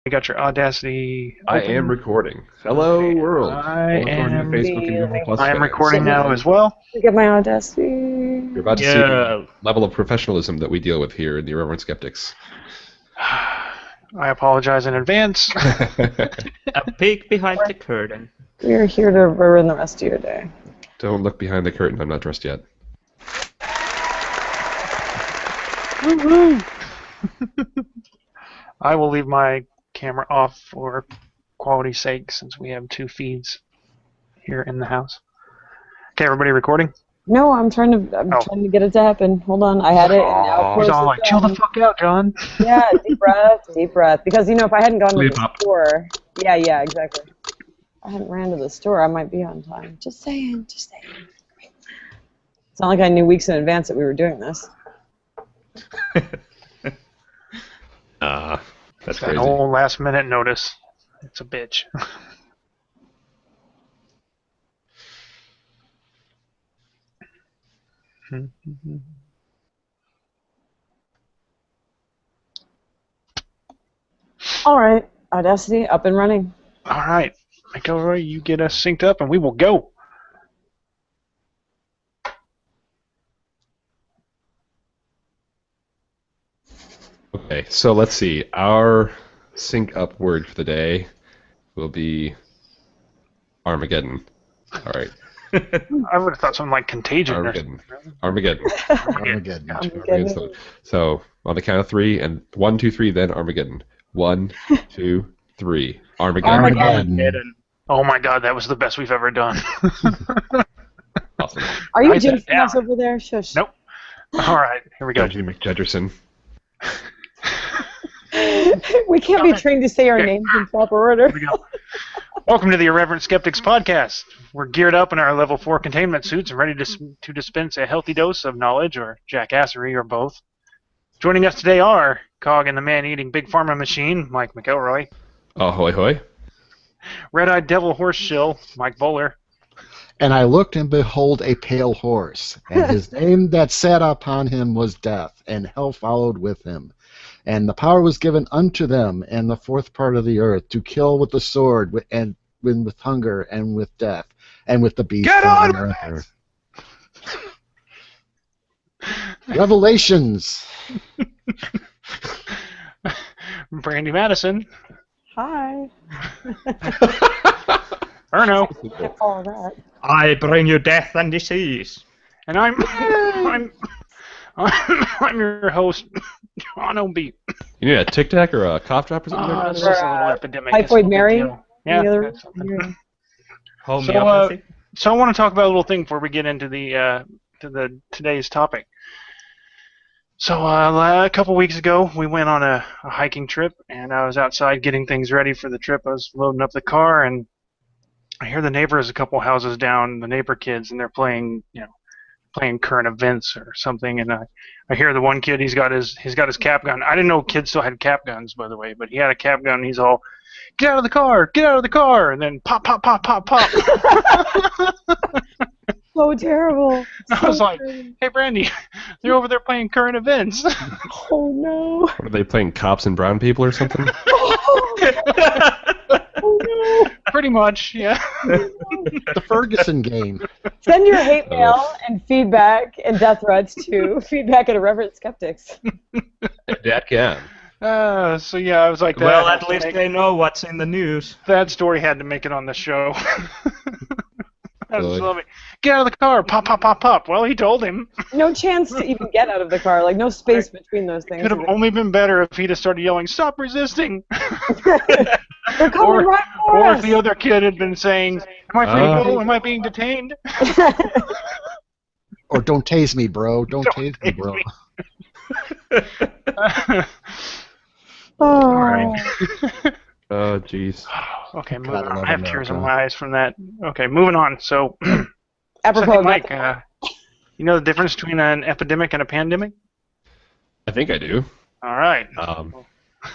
You got your Audacity I open? am recording. Hello, Okay, world. I Welcome to our new am. Facebook and Google Plus I am fans. recording now as well. Get my Audacity. You're about to see the level of professionalism that we deal with here in the Irreverent Skeptics. I apologize in advance. A peek behind the curtain. We are here to ruin the rest of your day. Don't look behind the curtain. I'm not dressed yet. Woo-hoo. I will leave my camera off for quality's sake since we have two feeds here in the house. Okay, everybody recording? No, I'm trying to get it to happen. Hold on, I had it, and now of course He's all like, chill the fuck out, John. Yeah, deep breath. Because if I hadn't gone to the store, yeah, exactly. If I hadn't ran to the store, I might be on time. Just saying. It's not like I knew weeks in advance that we were doing this. That's that crazy. whole last minute notice. It's a bitch. All right, Audacity up and running. All right, McElroy, you get us synced up, and we will go. Okay, so let's see. Our sync up word for the day will be Armageddon. All right. I would have thought something like Contagion. Armageddon. Armageddon. So on the count of three, and 1, 2, 3, then Armageddon. 1, 2, 3. Armageddon. Oh my God, that was the best we've ever done. Awesome. Are you jinxing us over there? Shush. Nope. All right, here we go. Judgy McJudgerson. We can't be trained to say our names in proper order. Here we go. Welcome to the Irreverent Skeptics podcast. We're geared up in our level 4 containment suits and ready to dispense a healthy dose of knowledge or jackassery or both. Joining us today are Cog and the man-eating Big Pharma machine, Mike McElroy. Ahoy hoy. Red-eyed devil horse shill, Mike Bowler. And I looked, and behold, a pale horse, and his name that sat upon him was Death, and hell followed with him. And the power was given unto them, and the fourth part of the earth, to kill with the sword, and with hunger, and with death, and with the beast. Get on! Revelations. Brandy Madison. Hi. Erno. Can't follow that. I bring you death and disease. And I'm your host, John O'B. You need a Tic Tac or a cough drop or something? This is a little epidemic. Typhoid Mary? Yeah. That's something. Homeopathy. So I want to talk about a little thing before we get into the today's topic. So a couple weeks ago, we went on a hiking trip, and I was outside getting things ready for the trip. I was loading up the car, and I hear the neighbors a couple houses down, the neighbor kids, and they're playing current events or something. And I hear the one kid, he's got his cap gun. I didn't know kids still had cap guns, by the way, but he had a cap gun. And he's all, get out of the car, and then pop, pop, pop, pop, pop. So terrible. I was like, hey, Brandy, they're over there playing current events. Oh no. What, are they playing cops and brown people or something? Oh no. Pretty much, yeah. The Ferguson game. Send your hate mail and feedback and death threats to feedback at Irreverent Skeptics. That can. So yeah, I was like, Well, at least they know what's in the news. that story had to make it on the show. I was Good. loving. Get out of the car, pop, pop, pop, pop. Well, he told him. No chance to even get out of the car. Like no space between those things. Could have only been better if he'd have started yelling, "Stop resisting!" They're coming right for Or us. if the other kid had been saying, "Am I free to go? Am I being detained?" Or don't tase me, bro. Don't tase me, bro. Oh. Alright. Oh, jeez. Okay, moving God, I on. love I have tears in America. my eyes from that. Okay, moving on. So, Apropos of Mike, that. you know the difference between an epidemic and a pandemic? I think I do. All right.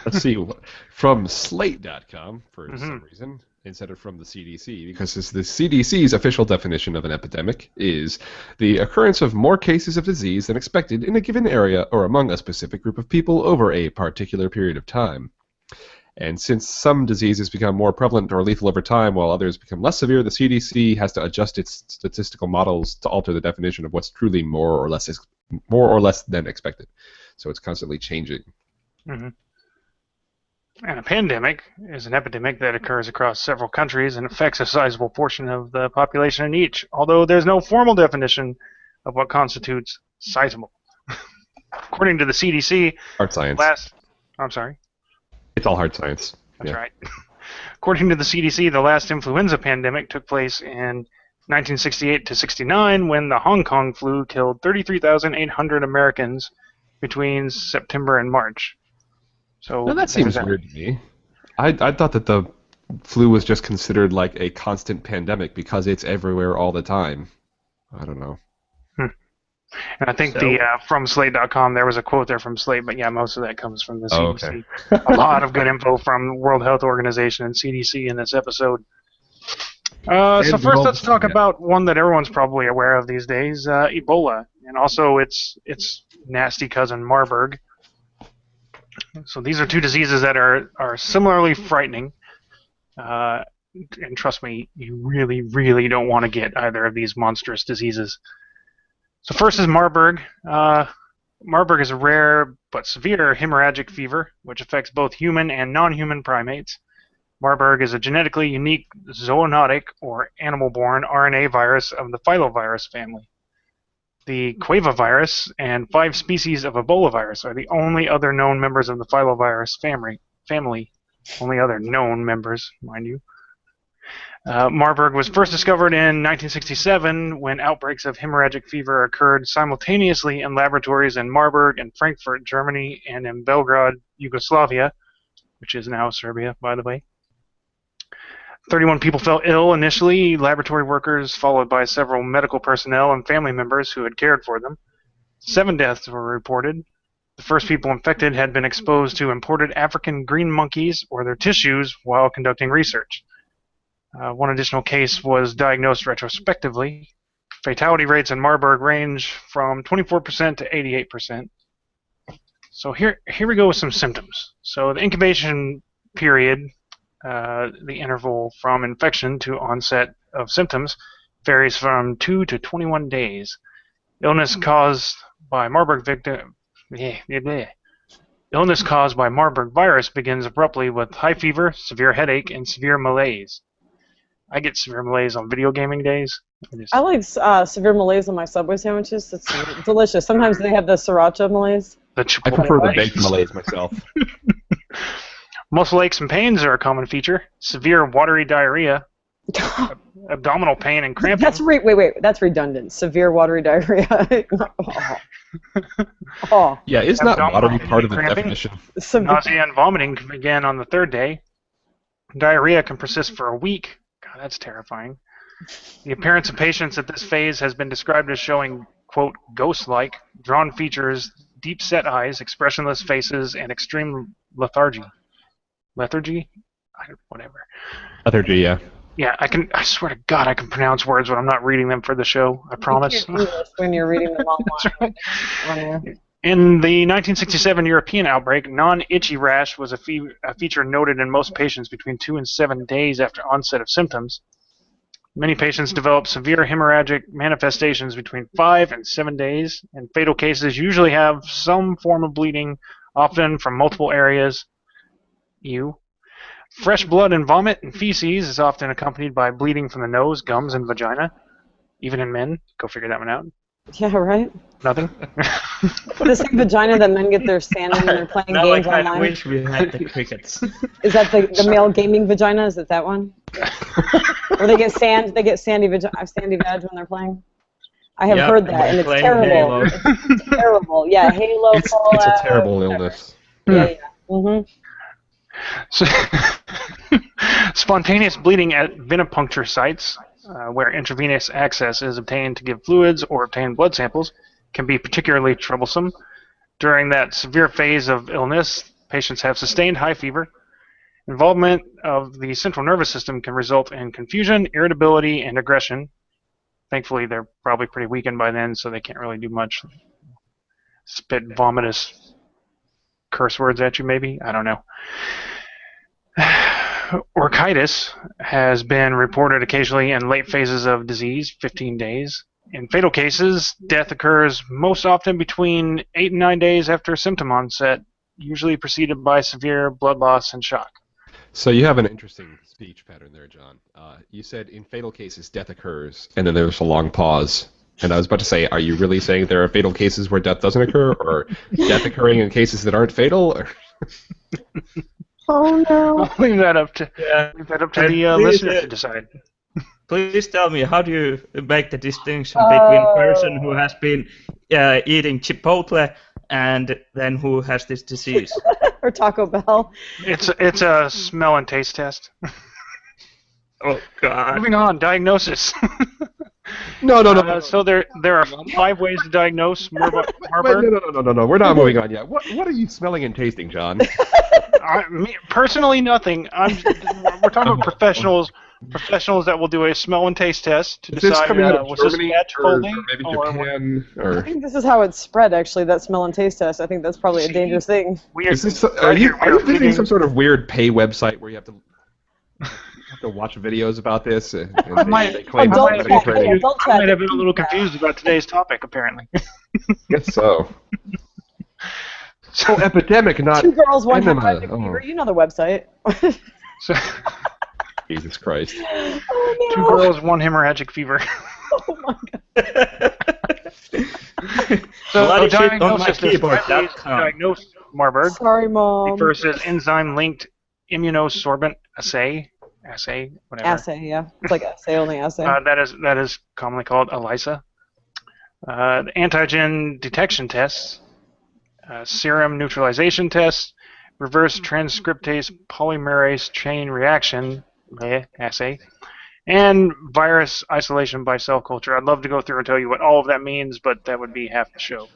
Let's see. From Slate.com, for some reason, instead of from the CDC, because it's the CDC's official definition of an epidemic is the occurrence of more cases of disease than expected in a given area or among a specific group of people over a particular period of time. And since some diseases become more prevalent or lethal over time while others become less severe, the CDC has to adjust its statistical models to alter the definition of what's truly more or less than expected. So it's constantly changing. Mm-hmm. And a pandemic is an epidemic that occurs across several countries and affects a sizable portion of the population in each, although there's no formal definition of what constitutes sizable. According to the CDC, Hard science. I'm sorry. It's all hard science. That's right. According to the CDC, the last influenza pandemic took place in 1968 to 69 when the Hong Kong flu killed 33,800 Americans between September and March. So Now that seems weird to me. I thought that the flu was just considered like a constant pandemic because it's everywhere all the time. I don't know. And I think from Slate.com, there was a quote there from Slate, but yeah, most of that comes from the CDC. Okay. A lot of good info from the World Health Organization and CDC in this episode. So first, let's talk about one that everyone's probably aware of these days, Ebola, and also its nasty cousin, Marburg. So these are two diseases that are similarly frightening. And trust me, you really, really don't want to get either of these monstrous diseases. So first is Marburg. Marburg is a rare but severe hemorrhagic fever, which affects both human and non-human primates. Marburg is a genetically unique zoonotic or animal-borne RNA virus of the filovirus family. The Quavivirus and 5 species of Ebola virus are the only other known members of the filovirus family. Only other known members, mind you. Marburg was first discovered in 1967 when outbreaks of hemorrhagic fever occurred simultaneously in laboratories in Marburg and Frankfurt, Germany, and in Belgrade, Yugoslavia, which is now Serbia, by the way. 31 people fell ill initially, laboratory workers, followed by several medical personnel and family members who had cared for them. 7 deaths were reported. The first people infected had been exposed to imported African green monkeys or their tissues while conducting research. One additional case was diagnosed retrospectively. Fatality rates in Marburg range from 24% to 88%. So here we go with some symptoms. So the incubation period, the interval from infection to onset of symptoms, varies from 2 to 21 days. Illness caused by Marburg virus begins abruptly with high fever, severe headache, and severe malaise. I get severe malaise on video gaming days. I like severe malaise on my Subway sandwiches. It's delicious. Sometimes they have the sriracha malaise. I prefer the baked malaise myself. Muscle aches and pains are a common feature. Severe watery diarrhea, abdominal pain and cramping. Wait. That's redundant. Severe watery diarrhea. Oh. Yeah, is not watery part of the definition? Nausea and vomiting can begin on the 3rd day. Diarrhea can persist for a week. God, that's terrifying. The appearance of patients at this phase has been described as showing, quote, ghost-like, drawn features, deep-set eyes, expressionless faces, and extreme lethargy. Lethargy? Whatever. Lethargy, yeah. Yeah, I swear to God, I can pronounce words when I'm not reading them for the show. I promise. You can't English when you're reading them online. In the 1967 European outbreak, non-itchy rash was a feature noted in most patients between 2 and 7 days after onset of symptoms. Many patients develop severe hemorrhagic manifestations between 5 and 7 days, and fatal cases usually have some form of bleeding, often from multiple areas. Fresh blood and vomit and feces is often accompanied by bleeding from the nose, gums, and vagina. Even in men. Go figure that one out. Yeah, right? Nothing? The same vagina that men get their sand in when they're playing games online? I wish we had the crickets. Is that the male gaming vagina? Is it that one? Or they get sandy vag when they're playing? I have heard that, and it's terrible. It's terrible. Yeah, Halo. It's a terrible illness. Yeah. Mm-hmm. So, spontaneous bleeding at venipuncture sites, where intravenous access is obtained to give fluids or obtain blood samples, can be particularly troublesome. During that severe phase of illness, patients have sustained high fever. Involvement of the central nervous system can result in confusion, irritability, and aggression. Thankfully, they're probably pretty weakened by then, so they can't really do much. Spit vomitous curse words at you, maybe? I don't know. orchitis has been reported occasionally in late phases of disease, 15 days. In fatal cases, death occurs most often between 8 and 9 days after symptom onset, usually preceded by severe blood loss and shock. So you have an interesting speech pattern there, John. You said in fatal cases death occurs, and then there was a long pause. And I was about to say, are you really saying there are fatal cases where death doesn't occur, or death occurring in cases that aren't fatal? Or... Oh no! I'll leave that up to the listeners to decide. Please tell me, how do you make the distinction between a person who has been eating Chipotle and then who has this disease? Or Taco Bell. It's a smell and taste test. Oh God! Moving on, diagnosis. No. So there are 5 ways to diagnose Marburg. No. We're not moving on yet. What are you smelling and tasting, John? Personally, nothing. We're talking about professionals that will do a smell and taste test to decide was this bad folding or maybe Japan, I think this is how it's spread. Actually, that smell and taste test. I think that's probably a dangerous thing. Are you visiting some sort of weird pay website where you have to watch videos about this? I might have been a little confused about today's topic, apparently. Guess so. So epidemic, not 2 girls, 1 enema. hemorrhagic fever. You know the website. Jesus Christ. Oh, no. 2 girls, 1 hemorrhagic fever. Oh my God. So shit on my diagnosis, keyboard. there's 5 ways to diagnose Marburg. Sorry, Mom. The first is enzyme-linked immunosorbent assay, whatever. Assay, yeah. It's like assay, only assay. That is commonly called ELISA. The antigen detection tests, serum neutralization tests, reverse transcriptase polymerase chain reaction assay, and virus isolation by cell culture. I'd love to go through and tell you what all of that means, but that would be half the show.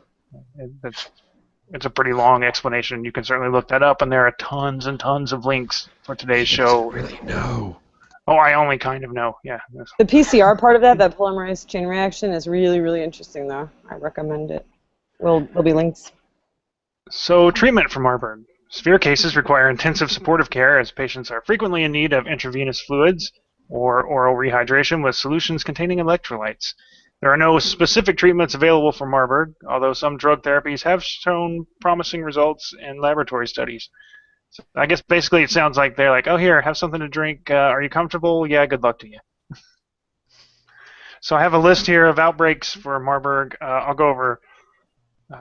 It's a pretty long explanation. You can certainly look that up, and there are tons and tons of links for today's show. Really know. Oh, I only kind of know. Yeah. The PCR part of that polymerase chain reaction, is really, really interesting, though. I recommend it. There'll be links. So, treatment for Marburg. Severe cases require intensive supportive care as patients are frequently in need of intravenous fluids or oral rehydration with solutions containing electrolytes. There are no specific treatments available for Marburg, although some drug therapies have shown promising results in laboratory studies. So I guess basically it sounds like they're like, oh, here, have something to drink. Are you comfortable? Yeah, good luck to you. So I have a list here of outbreaks for Marburg. I'll go over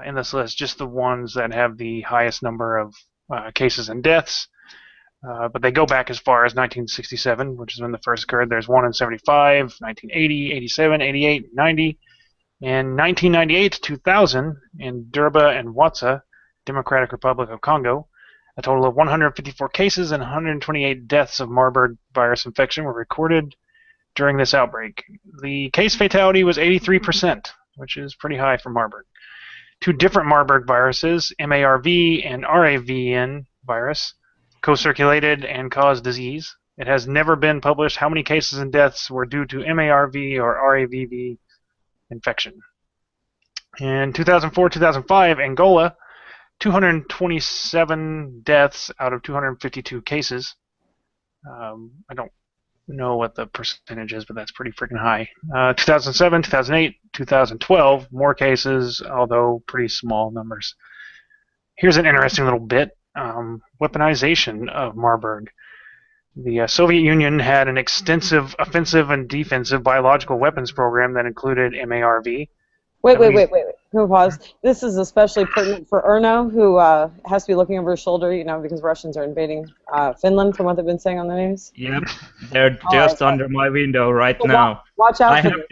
in this list just the ones that have the highest number of cases and deaths. But they go back as far as 1967, which is when the first occurred. There's 1 in 75, 1980, 87, 88, 90. In 1998 to 2000, in Durba and Watsa, Democratic Republic of Congo, a total of 154 cases and 128 deaths of Marburg virus infection were recorded during this outbreak. The case fatality was 83%, which is pretty high for Marburg. 2 different Marburg viruses, MARV and RAVN virus, co-circulated and caused disease. It has never been published how many cases and deaths were due to MARV or RAVV infection. In 2004-2005, Angola, 227 deaths out of 252 cases. I don't know what the percentage is, but that's pretty freaking high. 2007, 2008, 2012, more cases, although pretty small numbers. Here's an interesting little bit. Weaponization of Marburg. The Soviet Union had an extensive offensive and defensive biological weapons program that included MARV. Wait. Can we pause? This is especially pertinent for Erno, who has to be looking over his shoulder, because Russians are invading Finland, from what they've been saying on the news. Yep, they're just under my window right now. Watch out for them.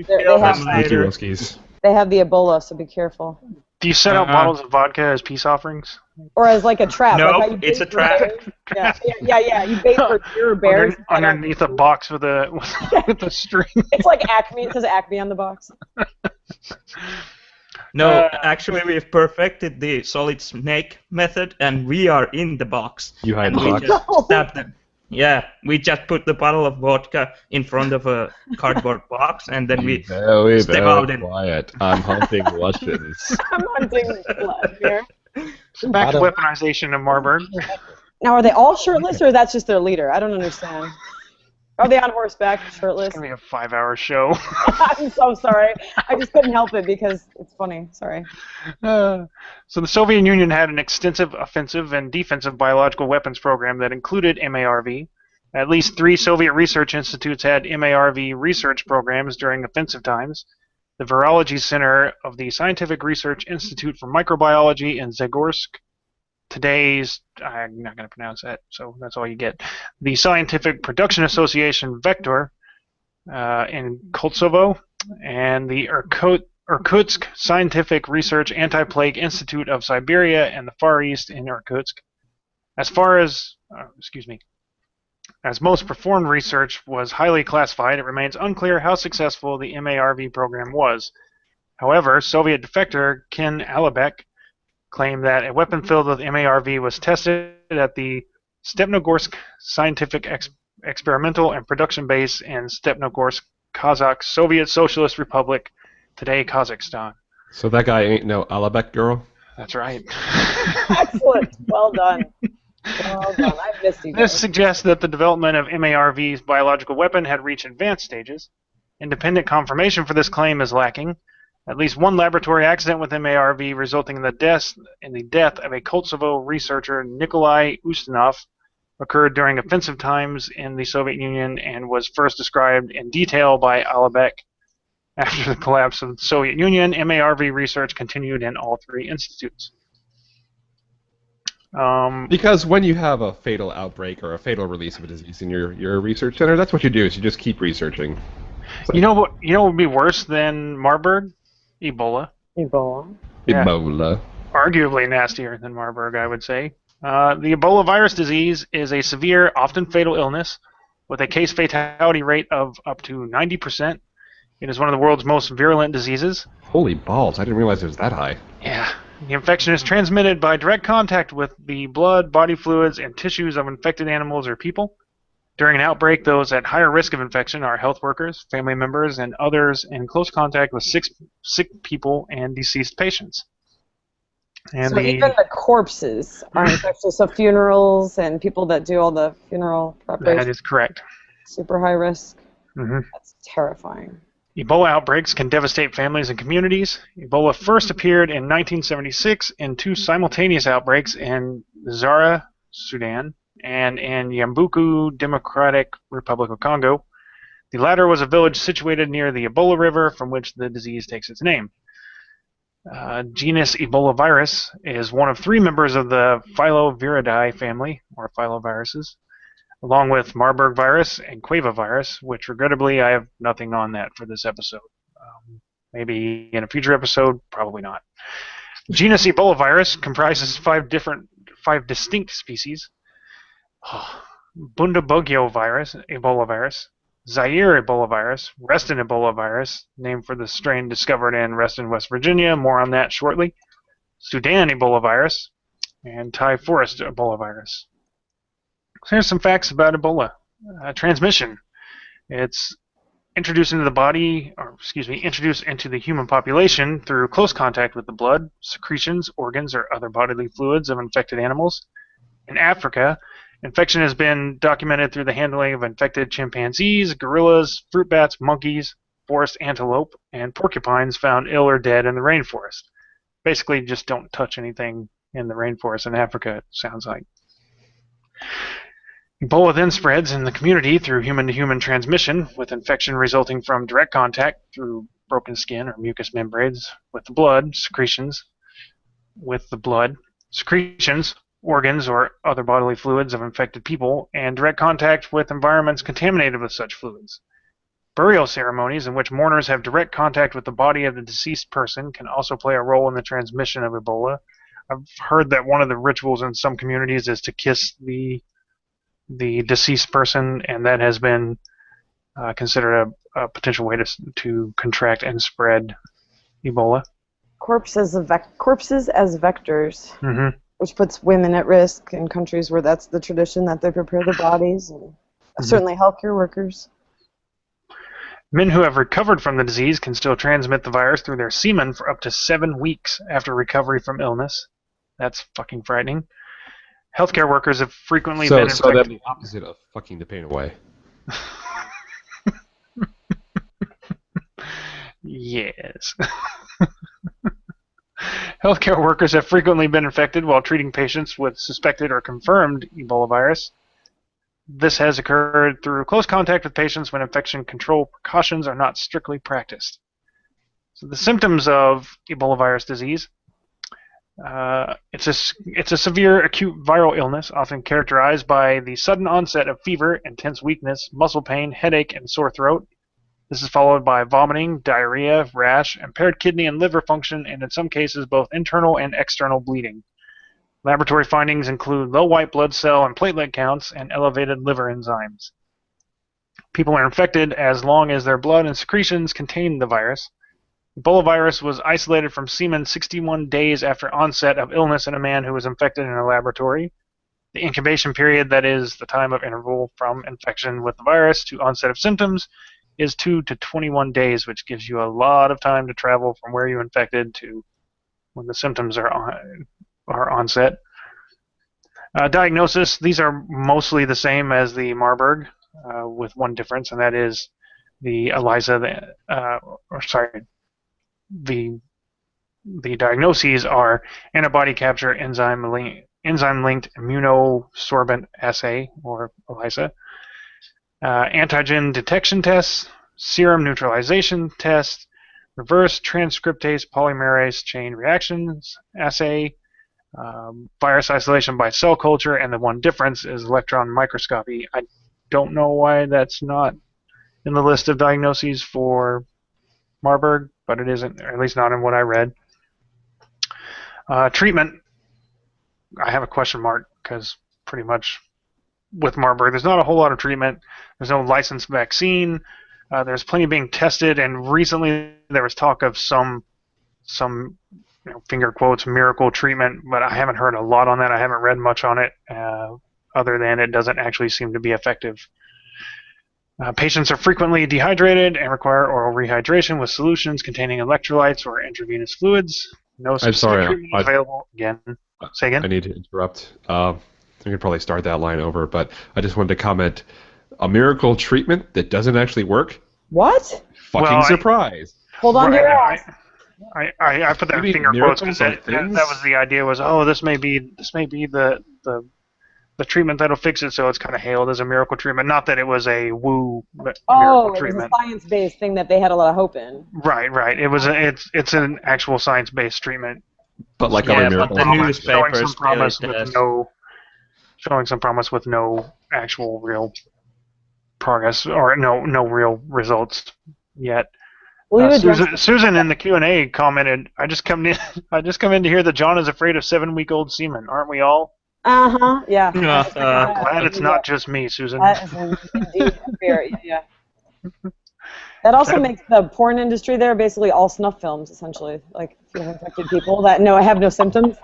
They have the Ebola, so be careful. Do you set out bottles of vodka as peace offerings? Or as like a trap? No, like it's a trap. Yeah. You bait for bears. Underneath a box with a string. It's like Acme. It says Acme on the box. No, actually, we've perfected the solid snake method, and we are in the box. You hide the box? Just stab them. Yeah, we just put the bottle of vodka in front of a cardboard box, and then we step out and... Quiet. I'm hunting Russians. I'm hunting blood here. So back to weaponization of Marburg. Now, are they all shirtless, or that's just their leader? I don't understand. Are they on horseback, shirtless? It's going to be a 5-hour show. I'm so sorry. I just couldn't help it because it's funny. Sorry. So the Soviet Union had an extensive offensive and defensive biological weapons program that included MARV. At least 3 Soviet research institutes had MARV research programs during offensive times. The Virology Center of the Scientific Research Institute for Microbiology in Zagorsk. Today's, I'm not going to pronounce that, so that's all you get. The Scientific Production Association Vector in Koltsovo, and the Irkutsk Scientific Research Anti-Plague Institute of Siberia and the Far East in Irkutsk. As most performed research was highly classified, it remains unclear how successful the MARV program was. However, Soviet defector Ken Alabek claimed that a weapon filled with MARV was tested at the Stepnogorsk Scientific Experimental and Production Base in Stepnogorsk, Kazakh Soviet Socialist Republic, today Kazakhstan. So that guy ain't no Alabek girl? That's right. Excellent. Well done. Well done. I missed you guys. This suggests that the development of MARV's biological weapon had reached advanced stages. Independent confirmation for this claim is lacking. At least one laboratory accident with MARV resulting in the death of a Kosovo researcher, Nikolai Ustinov, occurred during offensive times in the Soviet Union and was first described in detail by Alabek. After the collapse of the Soviet Union, MARV research continued in all 3 institutes. Because when you have a fatal outbreak or a fatal release of a disease in your research center, that's what you do, is you just keep researching. You know what would be worse than Marburg? Ebola. Ebola. Yeah. Ebola. Arguably nastier than Marburg, I would say. The Ebola virus disease is a severe, often fatal illness with a case fatality rate of up to 90%. It is one of the world's most virulent diseases. Holy balls, I didn't realize it was that high. Yeah. The infection is transmitted by direct contact with the blood, body fluids, and tissues of infected animals or people. During an outbreak, those at higher risk of infection are health workers, family members, and others in close contact with sick people and deceased patients. And so even the corpses are infectious. So funerals and people that do all the funeral preparation. That is correct. Super high risk. Mm-hmm. That's terrifying. Ebola outbreaks can devastate families and communities. Ebola first appeared in 1976 in 2 simultaneous outbreaks in Zara, Sudan, and in Yambuku, Democratic Republic of Congo. The latter was a village situated near the Ebola River from which the disease takes its name. Genus Ebola virus is one of 3 members of the Filoviridae family, or filoviruses, along with Marburg virus and Queva virus, which regrettably I have nothing on that for this episode. Maybe in a future episode, probably not. Genus Ebola virus comprises 5 distinct species. Bundibugyo virus, Ebola virus, Zaire Ebola virus, Reston Ebola virus, named for the strain discovered in Reston, West Virginia, more on that shortly, Sudan Ebola virus, and Thai Forest Ebola virus. So here's some facts about Ebola. Transmission. It's introduced into the human population through close contact with the blood, secretions, organs, or other bodily fluids of infected animals. In Africa, infection has been documented through the handling of infected chimpanzees, gorillas, fruit bats, monkeys, forest antelope, and porcupines found ill or dead in the rainforest. Basically, just don't touch anything in the rainforest in Africa, it sounds like. Ebola then spreads in the community through human-to-human transmission, with infection resulting from direct contact through broken skin or mucous membranes with the blood, secretions, organs, or other bodily fluids of infected people, and direct contact with environments contaminated with such fluids. Burial ceremonies in which mourners have direct contact with the body of the deceased person can also play a role in the transmission of Ebola. I've heard that one of the rituals in some communities is to kiss the deceased person, and that has been considered a potential way to contract and spread Ebola. Corpses as vectors, Mm-hmm. which puts women at risk in countries where that's the tradition, that they prepare their bodies, and certainly healthcare workers. Men who have recovered from the disease can still transmit the virus through their semen for up to 7 weeks after recovery from illness. That's fucking frightening. Healthcare workers have frequently So been then infected. the opposite of fucking the pain away. Yes. Healthcare workers have frequently been infected while treating patients with suspected or confirmed Ebola virus. This has occurred through close contact with patients when infection control precautions are not strictly practiced. So the symptoms of Ebola virus disease. It's a severe acute viral illness, often characterized by the sudden onset of fever, intense weakness, muscle pain, headache, and sore throat. This is followed by vomiting, diarrhea, rash, impaired kidney and liver function, and in some cases both internal and external bleeding. Laboratory findings include low white blood cell and platelet counts and elevated liver enzymes. People are infected as long as their blood and secretions contain the virus. Ebola virus was isolated from semen 61 days after onset of illness in a man who was infected in a laboratory. The incubation period, that is the time of interval from infection with the virus to onset of symptoms, is 2 to 21 days, which gives you a lot of time to travel from where you infected to when the symptoms are onset. Diagnosis, these are mostly the same as the Marburg, with one difference, and that is the ELISA, the diagnoses are antibody capture enzyme-linked immunosorbent assay, or ELISA, antigen detection tests, serum neutralization test, reverse transcriptase polymerase chain reactions assay, virus isolation by cell culture, and the one difference is electron microscopy. I don't know why that's not in the list of diagnoses for Marburg, but it isn't, or at least not in what I read. Treatment, I have a question mark, because pretty much with Marburg, there's not a whole lot of treatment. There's no licensed vaccine. There's plenty being tested, and recently there was talk of some finger quotes, miracle treatment, but I haven't heard a lot on that. I haven't read much on it, other than it doesn't actually seem to be effective. Patients are frequently dehydrated and require oral rehydration with solutions containing electrolytes or intravenous fluids. No specific treatment is available. Say again? I need to interrupt. I could probably start that line over, but I just wanted to comment. A miracle treatment that doesn't actually work? What? Fucking surprise. Hold on to your ass. I put that in finger quotes because that was the idea, was, this may be the treatment that'll fix it, so it's kind of hailed as a miracle treatment. Not that it was a miracle treatment. It was a science-based thing that they had a lot of hope in. Right. It's an actual science-based treatment. But like other miracles, the newspapers showing some promise with no actual real progress, or no real results yet. Susan in the Q&A commented, I just come in to hear that John is afraid of 7-week-old semen. Aren't we all? Yeah. I'm glad it's not just me, Susan. That is indeed fair, yeah. That also makes the porn industry there basically all snuff films, essentially. Like, if you have infected people that have no symptoms.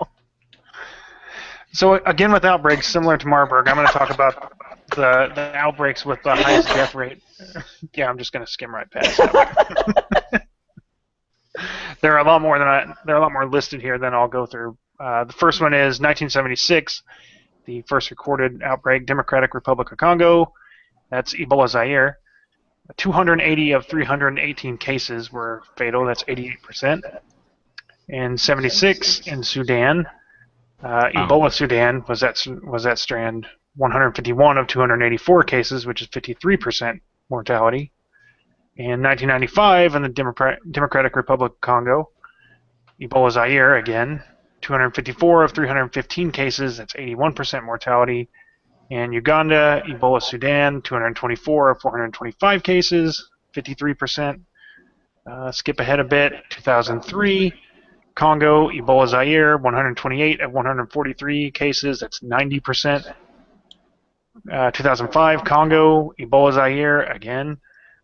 So, again, with outbreaks similar to Marburg, I'm going to talk about the outbreaks with the highest death rate. Yeah, I'm just going to skim right past that. There are a lot more listed here than I'll go through. The first one is 1976, the first recorded outbreak, Democratic Republic of Congo. That's Ebola Zaire. 280 of 318 cases were fatal. That's 88%. In 76, in Sudan, Ebola Sudan was that strand. 151 of 284 cases, which is 53% mortality. In 1995, in the Democratic Republic of Congo, Ebola Zaire again, 254 of 315 cases, that's 81% mortality. In Uganda, Ebola Sudan, 224 of 425 cases, 53%. Skip ahead a bit, 2003, Congo, Ebola Zaire, 128 of 143 cases, that's 90%. 2005, Congo, Ebola Zaire, again,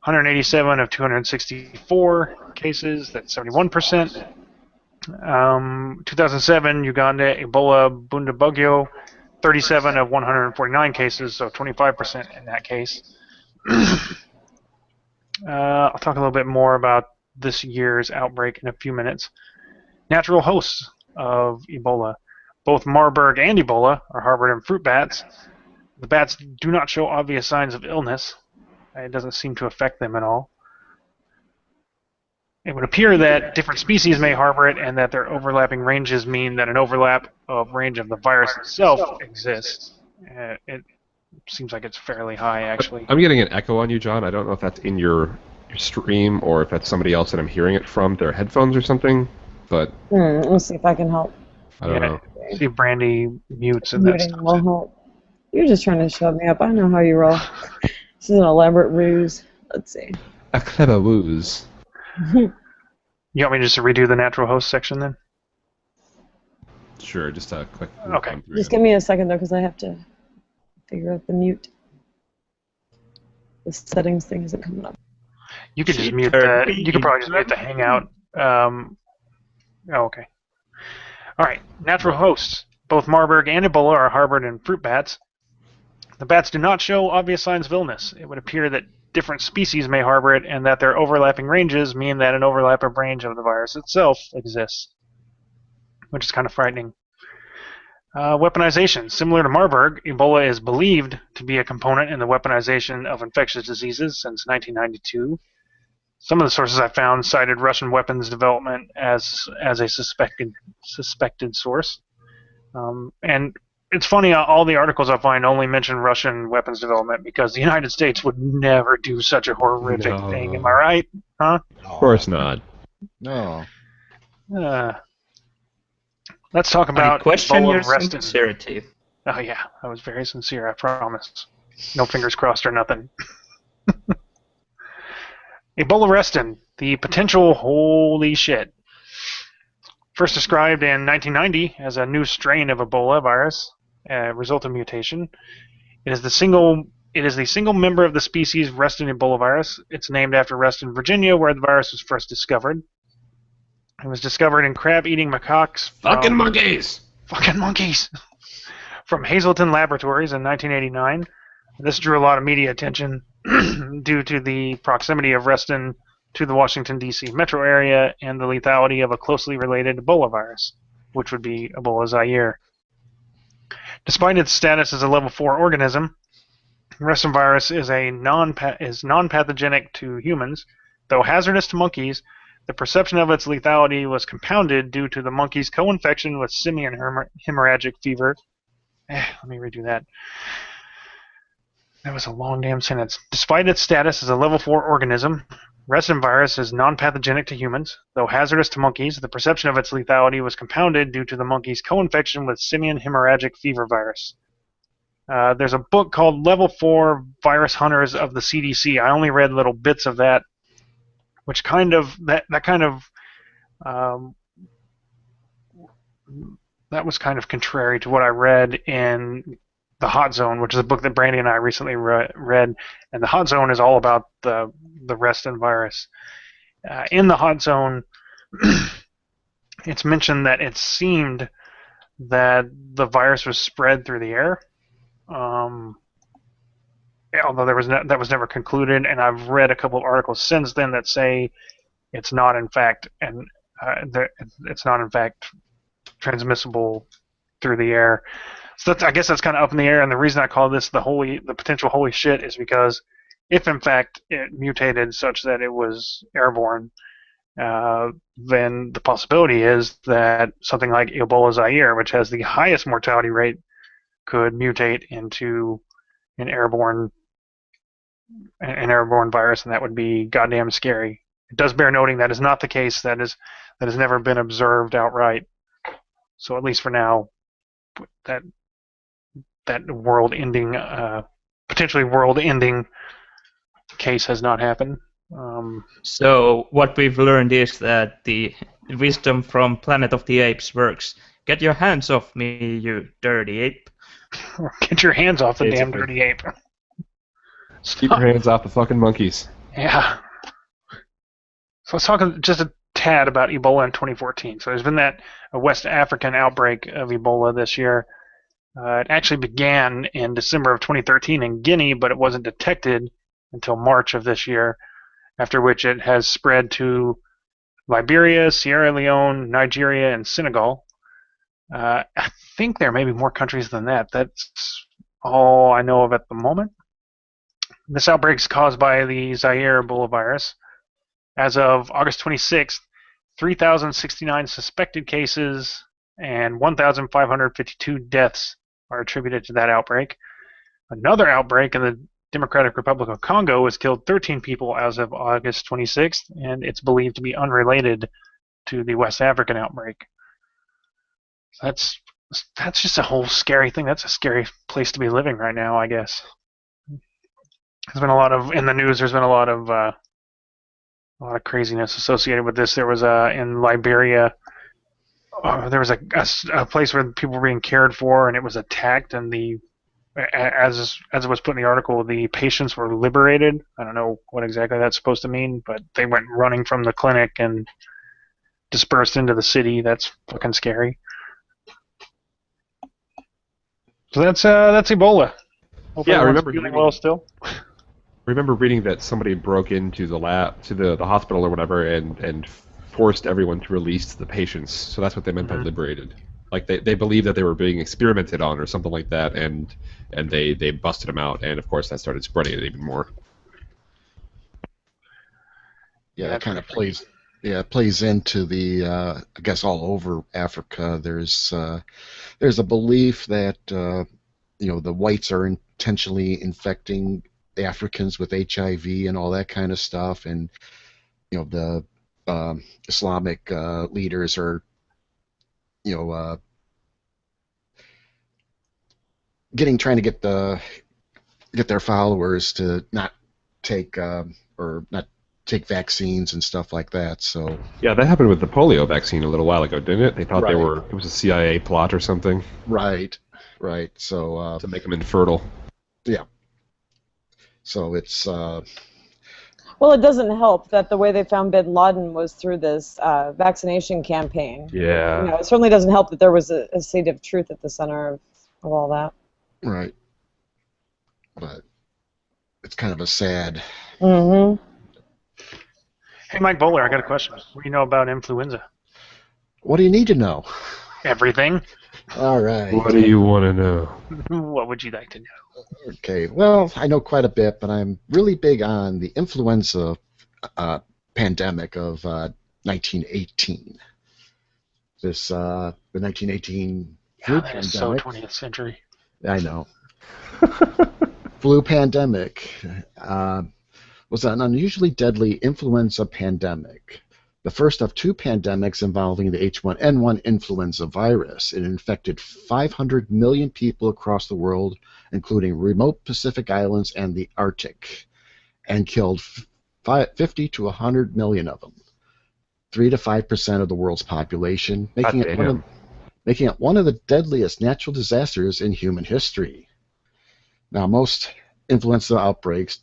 187 of 264 cases, that's 71%. 2007, Uganda, Ebola Bundibugyo, 37 of 149 cases, so 25% in that case. I'll talk a little bit more about this year's outbreak in a few minutes. Natural hosts of Ebola. Both Marburg and Ebola are harbored in fruit bats. The bats do not show obvious signs of illness. It doesn't seem to affect them at all. It would appear that different species may harbor it, and that their overlapping ranges mean that an overlap of range of the virus itself exists. It seems like it's fairly high, actually. I'm getting an echo on you, John. I don't know if that's in your stream or if that's somebody else that I'm hearing it from their headphones or something. But Let me see if I can help. I don't know. See if Brandy mutes and that stuff. Will help. You're just trying to shut me up. I know how you roll. This is an elaborate ruse. Let's see. A clever ruse. You want me just to redo the natural host section then? Sure, just click. Okay. Just give me a second though, because I have to figure out the mute. The settings thing isn't coming up. You could just mute the. You could probably just mute the Hangout. Okay. All right. Natural hosts. Both Marburg and Ebola are harbored in fruit bats. The bats do not show obvious signs of illness. It would appear that different species may harbor it, and that their overlapping ranges mean that an overlapping range of the virus itself exists, which is kind of frightening. Weaponization. Similar to Marburg, Ebola is believed to be a component in the weaponization of infectious diseases since 1992. Some of the sources I found cited Russian weapons development as a suspected source. And it's funny, all the articles I find only mention Russian weapons development because the United States would never do such a horrific thing. Am I right? Huh? Of course not. No. Let's talk about I question Ebola your arrested. sincerity. Oh yeah, I was very sincere, I promise. No fingers crossed or nothing. Ebola arrested, the potential holy shit. First described in 1990 as a new strain of Ebola virus, a result of mutation. It is the single member of the species Reston Ebola virus. It's named after Reston, Virginia, where the virus was first discovered. It was discovered in crab-eating macaques. Fucking monkeys! Fucking monkeys! From Hazleton Laboratories in 1989. This drew a lot of media attention due to the proximity of Reston to the Washington, D.C. metro area and the lethality of a closely related Ebola virus, which would be Ebola Zaire. Despite its status as a level 4 organism, Reston virus is non-pathogenic to humans. Though hazardous to monkeys, the perception of its lethality was compounded due to the monkey's co-infection with simian hemorrhagic fever. Let me redo that. That was a long damn sentence. Despite its status as a level 4 organism, Reston virus is non-pathogenic to humans. Though hazardous to monkeys, the perception of its lethality was compounded due to the monkey's co-infection with simian hemorrhagic fever virus. There's a book called Level 4 Virus Hunters of the CDC. I only read little bits of that, which that was kind of contrary to what I read in The Hot Zone, which is a book that Brandy and I recently read, and The Hot Zone is all about the Reston virus. In The Hot Zone, it's mentioned that it seemed that the virus was spread through the air, although that was never concluded, and I've read a couple of articles since then that say it's not in fact transmissible through the air. So I guess that's kind of up in the air, and the reason I call this the potential holy shit is because if in fact it mutated such that it was airborne, then the possibility is that something like Ebola Zaire, which has the highest mortality rate, could mutate into an airborne virus, and that would be goddamn scary. It does bear noting that is not the case. That has never been observed outright. So at least for now, that world-ending, potentially world-ending case has not happened. So what we've learned is that the wisdom from Planet of the Apes works. Get your hands off me, you dirty ape. Get your hands off the damn dirty ape. Keep your hands off the fucking monkeys. Yeah. So let's talk just a tad about Ebola in 2014. So there's been a West African outbreak of Ebola this year. It actually began in December of 2013 in Guinea, but it wasn't detected until March of this year, after which it has spread to Liberia, Sierra Leone, Nigeria, and Senegal. I think there may be more countries than that. That's all I know of at the moment. This outbreak is caused by the Zaire Ebola virus. As of August 26th, 3,069 suspected cases and 1,552 deaths are attributed to that outbreak. Another outbreak in the Democratic Republic of Congo has killed 13 people as of August 26th, and it's believed to be unrelated to the West African outbreak. That's just a whole scary thing. That's a scary place to be living right now, I guess. There's been a lot of in the news. There's been a lot of craziness associated with this. There was in Liberia. There was a place where people were being cared for, and it was attacked. And as it was put in the article, the patients were liberated. I don't know what exactly that's supposed to mean, but they went running from the clinic and dispersed into the city. That's fucking scary. So that's Ebola. Hope Yeah, I everyone's remember feeling well still. remember reading that somebody broke into the lab, to the hospital or whatever, and forced everyone to release the patients. So that's what they meant by liberated. Like they believed that they were being experimented on or something like that, and they busted them out, and of course that started spreading it even more. Yeah, it kind of plays. Yeah, it plays into the. I guess all over Africa, there's a belief that the whites are intentionally infecting the Africans with HIV and all that kind of stuff, and the Islamic leaders are trying to get their followers to not take vaccines and stuff like that. So Yeah, that happened with the polio vaccine a little while ago, didn't it? They thought Right. it was a CIA plot or something right. So to make them infertile. yeah. So it's Well, it doesn't help that the way they found Bin Laden was through this vaccination campaign. Yeah. It certainly doesn't help that there was a seed of truth at the center of all that. right. But it's kind of a sad. Mm-hmm. Hey, Mike Bowler, I got a question. What do you know about influenza? What do you need to know? Everything. All right. What do you want to know? What would you like to know? Okay. Well, I know quite a bit, but I'm really big on the influenza pandemic of 1918. The 1918 flu God, that is so pandemic. 20th century. I know. Flu pandemic was an unusually deadly influenza pandemic, the first of two pandemics involving the H1N1 influenza virus. It infected 500 million people across the world, including remote Pacific islands and the Arctic, and killed 50 to 100 million of them, 3 to 5% of the world's population, making it one of the deadliest natural disasters in human history. Now, most influenza outbreaks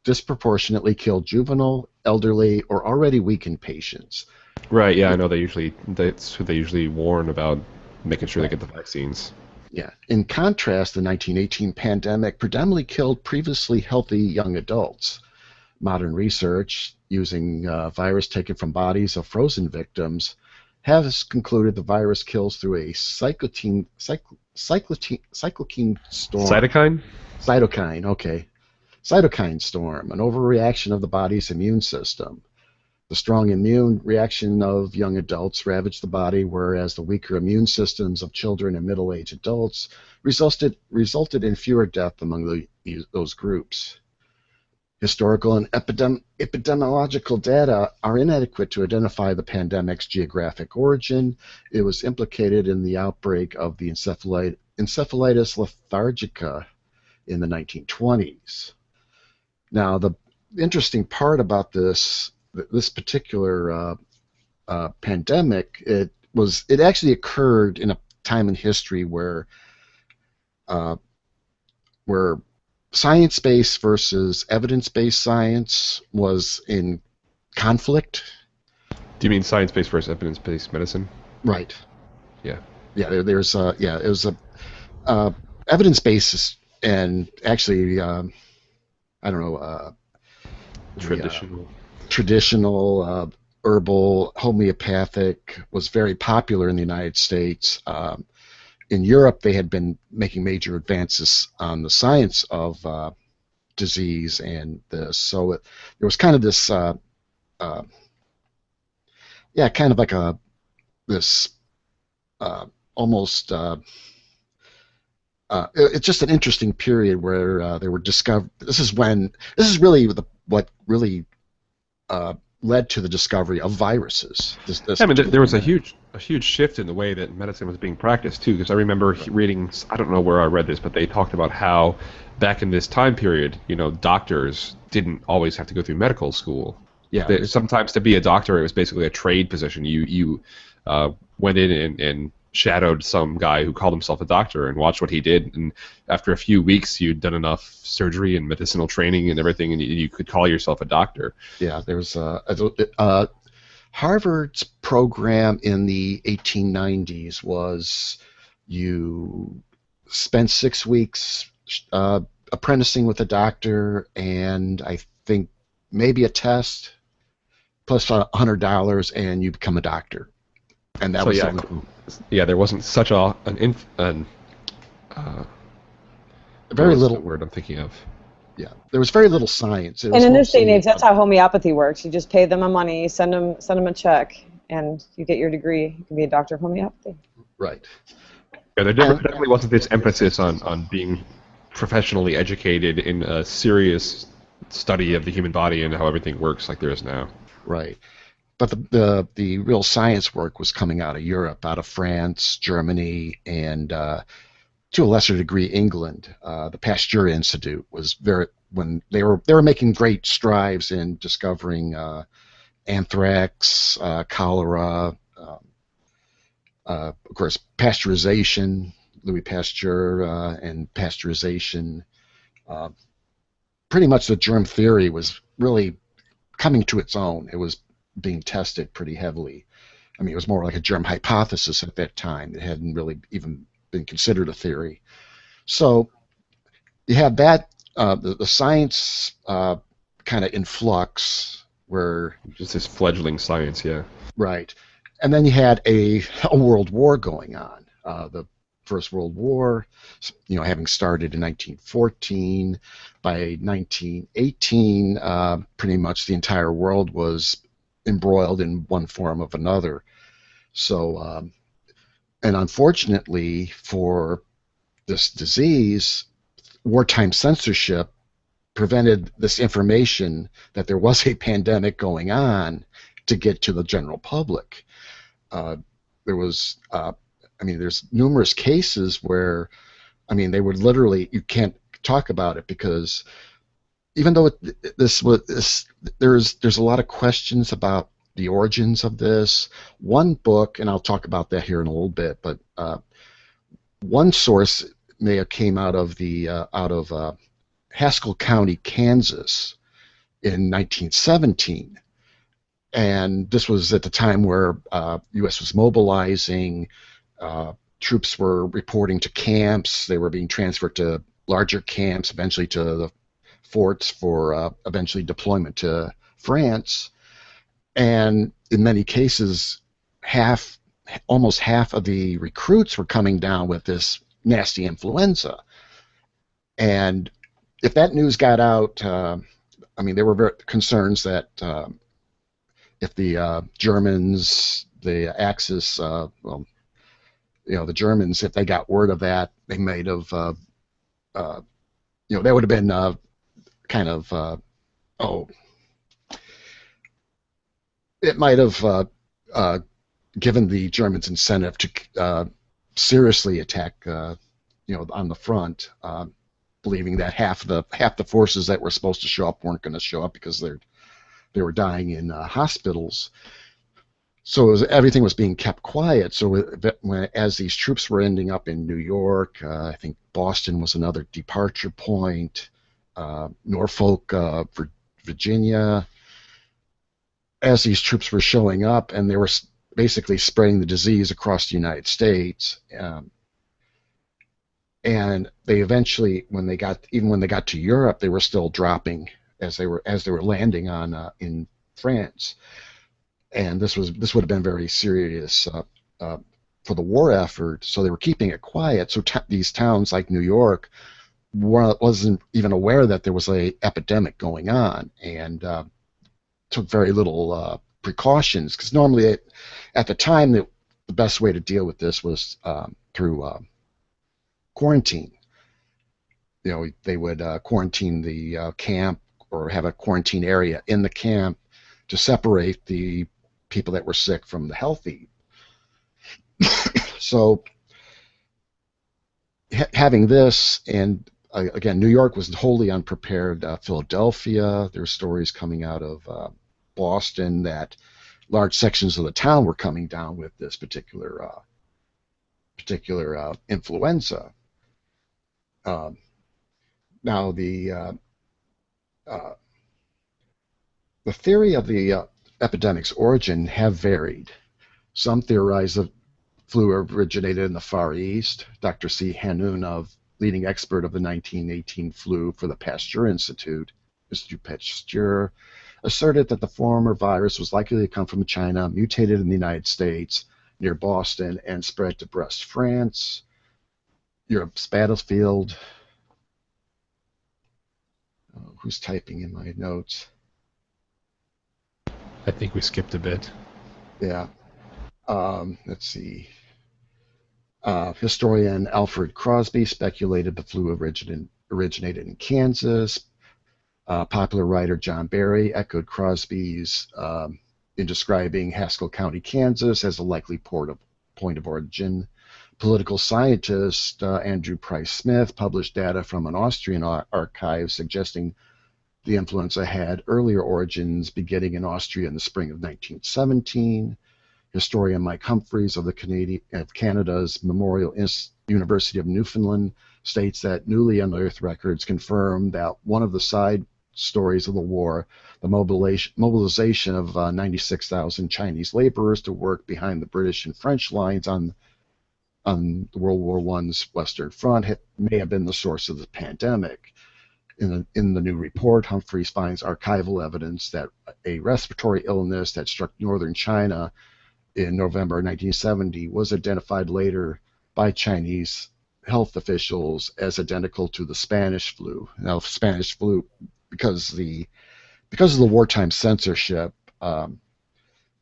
disproportionately kill juvenile, elderly, or already weakened patients. Right. Yeah, I know that's who they usually warn about making sure they get the vaccines. Yeah. In contrast, the 1918 pandemic predominantly killed previously healthy young adults. Modern research using virus taken from bodies of frozen victims has concluded the virus kills through a cytokine storm. Cytokine, okay. Cytokine storm, an overreaction of the body's immune system. The strong immune reaction of young adults ravaged the body, whereas the weaker immune systems of children and middle-aged adults resulted in fewer deaths among those groups. Historical and epidemiological data are inadequate to identify the pandemic's geographic origin. It was implicated in the outbreak of the encephalitis lethargica in the 1920s. Now, the interesting part about this particular pandemic, it actually occurred in a time in history where science-based versus evidence-based science was in conflict. Do you mean science-based versus evidence-based medicine? Right. Yeah. Yeah. It was a evidence-based and actually. I don't know, traditional herbal, homeopathic was very popular in the United States. In Europe, they had been making major advances on the science of disease and this. So there was kind of this, kind of like this almost. It's just an interesting period where they were discovered. This is really what really led to the discovery of viruses. I mean, there was a huge shift in the way that medicine was being practiced too. Because I remember reading, I don't know where I read this, but they talked about how back in this time period, doctors didn't always have to go through medical school. Yeah. Sometimes to be a doctor, it was basically a trade position. You went in and shadowed some guy who called himself a doctor and watched what he did, and after a few weeks you'd done enough surgery and medicinal training and everything, and you could call yourself a doctor. Yeah, there was Harvard's program in the 1890s was you spent 6 weeks apprenticing with a doctor, and I think maybe a test plus $100, and you become a doctor. And that was there wasn't such very little word I'm thinking of. Yeah, there was very little science. And in this day and age, that's how homeopathy works. You just pay them a money, send them a check, and you get your degree. You can be a doctor of homeopathy. Right. Yeah, there definitely wasn't this emphasis on being professionally educated in a serious study of the human body and how everything works like there is now. Right. But the real science work was coming out of Europe, out of France, Germany, and to a lesser degree England. The Pasteur Institute was when they were making great strides in discovering anthrax, cholera, of course pasteurization, Louis Pasteur, and pasteurization. Pretty much the germ theory was really coming to its own. It was being tested pretty heavily. I mean, it was more like a germ hypothesis at that time. It hadn't really even been considered a theory. So you had that, the science kind of in flux, where just this fledgling science, yeah. Right. And then you had a world war going on. The First World War, having started in 1914. By 1918, pretty much the entire world was embroiled in one form of another. So, and unfortunately for this disease, wartime censorship prevented this information that there was a pandemic going on to get to the general public. There's numerous cases where, they would literally, you can't talk about it because even though there's a lot of questions about the origins of this. One book, and I'll talk about that here in a little bit, but one source may have came out of Haskell County, Kansas, in 1917, and this was at the time where U.S. was mobilizing. Troops were reporting to camps. They were being transferred to larger camps, eventually to the forts for eventually deployment to France. And in many cases, almost half of the recruits were coming down with this nasty influenza. And if that news got out, there were very concerns that if the Germans, the Axis, the Germans, if they got word of that, they might have, that would have been it might have given the Germans incentive to seriously attack, on the front, believing that half the forces that were supposed to show up weren't going to show up because they were dying in hospitals. So everything was being kept quiet. So as these troops were ending up in New York, I think Boston was another departure point, Norfolk, Virginia, as these troops were showing up, and they were basically spreading the disease across the United States. And they eventually, when they got to Europe, they were still dropping as they were landing on in France. and this would have been very serious for the war effort. So they were keeping it quiet. So these towns like New York wasn't even aware that there was a epidemic going on, and took very little precautions, because normally at the time the best way to deal with this was through quarantine. They would quarantine the camp, or have a quarantine area in the camp to separate the people that were sick from the healthy. So having this, and again, New York was wholly unprepared. Philadelphia, there's stories coming out of Boston that large sections of the town were coming down with this particular influenza. Now the theory of the epidemic's origin have varied. Some theorize the flu originated in the Far East. Dr. C. Hanoun, leading expert of the 1918 flu for the Pasteur Institute Pasteur, asserted that the former virus was likely to come from China, mutated in the United States near Boston, and spread to Brest, France, Europe's battlefield. Who's typing in my notes? I think we skipped a bit. Yeah. Let's see. Historian Alfred Crosby speculated the flu originated in Kansas. Popular writer John Barry echoed Crosby's in describing Haskell County, Kansas, as a likely point of origin. Political scientist Andrew Price Smith published data from an Austrian archive suggesting the influenza had earlier origins, beginning in Austria in the spring of 1917. Historian Mike Humphreys of Canada's Memorial University of Newfoundland states that newly unearthed records confirm that one of the side stories of the war, the mobilization of 96,000 Chinese laborers to work behind the British and French lines on World War I's Western Front, may have been the source of the pandemic. In the new report, Humphreys finds archival evidence that a respiratory illness that struck northern China in November 1970 was identified later by Chinese health officials as identical to the Spanish flu. Now, Spanish flu, because of the wartime censorship, no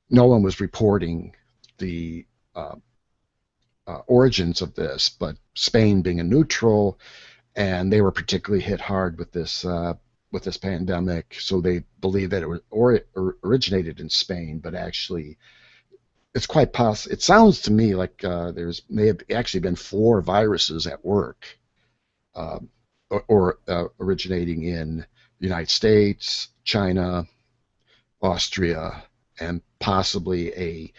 one was reporting the origins of this, but Spain being a neutral, and they were particularly hit hard with this pandemic, so they believe that it originated in Spain, but actually it's quite possible. It sounds to me like may have actually been 4 viruses at work, or originating in the United States, China, Austria, and possibly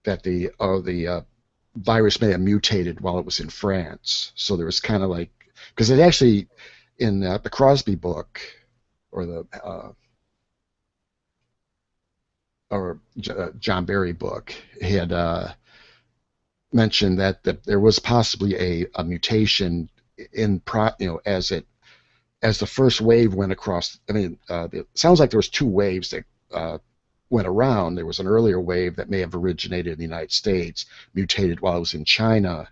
that the virus may have mutated while it was in France. So there was kind of like, because it actually, in the Crosby book, or the John Barry book, he had mentioned that there was possibly a mutation as the first wave went across. I mean, it sounds like there was 2 waves that went around. There was an earlier wave that may have originated in the United States, mutated while it was in China,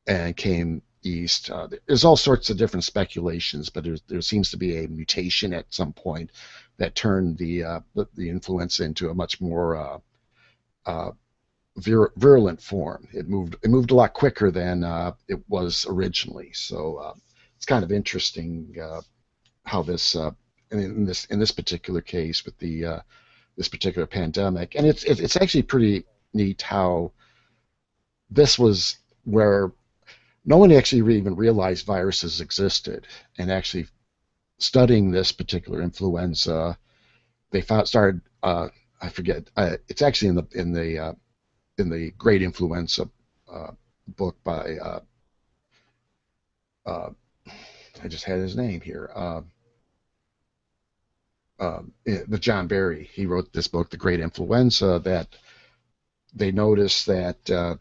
and came east. There's all sorts of different speculations, but there seems to be a mutation at some point that turned the influenza into a much more virulent form. It moved a lot quicker than it was originally. So it's kind of interesting how this in this particular case with this particular pandemic, and it's actually pretty neat how this was where no one actually even realized viruses existed, and actually studying this particular influenza, they started. I forget. It's actually in the Great Influenza book by. I just had his name here. The John Barry. He wrote this book, The Great Influenza, that they noticed that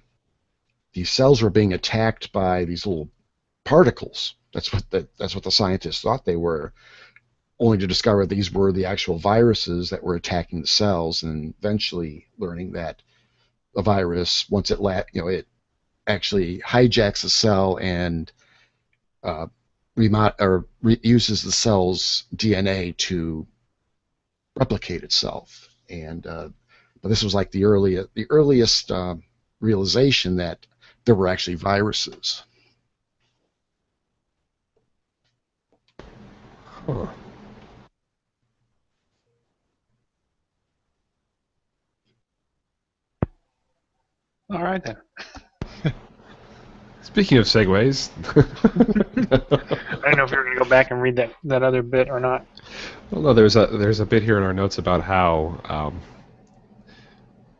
these cells were being attacked by these little particles. That's what the scientists thought they were, only to discover these were the actual viruses that were attacking the cells, and eventually learning that a virus, once it actually hijacks the cell and uses the cell's DNA to replicate itself. And but this was like the earliest realization that there were actually viruses. Huh. All right then. Speaking of segues, I don't know if you're going to go back and read that other bit or not. well, no, there's a bit here in our notes about how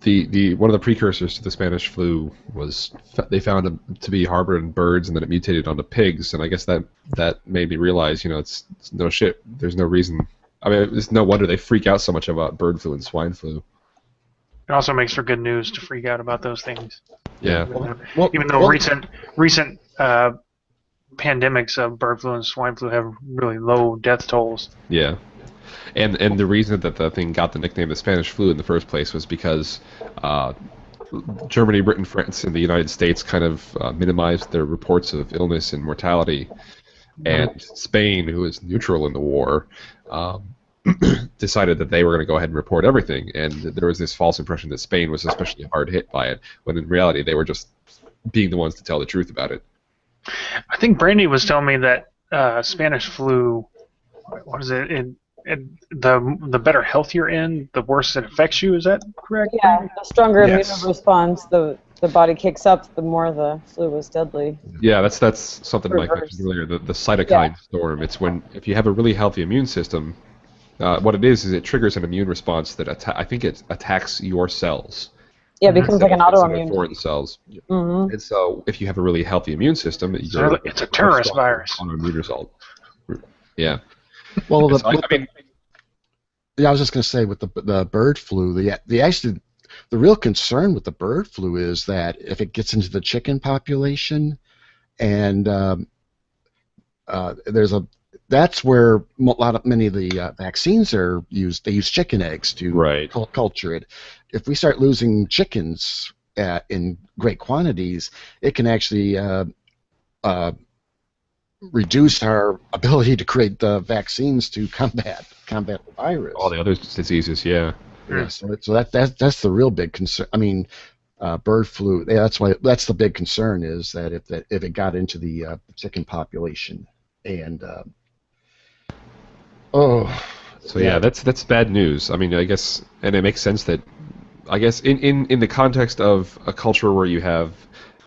the one of the precursors to the Spanish flu was they found it to be harbored in birds, and then it mutated onto pigs, and I guess that made me realize, it's no shit. There's no reason. I mean, it's no wonder they freak out so much about bird flu and swine flu. It also makes for good news to freak out about those things. Yeah. Even though recent pandemics of bird flu and swine flu have really low death tolls. Yeah. And the reason that the thing got the nickname the Spanish flu in the first place was because Germany, Britain, France, and the United States kind of minimized their reports of illness and mortality, and Spain, who was neutral in the war, decided that they were going to go ahead and report everything, and there was this false impression that Spain was especially hard hit by it, when in reality they were just being the ones to tell the truth about it. I think Brandy was telling me that Spanish flu, what is it? The better health you're in, the worse it affects you. Is that correct? Yeah, the stronger Yes. immune response the body kicks up, the more the flu was deadly. Yeah, that's something Mike Reverse. mentioned earlier, the cytokine storm. It's if you have a really healthy immune system, what it is it triggers an immune response that I think it attacks your cells. Yeah, it becomes like an autoimmune. Foreign cells. Mm-hmm. And so, if you have a really healthy immune system, It's a terrorist virus. On immune result. Yeah. Well, I I was just going to say with the bird flu, the real concern with the bird flu is that if it gets into the chicken population, and that's where many of the vaccines are used. They use chicken eggs to culture it. If we start losing chickens in great quantities, it can actually reduce our ability to create the vaccines to combat the virus. All the other diseases, yeah. Yeah, so that's the real big concern. I mean, bird flu. Yeah, that's the big concern, is that if it got into the chicken population, and So yeah, that's bad news. I mean, I guess, and it makes sense that, I guess, in the context of a culture where you have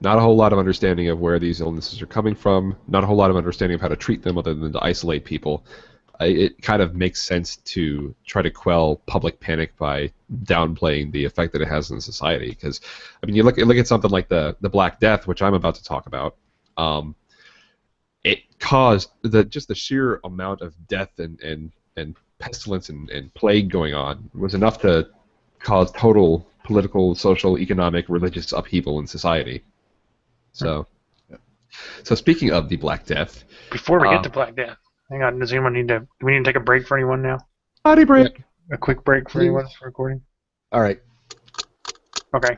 not a whole lot of understanding of where these illnesses are coming from, not a whole lot of understanding of how to treat them other than to isolate people, it kind of makes sense to try to quell public panic by downplaying the effect that it has on society. Because, I mean, you look at something like the Black Death, which I'm about to talk about. It caused just the sheer amount of death and pestilence and plague going on was enough to cause total political, social, economic, religious upheaval in society. So speaking of the Black Death, before we get to Black Death, hang on. Do we need to take a break for anyone now? Body break. A quick break for anyone for recording. all right. Okay.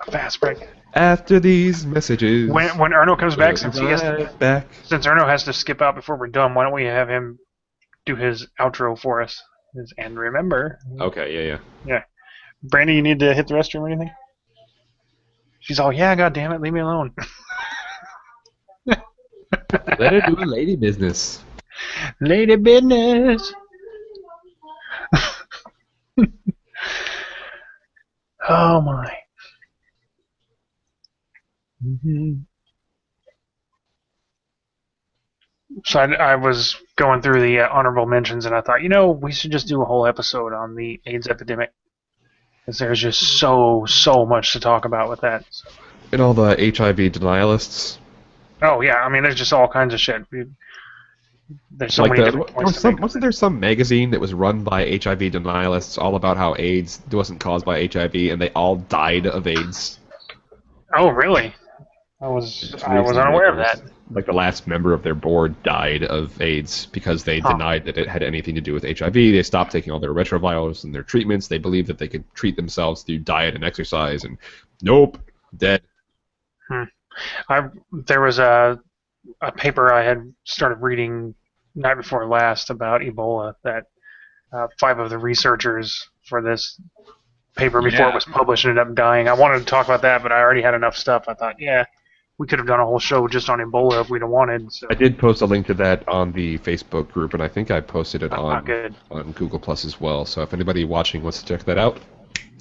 A fast break. After these messages, When Erno comes back, since since Erno has to skip out before we're done, why don't we have him do his outro for us? And remember. Okay, yeah. Brandy, you need to hit the restroom or anything? She's all, yeah, God damn it, leave me alone. Let her do a lady business. Lady business. Oh my. So I was going through the honorable mentions, and I thought, we should just do a whole episode on the AIDS epidemic, because there's just so much to talk about with that. So. And all the HIV denialists. Oh yeah, I mean, there's just all kinds of shit. There's so many different points to make. Wasn't there some magazine that was run by HIV denialists all about how AIDS wasn't caused by HIV and they all died of AIDS? Oh, really? Just I was recently, unaware of that. like the last member of their board died of AIDS because they Huh. denied that it had anything to do with HIV. They stopped taking all their retrovirals and their treatments. They believed that they could treat themselves through diet and exercise, and nope, dead. There was a paper I had started reading night before last about Ebola that 5 of the researchers for this paper before it was published ended up dying. I wanted to talk about that, but I already had enough stuff. I thought, yeah, we could have done a whole show just on Ebola if we'd have wanted. So. I did post a link to that on the Facebook group, and I think I posted it on good. Google Plus as well. So if anybody watching wants to check that out,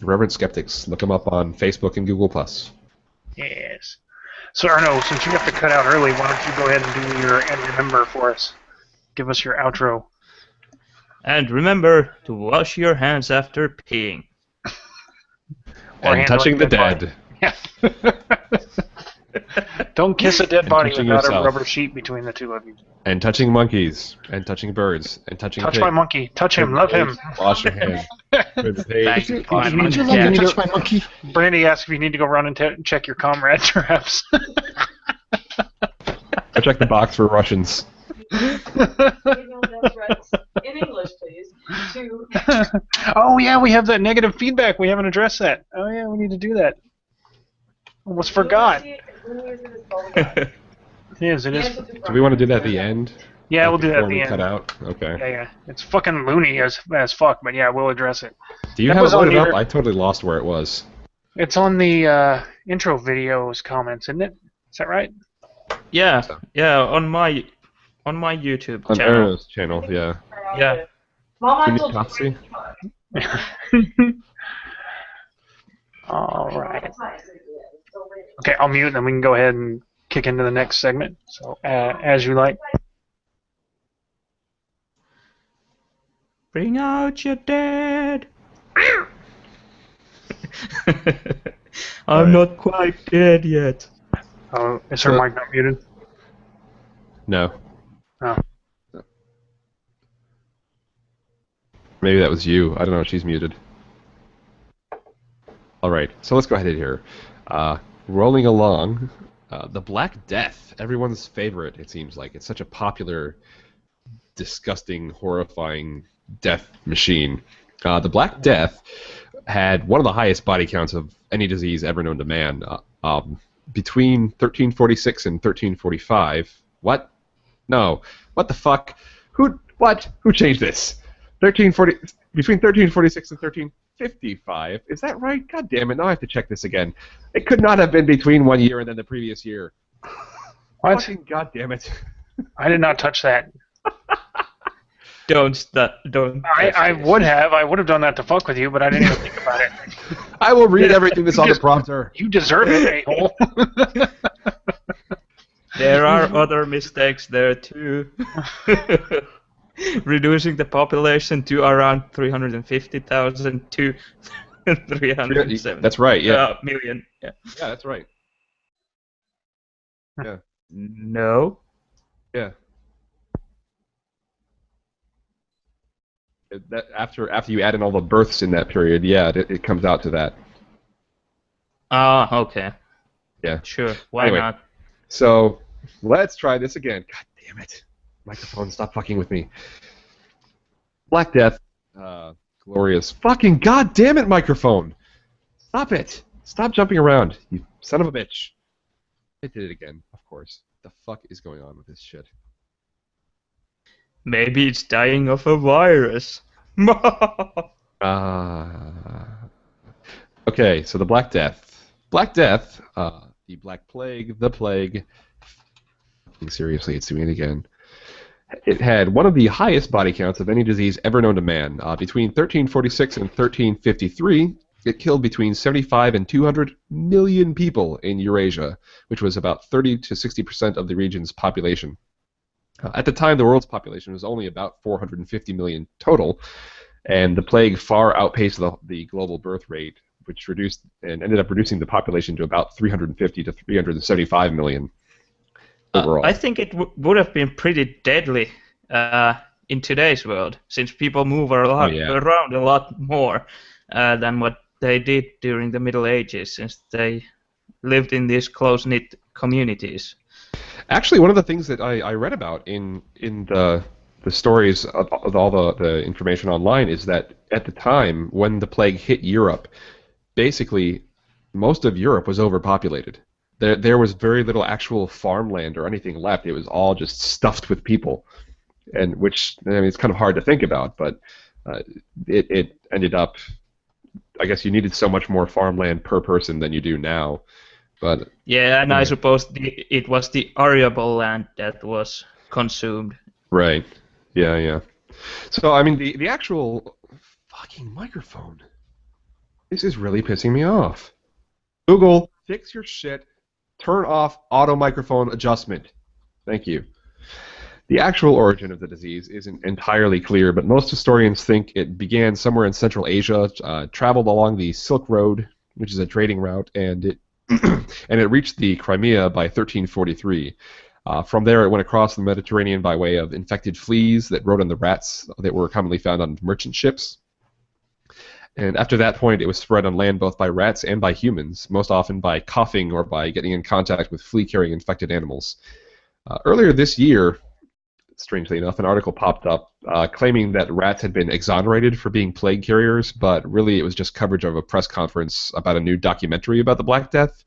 Irreverent Skeptics, look them up on Facebook and Google Plus. Yes. So Arno, since you have to cut out early, why don't you go ahead and do your and remember for us? Give us your outro. And remember to wash your hands after peeing. And touching the dead. Yeah. Don't kiss a dead body without yourself. a rubber sheet between the two of you. And touching monkeys. And touching birds. And touching Touch pigs. my monkey. Touch him. Love him. Wash your hands. Would you like me to touch my monkey? Brandy asked if you need to go run and check your comrade traps. Go check the box for Russians. In English, please. Oh, yeah, we have that negative feedback. We haven't addressed that. Oh, yeah, we need to do that. Almost forgot. It is. Do we want to do that at the end? Yeah, Like we'll do that at before the we end. cut out? Okay. Yeah. It's fucking loony as fuck, but yeah, we'll address it. Do you That have was it on loaded up? your- I totally lost where it was. It's on the intro videos comments, isn't it? Is that right? Yeah, on my YouTube On channel. Arrow's channel, yeah. Yeah. Can you copy? All right. Okay, I'll mute, and then we can go ahead and kick into the next segment. So, as you like. Bring out your dead. I'm not quite dead yet. Oh, is her mic not muted? No. Oh. Maybe that was you. I don't know. She's muted. All right. So let's go ahead here. Rolling along. The Black Death. Everyone's favorite, it seems like. It's such a popular, disgusting, horrifying death machine. The Black Death had one of the highest body counts of any disease ever known to man. Between 1346 and 1345. What? No. What the fuck? Who changed this? Between 1346 and 1355. Is that right? God damn it! Now I have to check this again. It could not have been between 1 year and then the previous year. What? Fucking god damn it! I did not touch that. Don't. I would have done that to fuck with you, but I didn't even think about it. I will read everything that's on the prompter. You deserve it, a-hole. There are other mistakes there too. Reducing the population to around 350,000 to 370. That's right. Yeah. Million. Yeah. Yeah, that's right. Yeah. No. Yeah. That after you add in all the births in that period, yeah, it comes out to that. Ah, okay. Yeah. Sure. Why Anyway. not? So let's try this again. God damn it. Microphone, stop fucking with me. Black Death, glorious. Fucking god damn it, microphone. Stop it. Stop jumping around, you son of a bitch. It did it again, of course. The fuck is going on with this shit? Maybe it's dying of a virus. Okay, so the Black Death. Black Death, the Black Plague, the Plague. Seriously, it's doing it again. It had one of the highest body counts of any disease ever known to man. Between 1346 and 1353, it killed between 75 and 200 million people in Eurasia, which was about 30 to 60% of the region's population. At the time, the world's population was only about 450 million total, and the plague far outpaced the global birth rate, which reduced and ended up reducing the population to about 350 to 375 million overall. I think it would have been pretty deadly in today's world, since people move around a lot more than what they did during the Middle Ages, since they lived in these close-knit communities. Actually, one of the things that I read about in the stories of all the information online is that at the time when the plague hit Europe, basically most of Europe was overpopulated. There was very little actual farmland or anything left. It was all just stuffed with people, and which, I mean, it's kind of hard to think about, but it ended up, I guess you needed so much more farmland per person than you do now. But yeah, and I suppose it was the arable land that was consumed. Right. Yeah. So, I mean, the actual fucking microphone. This is really pissing me off. Google, fix your shit. Turn off auto microphone adjustment. Thank you. The actual origin of the disease isn't entirely clear, but most historians think it began somewhere in Central Asia, traveled along the Silk Road, which is a trading route, and it and it reached the Crimea by 1343. From there, it went across the Mediterranean by way of infected fleas that rode on the rats that were commonly found on merchant ships. And after that point, it was spread on land both by rats and by humans, most often by coughing or by getting in contact with flea-carrying infected animals. Earlier this year, strangely enough, an article popped up claiming that rats had been exonerated for being plague carriers, but really it was just coverage of a press conference about a new documentary about the Black Death.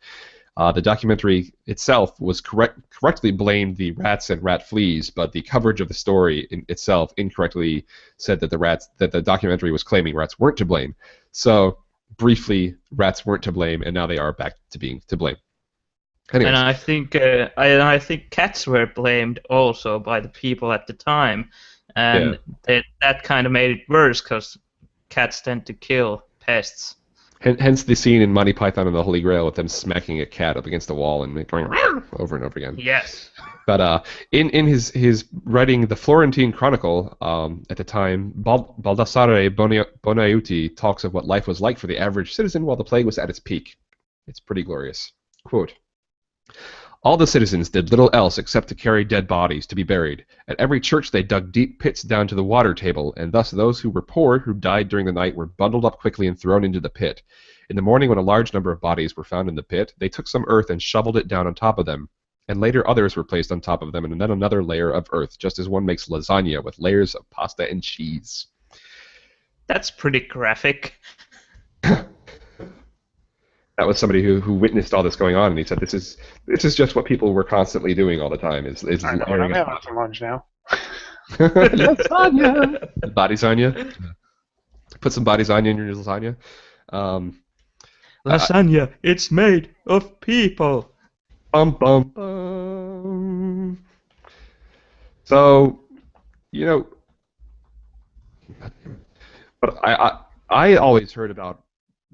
The documentary itself was correctly blamed the rats and rat fleas, but the coverage of the story itself incorrectly said that the documentary was claiming rats weren't to blame. So briefly, rats weren't to blame, and now they are back to being to blame. Anyways. And I think cats were blamed also by the people at the time, and that kind of made it worse because cats tend to kill pests. Hence the scene in Monty Python and the Holy Grail with them smacking a cat up against a wall and going over and over again. Yes. But in his writing the Florentine Chronicle at the time, Baldassare Bonaiuti talks of what life was like for the average citizen while the plague was at its peak. It's pretty glorious. Quote, "All the citizens did little else except to carry dead bodies to be buried. At every church they dug deep pits down to the water table, and thus those who were poor who died during the night were bundled up quickly and thrown into the pit. In the morning, when a large number of bodies were found in the pit, they took some earth and shoveled it down on top of them, and later others were placed on top of them, and then another layer of earth, just as one makes lasagna with layers of pasta and cheese." That's pretty graphic. That was somebody who witnessed all this going on, and he said, "This is just what people were constantly doing all the time." Is I know what I'm having for lunch now. Lasagna. Lasagna. Put some lasagna in your lasagna. Lasagna, it's made of people. Bum bum bum. So, but I always heard about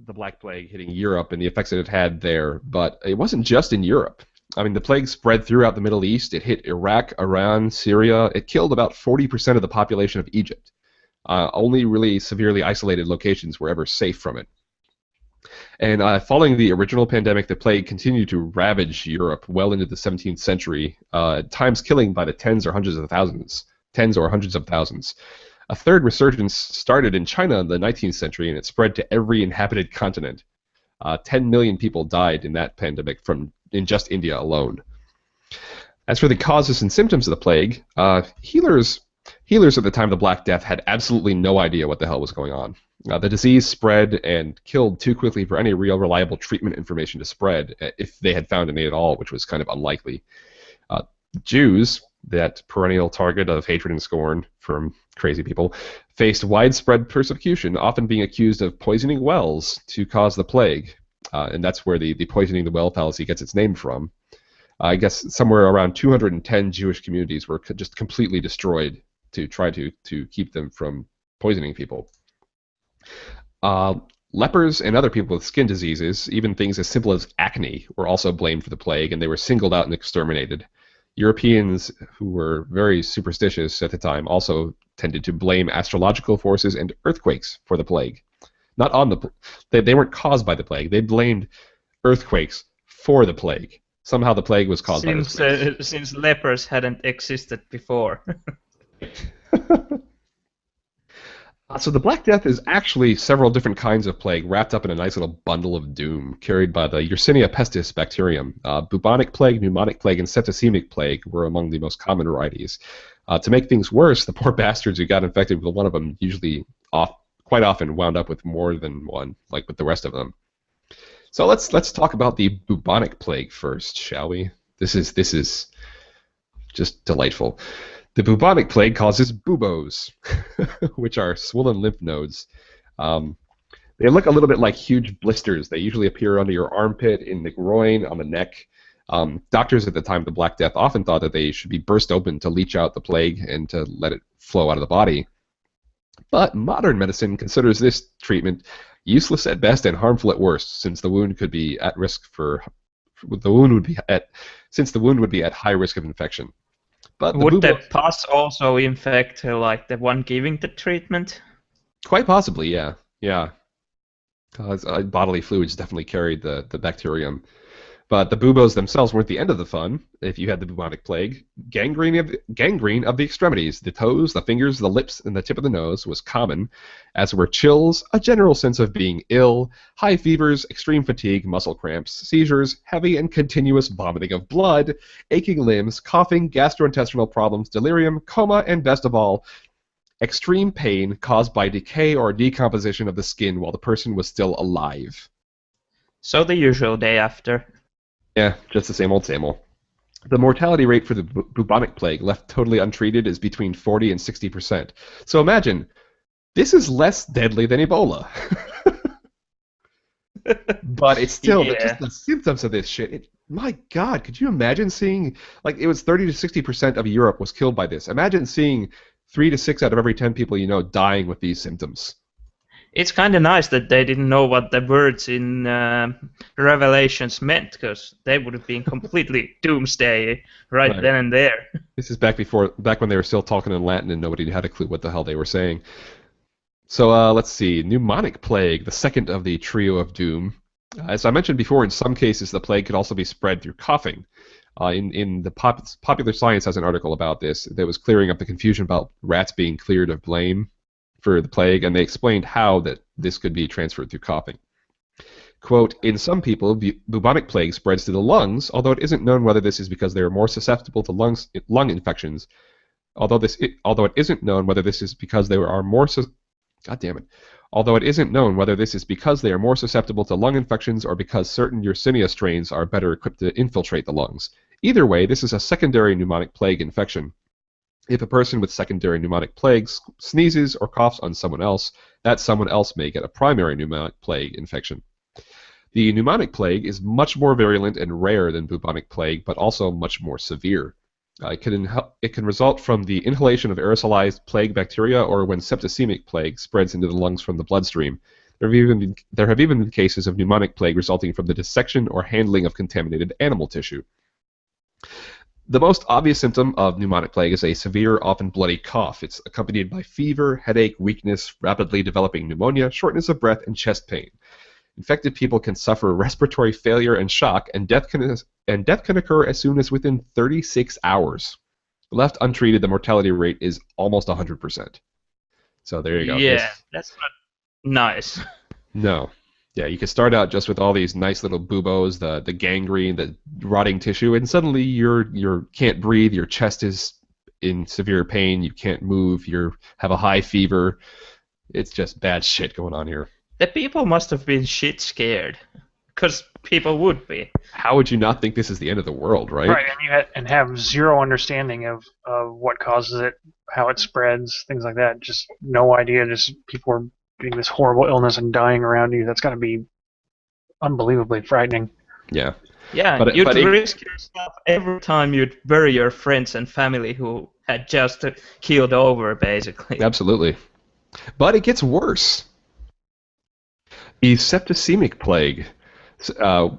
the Black Plague hitting Europe and the effects that it had there, but it wasn't just in Europe. I mean, the plague spread throughout the Middle East. It hit Iraq, Iran, Syria. It killed about 40% of the population of Egypt. Only really severely isolated locations were ever safe from it. And following the original pandemic, the plague continued to ravage Europe well into the 17th century, at times killing by the tens or hundreds of thousands. A third resurgence started in China in the 19th century, and it spread to every inhabited continent. 10 million people died in that pandemic in just India alone. As for the causes and symptoms of the plague, healers at the time of the Black Death had absolutely no idea what the hell was going on. The disease spread and killed too quickly for any real reliable treatment information to spread, if they had found any at all, which was kind of unlikely. Jews, that perennial target of hatred and scorn from crazy people, faced widespread persecution, often being accused of poisoning wells to cause the plague. And that's where the poisoning the well fallacy gets its name from. I guess somewhere around 210 Jewish communities were just completely destroyed to try to keep them from poisoning people. Lepers and other people with skin diseases, even things as simple as acne, were also blamed for the plague, and they were singled out and exterminated. Europeans, who were very superstitious at the time, also tended to blame astrological forces and earthquakes for the plague. Not on they weren't caused by the plague. They blamed earthquakes for the plague. Somehow the plague was caused by earthquakes. Since lepers hadn't existed before. So the Black Death is actually several different kinds of plague wrapped up in a nice little bundle of doom carried by the Yersinia pestis bacterium. Bubonic plague, pneumonic plague, and septicemic plague were among the most common varieties. To make things worse, the poor bastards who got infected with one of them quite often wound up with more than one, like with the rest of them. So let's talk about the bubonic plague first, shall we? This is just delightful. The bubonic plague causes buboes, which are swollen lymph nodes. They look a little bit like huge blisters. They usually appear under your armpit, in the groin, on the neck. Doctors at the time of the Black Death often thought that they should be burst open to leach out the plague and to let it flow out of the body. But modern medicine considers this treatment useless at best and harmful at worst, since the wound could be at risk since the wound would be at high risk of infection. But would the pus also infect like the one giving the treatment? Quite possibly, yeah. Bodily fluids definitely carried the bacterium. But the buboes themselves weren't the end of the fun. If you had the bubonic plague, gangrene of the extremities, the toes, the fingers, the lips, and the tip of the nose was common, as were chills, a general sense of being ill, high fevers, extreme fatigue, muscle cramps, seizures, heavy and continuous vomiting of blood, aching limbs, coughing, gastrointestinal problems, delirium, coma, and best of all, extreme pain caused by decay or decomposition of the skin while the person was still alive. So the usual day after. Yeah, just the same old, same old. The mortality rate for the bubonic plague left totally untreated is between 40 and 60%. So imagine, this is less deadly than Ebola. But it's still just the symptoms of this shit. My God, could you imagine seeing, like, it was 30 to 60% of Europe was killed by this. Imagine seeing 3 to 6 out of every 10 people you know dying with these symptoms. It's kind of nice that they didn't know what the words in Revelations meant, because they would have been completely doomsday right then and there. This is back when they were still talking in Latin and nobody had a clue what the hell they were saying. So let's see, pneumonic plague, the second of the trio of doom. As I mentioned before, in some cases the plague could also be spread through coughing. In the Popular Science has an article about this that was clearing up the confusion about rats being cleared of blame for the plague, and they explained how that this could be transferred through coughing. Quote, in some people, bubonic plague spreads to the lungs, although it isn't known whether this is because they are more susceptible to lung infections. Although it isn't known whether this is because they are more Although it isn't known whether this is because they are more susceptible to lung infections or because certain Yersinia strains are better equipped to infiltrate the lungs. Either way, this is a secondary pneumonic plague infection. If a person with secondary pneumonic plague sneezes or coughs on someone else, that someone else may get a primary pneumonic plague infection. The pneumonic plague is much more virulent and rare than bubonic plague, but also much more severe. It can result from the inhalation of aerosolized plague bacteria or when septicemic plague spreads into the lungs from the bloodstream. There have even been cases of pneumonic plague resulting from the dissection or handling of contaminated animal tissue. The most obvious symptom of pneumonic plague is a severe, often bloody cough. It's accompanied by fever, headache, weakness, rapidly developing pneumonia, shortness of breath, and chest pain. Infected people can suffer respiratory failure and shock, and death can occur as soon as within 36 hours. Left untreated, the mortality rate is almost 100%. So there you go. Yeah, that's not nice. No. Yeah, you can start out just with all these nice little buboes, the gangrene, the rotting tissue, and suddenly you can't breathe, your chest is in severe pain, you can't move, you have a high fever. It's just bad shit going on here. The people must have been shit scared, because people would be. How would you not think this is the end of the world, right? Right, and have zero understanding of what causes it, how it spreads, things like that. Just no idea. Just people are getting this horrible illness and dying around you. That's got to be unbelievably frightening. Yeah. Yeah, you'd risk yourself every time you'd bury your friends and family who had just keeled over, basically. Absolutely. But it gets worse. The septicemic plague,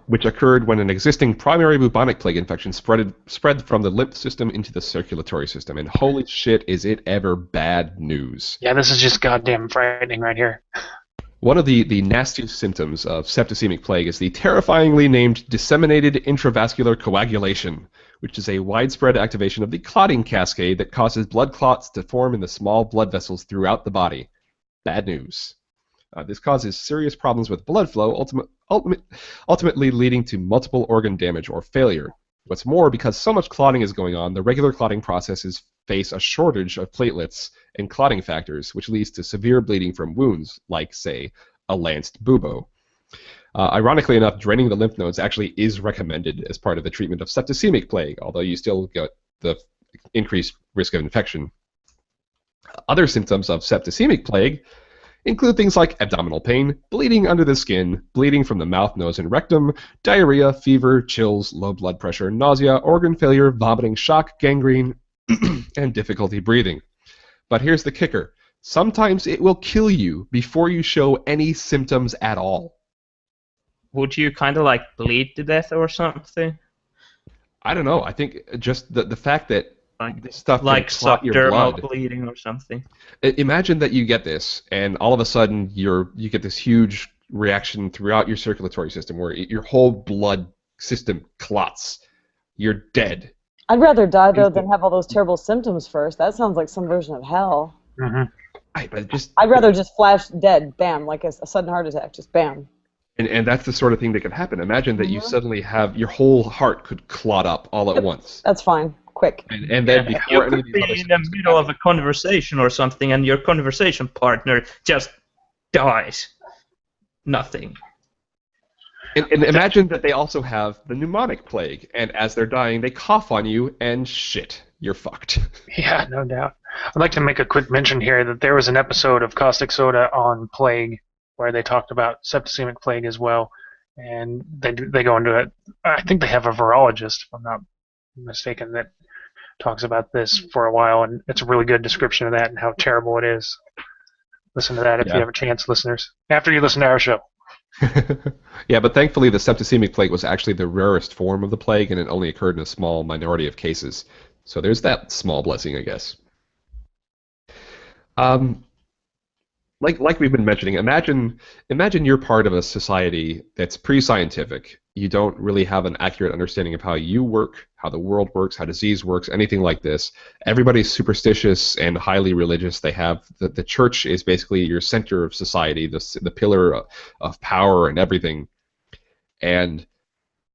which occurred when an existing primary bubonic plague infection spread from the lymph system into the circulatory system. And holy shit, is it ever bad news. Yeah, this is just goddamn frightening right here. One of the nastiest symptoms of septicemic plague is the terrifyingly named disseminated intravascular coagulation, which is a widespread activation of the clotting cascade that causes blood clots to form in the small blood vessels throughout the body. bad news. This causes serious problems with blood flow, ultimately leading to multiple organ damage or failure. What's more, because so much clotting is going on, the regular clotting processes face a shortage of platelets and clotting factors, which leads to severe bleeding from wounds, like, say, a lanced bubo. Ironically enough, draining the lymph nodes actually is recommended as part of the treatment of septicemic plague, although you still get the increased risk of infection. Other symptoms of septicemic plague include things like abdominal pain, bleeding under the skin, bleeding from the mouth, nose, and rectum, diarrhea, fever, chills, low blood pressure, nausea, organ failure, vomiting, shock, gangrene, and difficulty breathing. But here's the kicker. Sometimes it will kill you before you show any symptoms at all. Would you kind of like bleed to death or something? I don't know. I think just the fact that this stuff like can clot your blood. bleeding or something. Imagine that you get this, and all of a sudden you get this huge reaction throughout your circulatory system where your whole blood system clots. You're dead. I'd rather die, though, than have all those terrible symptoms first. That sounds like some version of hell. Mm-hmm. I'd rather just flash dead, bam, like a sudden heart attack, just bam. And that's the sort of thing that could happen. Imagine that you suddenly have your whole heart could clot up all at once. That's fine. Quick. And then before you could be in the middle of a conversation or something, and your conversation partner just dies. Nothing. And imagine that they also have the pneumonic plague, and as they're dying, they cough on you, and shit, you're fucked. Yeah, no doubt. I'd like to make a quick mention here that there was an episode of Caustic Soda on plague where they talked about septicemic plague as well, and they go into it. I think they have a virologist, if I'm not mistaken, that talks about this for a while, and it's a really good description of that and how terrible it is. Listen to that if you have a chance, listeners, after you listen to our show. Yeah, but thankfully the septicemic plague was actually the rarest form of the plague, and it only occurred in a small minority of cases. So there's that small blessing, I guess. Like we've been mentioning, imagine you're part of a society that's pre-scientific. You don't really have an accurate understanding of how you work, how the world works, how disease works, anything like this. Everybody's superstitious and highly religious. They have the church is basically your center of society, the pillar of power and everything. And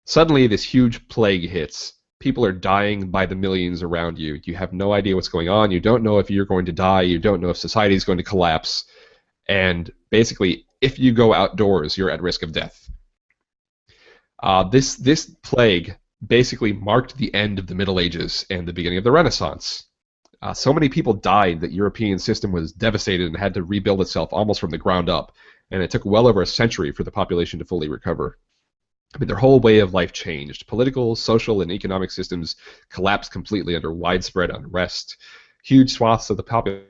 suddenly this huge plague hits. People are dying by the millions around you. You have no idea what's going on. You don't know if you're going to die. You don't know if society is going to collapse. And basically, if you go outdoors, you're at risk of death. This plague basically marked the end of the Middle Ages and the beginning of the Renaissance. So many people died that European system was devastated and had to rebuild itself almost from the ground up. And it took well over a century for the population to fully recover. I mean, their whole way of life changed. Political, social, and economic systems collapsed completely under widespread unrest. Huge swaths of the population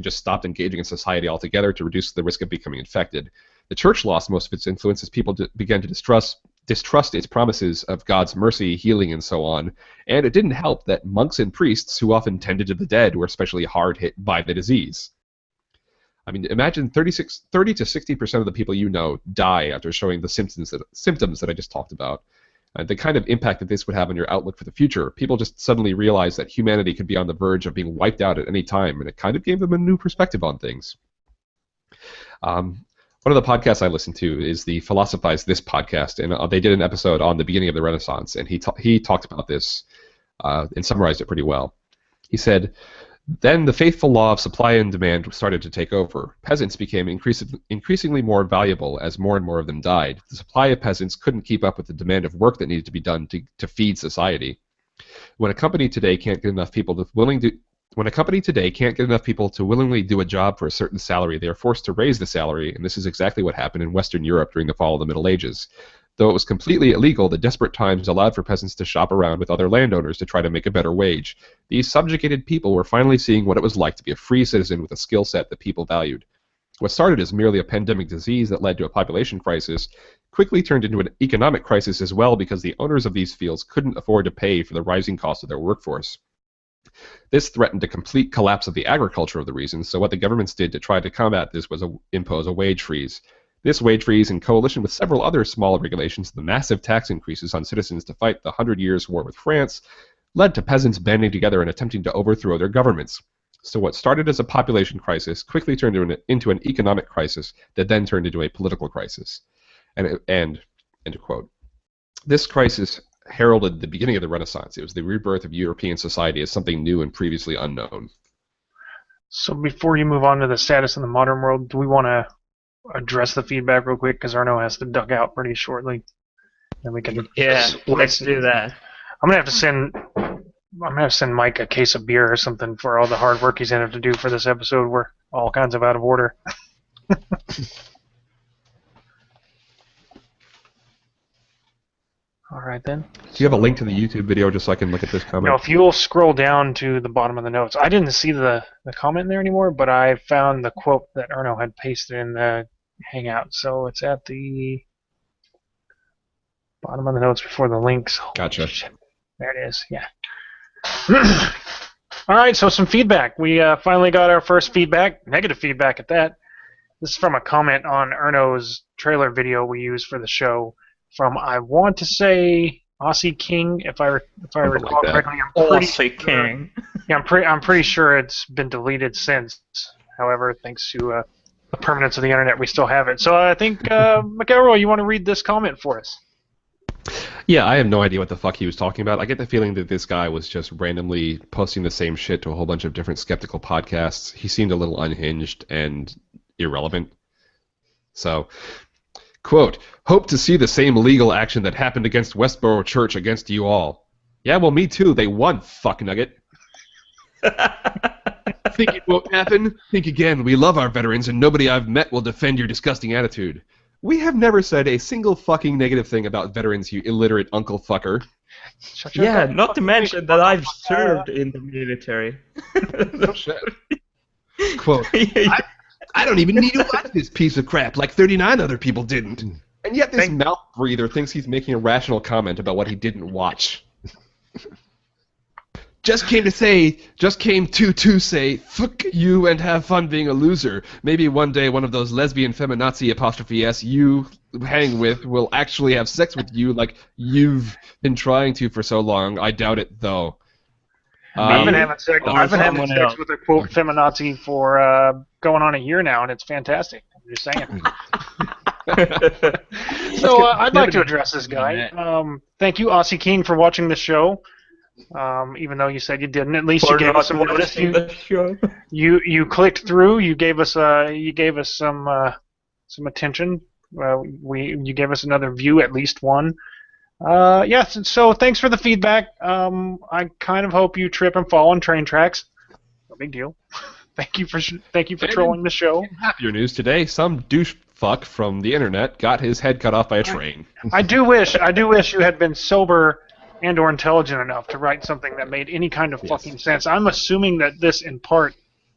just stopped engaging in society altogether to reduce the risk of becoming infected. The church lost most of its influence as people began to distrust its promises of God's mercy, healing, and so on. And it didn't help that monks and priests, who often tended to the dead, were especially hard hit by the disease. I mean, imagine 30 to 60% of the people you know die after showing the symptoms that I just talked about. The kind of impact that this would have on your outlook for the future. People just suddenly realized that humanity could be on the verge of being wiped out at any time, and it kind of gave them a new perspective on things. One of the podcasts I listen to is the Philosophize This podcast, and they did an episode on the beginning of the Renaissance, and he talked about this and summarized it pretty well. He said, "Then the faithful law of supply and demand started to take over. Peasants became increasingly more valuable as more and more of them died. The supply of peasants couldn't keep up with the demand of work that needed to be done to feed society. When a company today can't get enough people to willingly do a job for a certain salary, they are forced to raise the salary, and this is exactly what happened in Western Europe during the fall of the Middle Ages. Though it was completely illegal, the desperate times allowed for peasants to shop around with other landowners to try to make a better wage. These subjugated people were finally seeing what it was like to be a free citizen with a skill set that people valued. What started as merely a pandemic disease that led to a population crisis quickly turned into an economic crisis as well because the owners of these fields couldn't afford to pay for the rising cost of their workforce. This threatened a complete collapse of the agriculture of the region, so what the governments did to try to combat this was impose a wage freeze. This wage freeze, in coalition with several other small regulations, the massive tax increases on citizens to fight the 100 Years' War with France, led to peasants banding together and attempting to overthrow their governments. So what started as a population crisis quickly turned into an economic crisis that then turned into a political crisis. And end quote. This crisis heralded the beginning of the Renaissance. It was the rebirth of European society as something new and previously unknown. So before you move on to the status in the modern world, do we want to address the feedback real quick? Because Arno has to duck out pretty shortly. Then we can. Yeah, let's do that. I'm gonna have to send Mike a case of beer or something for all the hard work he's gonna have to do for this episode. We're all kinds of out of order. All right then. Do you have a link to the YouTube video just so I can look at this comment? No, if you'll scroll down to the bottom of the notes, I didn't see the comment there anymore, but I found the quote that Arno had pasted in the Hangout. So it's at the bottom of the notes before the links. Gotcha. Holy shit. There it is. Yeah. All right, so some feedback. We finally got our first feedback, negative feedback at that. This is from a comment on Erno's trailer video we used for the show from, I want to say, Aussie King, if I recall like correctly. Aussie King. Yeah, I'm pretty sure it's been deleted since. However, thanks to the permanence of the internet, we still have it. So I think, McElroy, you want to read this comment for us? Yeah, I have no idea what the fuck he was talking about. I get the feeling that this guy was just randomly posting the same shit to a whole bunch of different skeptical podcasts. He seemed a little unhinged and irrelevant. So, quote, hope to see the same legal action that happened against Westboro Church against you all. Yeah, well, me too. They won, fuck nugget. Think it won't happen? Think again. We love our veterans, and nobody I've met will defend your disgusting attitude. We have never said a single fucking negative thing about veterans, you illiterate uncle fucker. Yeah, not to mention that I've served in the military. No shit. Quote, I don't even need to watch this piece of crap like 39 other people didn't. And yet this mouth breather thinks he's making a rational comment about what he didn't watch. Just came to say, fuck you and have fun being a loser. Maybe one day one of those lesbian feminazi apostrophe s you hang with will actually have sex with you like you've been trying to for so long. I doubt it, though. I've been having sex with a quote feminazi for going on a year now, and it's fantastic. I'm just saying. So I'd like to address this guy. Thank you, Aussie King, for watching the show. Even though you said you didn't, at least you gave us some notice. You clicked through. You gave us some attention. You gave us another view, at least one. Yes. So thanks for the feedback. I kind of hope you trip and fall on train tracks. No big deal. Thank you for trolling the show. In happier news today, some douche fuck from the internet got his head cut off by a train. I do wish you had been sober and or intelligent enough to write something that made any kind of fucking sense. I'm assuming that this, in part,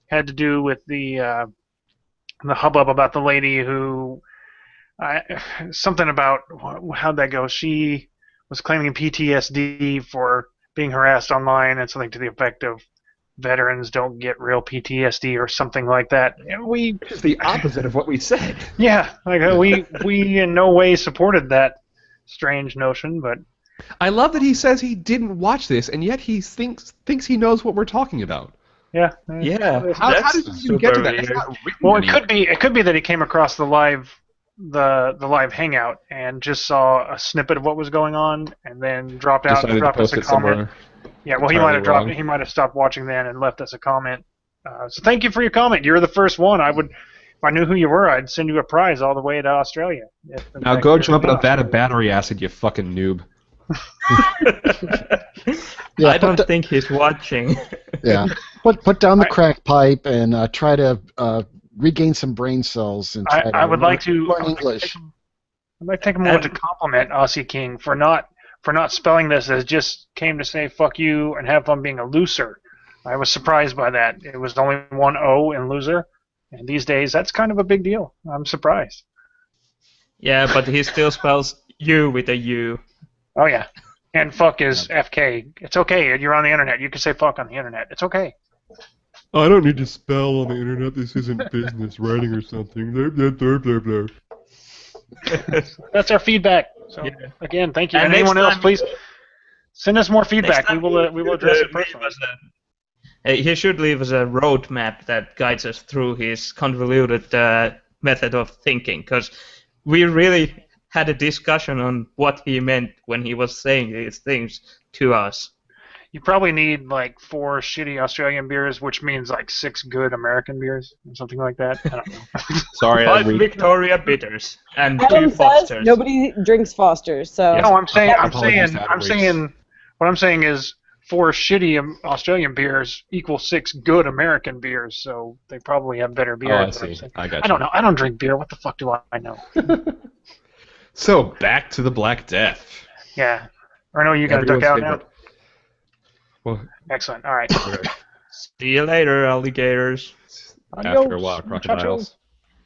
had to do with the hubbub about the lady who... something about... How'd that go? She was claiming PTSD for being harassed online and something to the effect of veterans don't get real PTSD or something like that. It's the opposite of what we said. Yeah, like we in no way supported that strange notion, but... I love that he says he didn't watch this, and yet he thinks he knows what we're talking about. Yeah. Yeah. How did you get to that? Well, it could be that he came across the live Hangout and just saw a snippet of what was going on, and then dropped out and dropped us a comment. Yeah. Well, he might have stopped watching then and left us a comment. So thank you for your comment. You're the first one. If I knew who you were, I'd send you a prize all the way to Australia. Now go jump in a vat of battery acid, you fucking noob. I don't think he's watching. Yeah, put down the crack pipe and try to regain some brain cells and try I would like to learn English. I'd like to take a moment to compliment Aussie King for not spelling this as just came to say fuck you and have fun being a loser. I was surprised by that. It was only one O in loser, and these days that's kind of a big deal. I'm surprised. Yeah, but he still spells you with a U. Oh, yeah. And fuck is FK. It's okay. You're on the internet. You can say fuck on the internet. It's okay. I don't need to spell on the internet. This isn't business writing or something. Blah, blah, blah, blah. That's our feedback. So, again, thank you. And anyone else, please send us more feedback. We will address it personally. He should leave us a roadmap that guides us through his convoluted method of thinking, because we really had a discussion on what he meant when he was saying these things to us. You probably need like 4 shitty Australian beers, which means like 6 good American beers, or something like that. I don't know. Sorry, 5 Victoria bitters and Adam 2 says Fosters. nobody drinks Fosters, so No, I'm Apologies to Adam saying, what I'm saying is 4 shitty Australian beers equal 6 good American beers, so they probably have better beer. Oh, I see. I got you. I don't know. I don't drink beer. What the fuck do I know? So back to the Black Death. Yeah. Or no, you gotta duck out now. Well, Excellent. All right. See you later, alligators. after a while, crocodiles.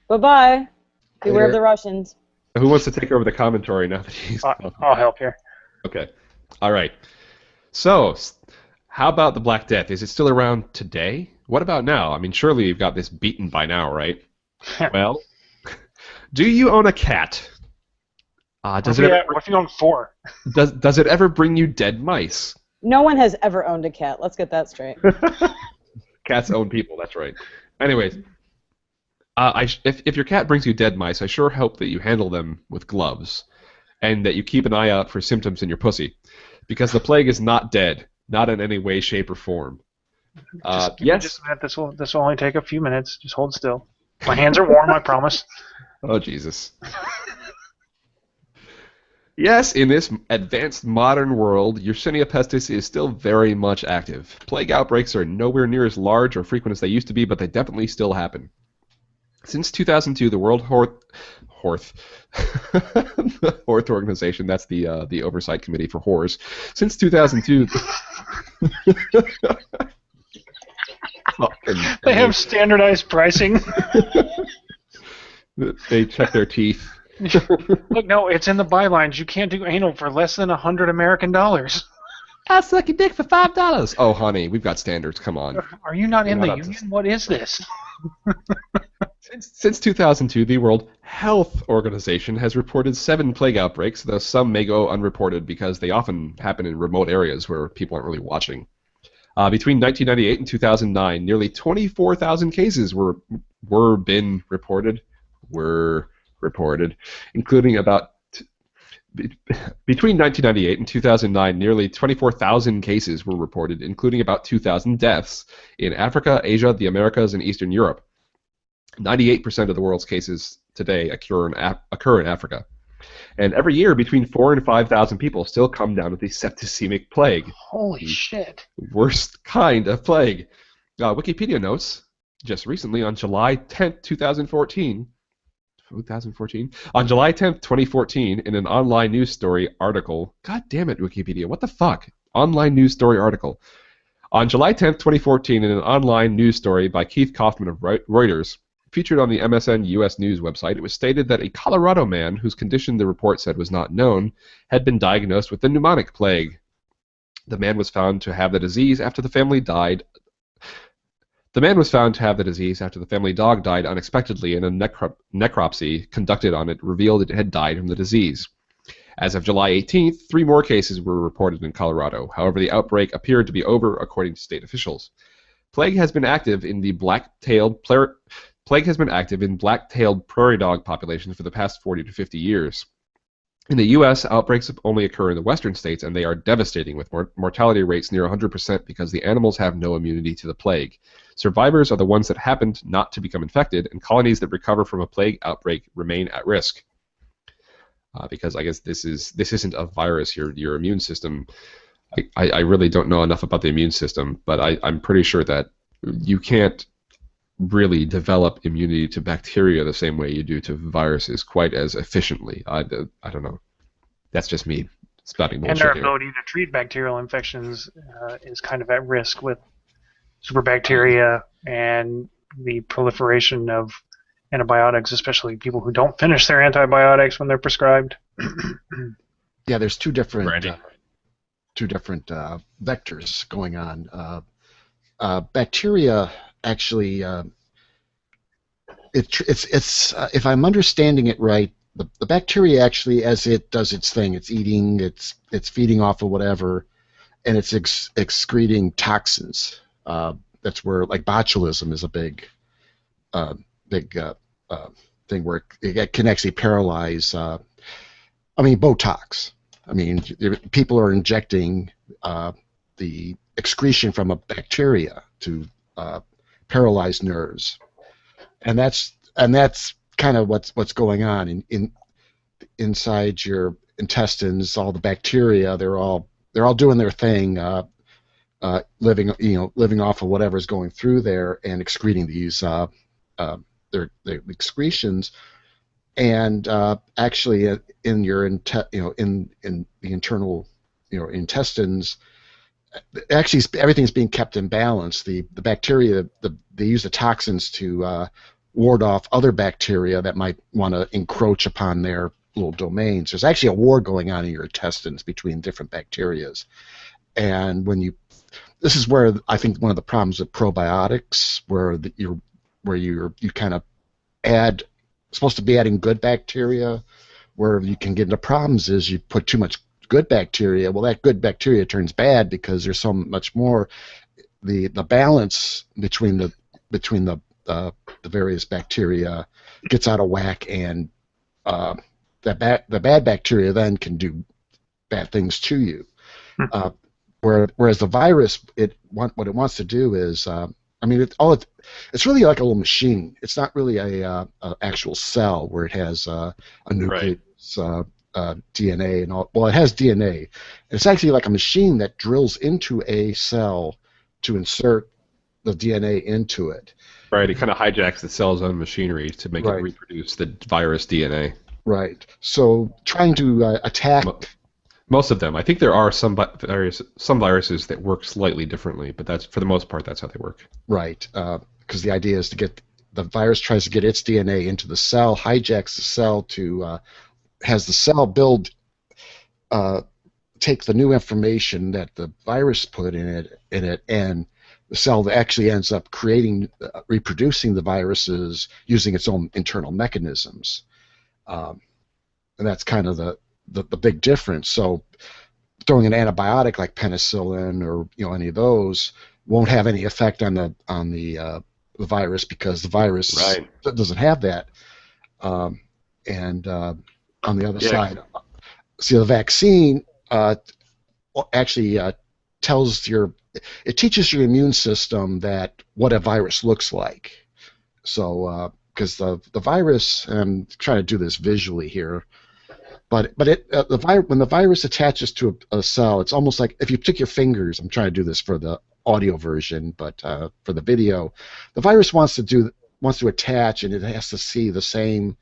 bye-bye. Beware of Later. the Russians. Who wants to take over the commentary now that he's gone? I'll help here. Okay. All right. So, how about the Black Death? Is it still around today? What about now? I mean, surely you've got this beaten by now, right? Well, do you own a cat? What if you own 4? Does it ever bring you dead mice? No one has ever owned a cat. Let's get that straight. Cats own people. That's right. Anyways, if your cat brings you dead mice, I sure hope that you handle them with gloves, and that you keep an eye out for symptoms in your pussy, because the plague is not dead, not in any way, shape, or form. Yes. This will only take a few minutes. Just hold still. My hands are warm. I promise. Oh Jesus. Yes, in this advanced modern world, Yersinia pestis is still very much active. Plague outbreaks are nowhere near as large or frequent as they used to be, but they definitely still happen. Since 2002, the World the Horth Organization, that's the oversight committee for whores. Since 2002, They have standardized pricing. They check their teeth. Look, no, it's in the bylines. You can't do anal for less than $100 American dollars. I'll suck your dick for $5. Oh, honey, we've got standards. Come on. Are you not in the union? What is this? Since 2002, the World Health Organization has reported 7 plague outbreaks, though some may go unreported because they often happen in remote areas where people aren't really watching. Between 1998 and 2009, nearly 24,000 cases were reported, including about between 1998 and 2009, nearly 24,000 cases were reported, including about 2,000 deaths in Africa, Asia, the Americas, and Eastern Europe. 98% of the world's cases today occur in Africa. And every year, between 4,000 and 5,000 people still come down with the septicemic plague. Holy shit. Worst kind of plague. Wikipedia notes, just recently on July 10th, 2014, on July 10th, 2014, in an online news story article. God damn it, Wikipedia. What the fuck? Online news story article. On July 10th, 2014, in an online news story by Keith Kaufman of Reuters, featured on the MSN US News website, it was stated that a Colorado man, whose condition the report said was not known, had been diagnosed with the pneumonic plague. The man was found to have the disease after the family died. The man was found to have the disease after the family dog died unexpectedly, and a necropsy conducted on it revealed it had died from the disease. As of July 18th, 3 more cases were reported in Colorado. However, the outbreak appeared to be over, according to state officials. Plague has been active in black-tailed prairie dog populations for the past 40 to 50 years. In the U.S., outbreaks only occur in the western states, and they are devastating, with mortality rates near 100% because the animals have no immunity to the plague. Survivors are the ones that happened not to become infected, and colonies that recover from a plague outbreak remain at risk. Because I guess this isn't a virus. Your immune system. I really don't know enough about the immune system, but I'm pretty sure that you can't really develop immunity to bacteria the same way you do to viruses quite as efficiently. I don't know. That's just me spouting bullshit. And their here. ability to treat bacterial infections is kind of at risk with superbacteria and the proliferation of antibiotics, especially people who don't finish their antibiotics when they're prescribed. Yeah, there's two different Randy. vectors going on. Bacteria actually, it's if I'm understanding it right, the bacteria actually, as it does its thing, it's eating, it's feeding off of whatever, and it's excreting toxins. that's where like botulism is a big thing where it can actually paralyze. Botox. People are injecting the excretion from a bacteria to paralyze nerves, and that's kind of what's going on inside your intestines. All the bacteria, they're all doing their thing, living off of whatever's going through there and excreting these their excretions. And actually, in your in the internal intestines, actually everything's being kept in balance. The bacteria, they use the toxins to ward off other bacteria that might want to encroach upon their little domains. There's actually a war going on in your intestines between different bacterias, and this is where I think one of the problems with probiotics, where you kind of supposed to be adding good bacteria, where you can get into problems is you put too much good bacteria. Well, that good bacteria turns bad because there's so much more. The balance between the various bacteria gets out of whack, and the bad bacteria then can do bad things to you. Whereas the virus, what it wants to do is, it's really like a little machine. It's not really a actual cell where it has a nucleus, DNA, and all. Well, it has DNA. It's actually like a machine that drills into a cell to insert the DNA into it. Right. It kind of hijacks the cell's own machinery to make it reproduce the virus DNA. Right. So trying to attack. Most of them. I think there are some viruses that work slightly differently, but that's for the most part that's how they work. Right. Because the idea is to get the virus tries to get its DNA into the cell, hijacks the cell to has the cell take the new information that the virus put in it, and the cell actually ends up reproducing the viruses using its own internal mechanisms, and that's kind of the big difference. So throwing an antibiotic like penicillin or any of those won't have any effect on the virus, because the virus doesn't have that. And on the other side, see, the vaccine actually teaches your immune system what a virus looks like. So because the virus, and I'm trying to do this visually here, but when the virus attaches to a cell, it's almost like if you took your fingers. I'm trying to do this for the audio version, but for the video, the virus wants to attach, and it has to see the same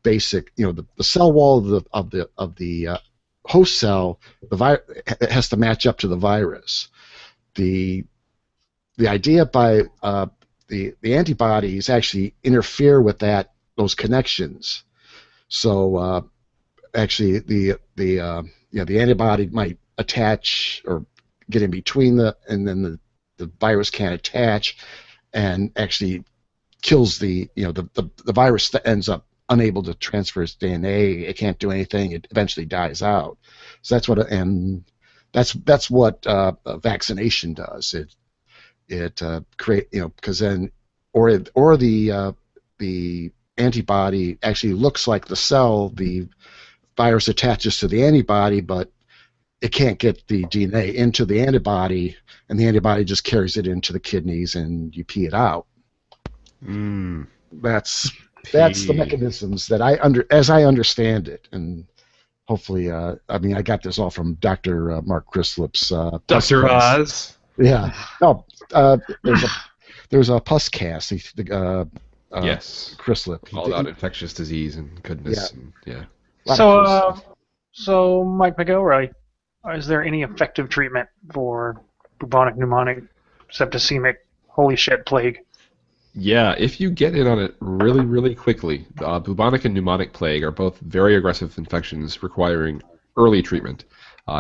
basic, the cell wall of the host cell. It has to match up to the virus. The idea by the antibodies actually interfere with those connections. So actually, the antibody might attach or get in between and then the virus can't attach, and actually kills the virus that ends up unable to transfer its DNA. It can't do anything. It eventually dies out. So that's what vaccination does. It create because then or the antibody actually looks like the cell. The virus attaches to the antibody, but it can't get the DNA into the antibody, and the antibody just carries it into the kidneys, and you pee it out. That's the mechanisms that as I understand it, and hopefully, I got this all from Dr. Mark Crislip's. Dr. Oz. Yeah. No. There's a pus cast. Yes. Crislip. All about infectious disease and goodness. Yeah. So Mike McElroy, is there any effective treatment for bubonic pneumonic septicemic holy shit plague? Yeah, if you get in on it really, really quickly, bubonic and pneumonic plague are both very aggressive infections requiring early treatment.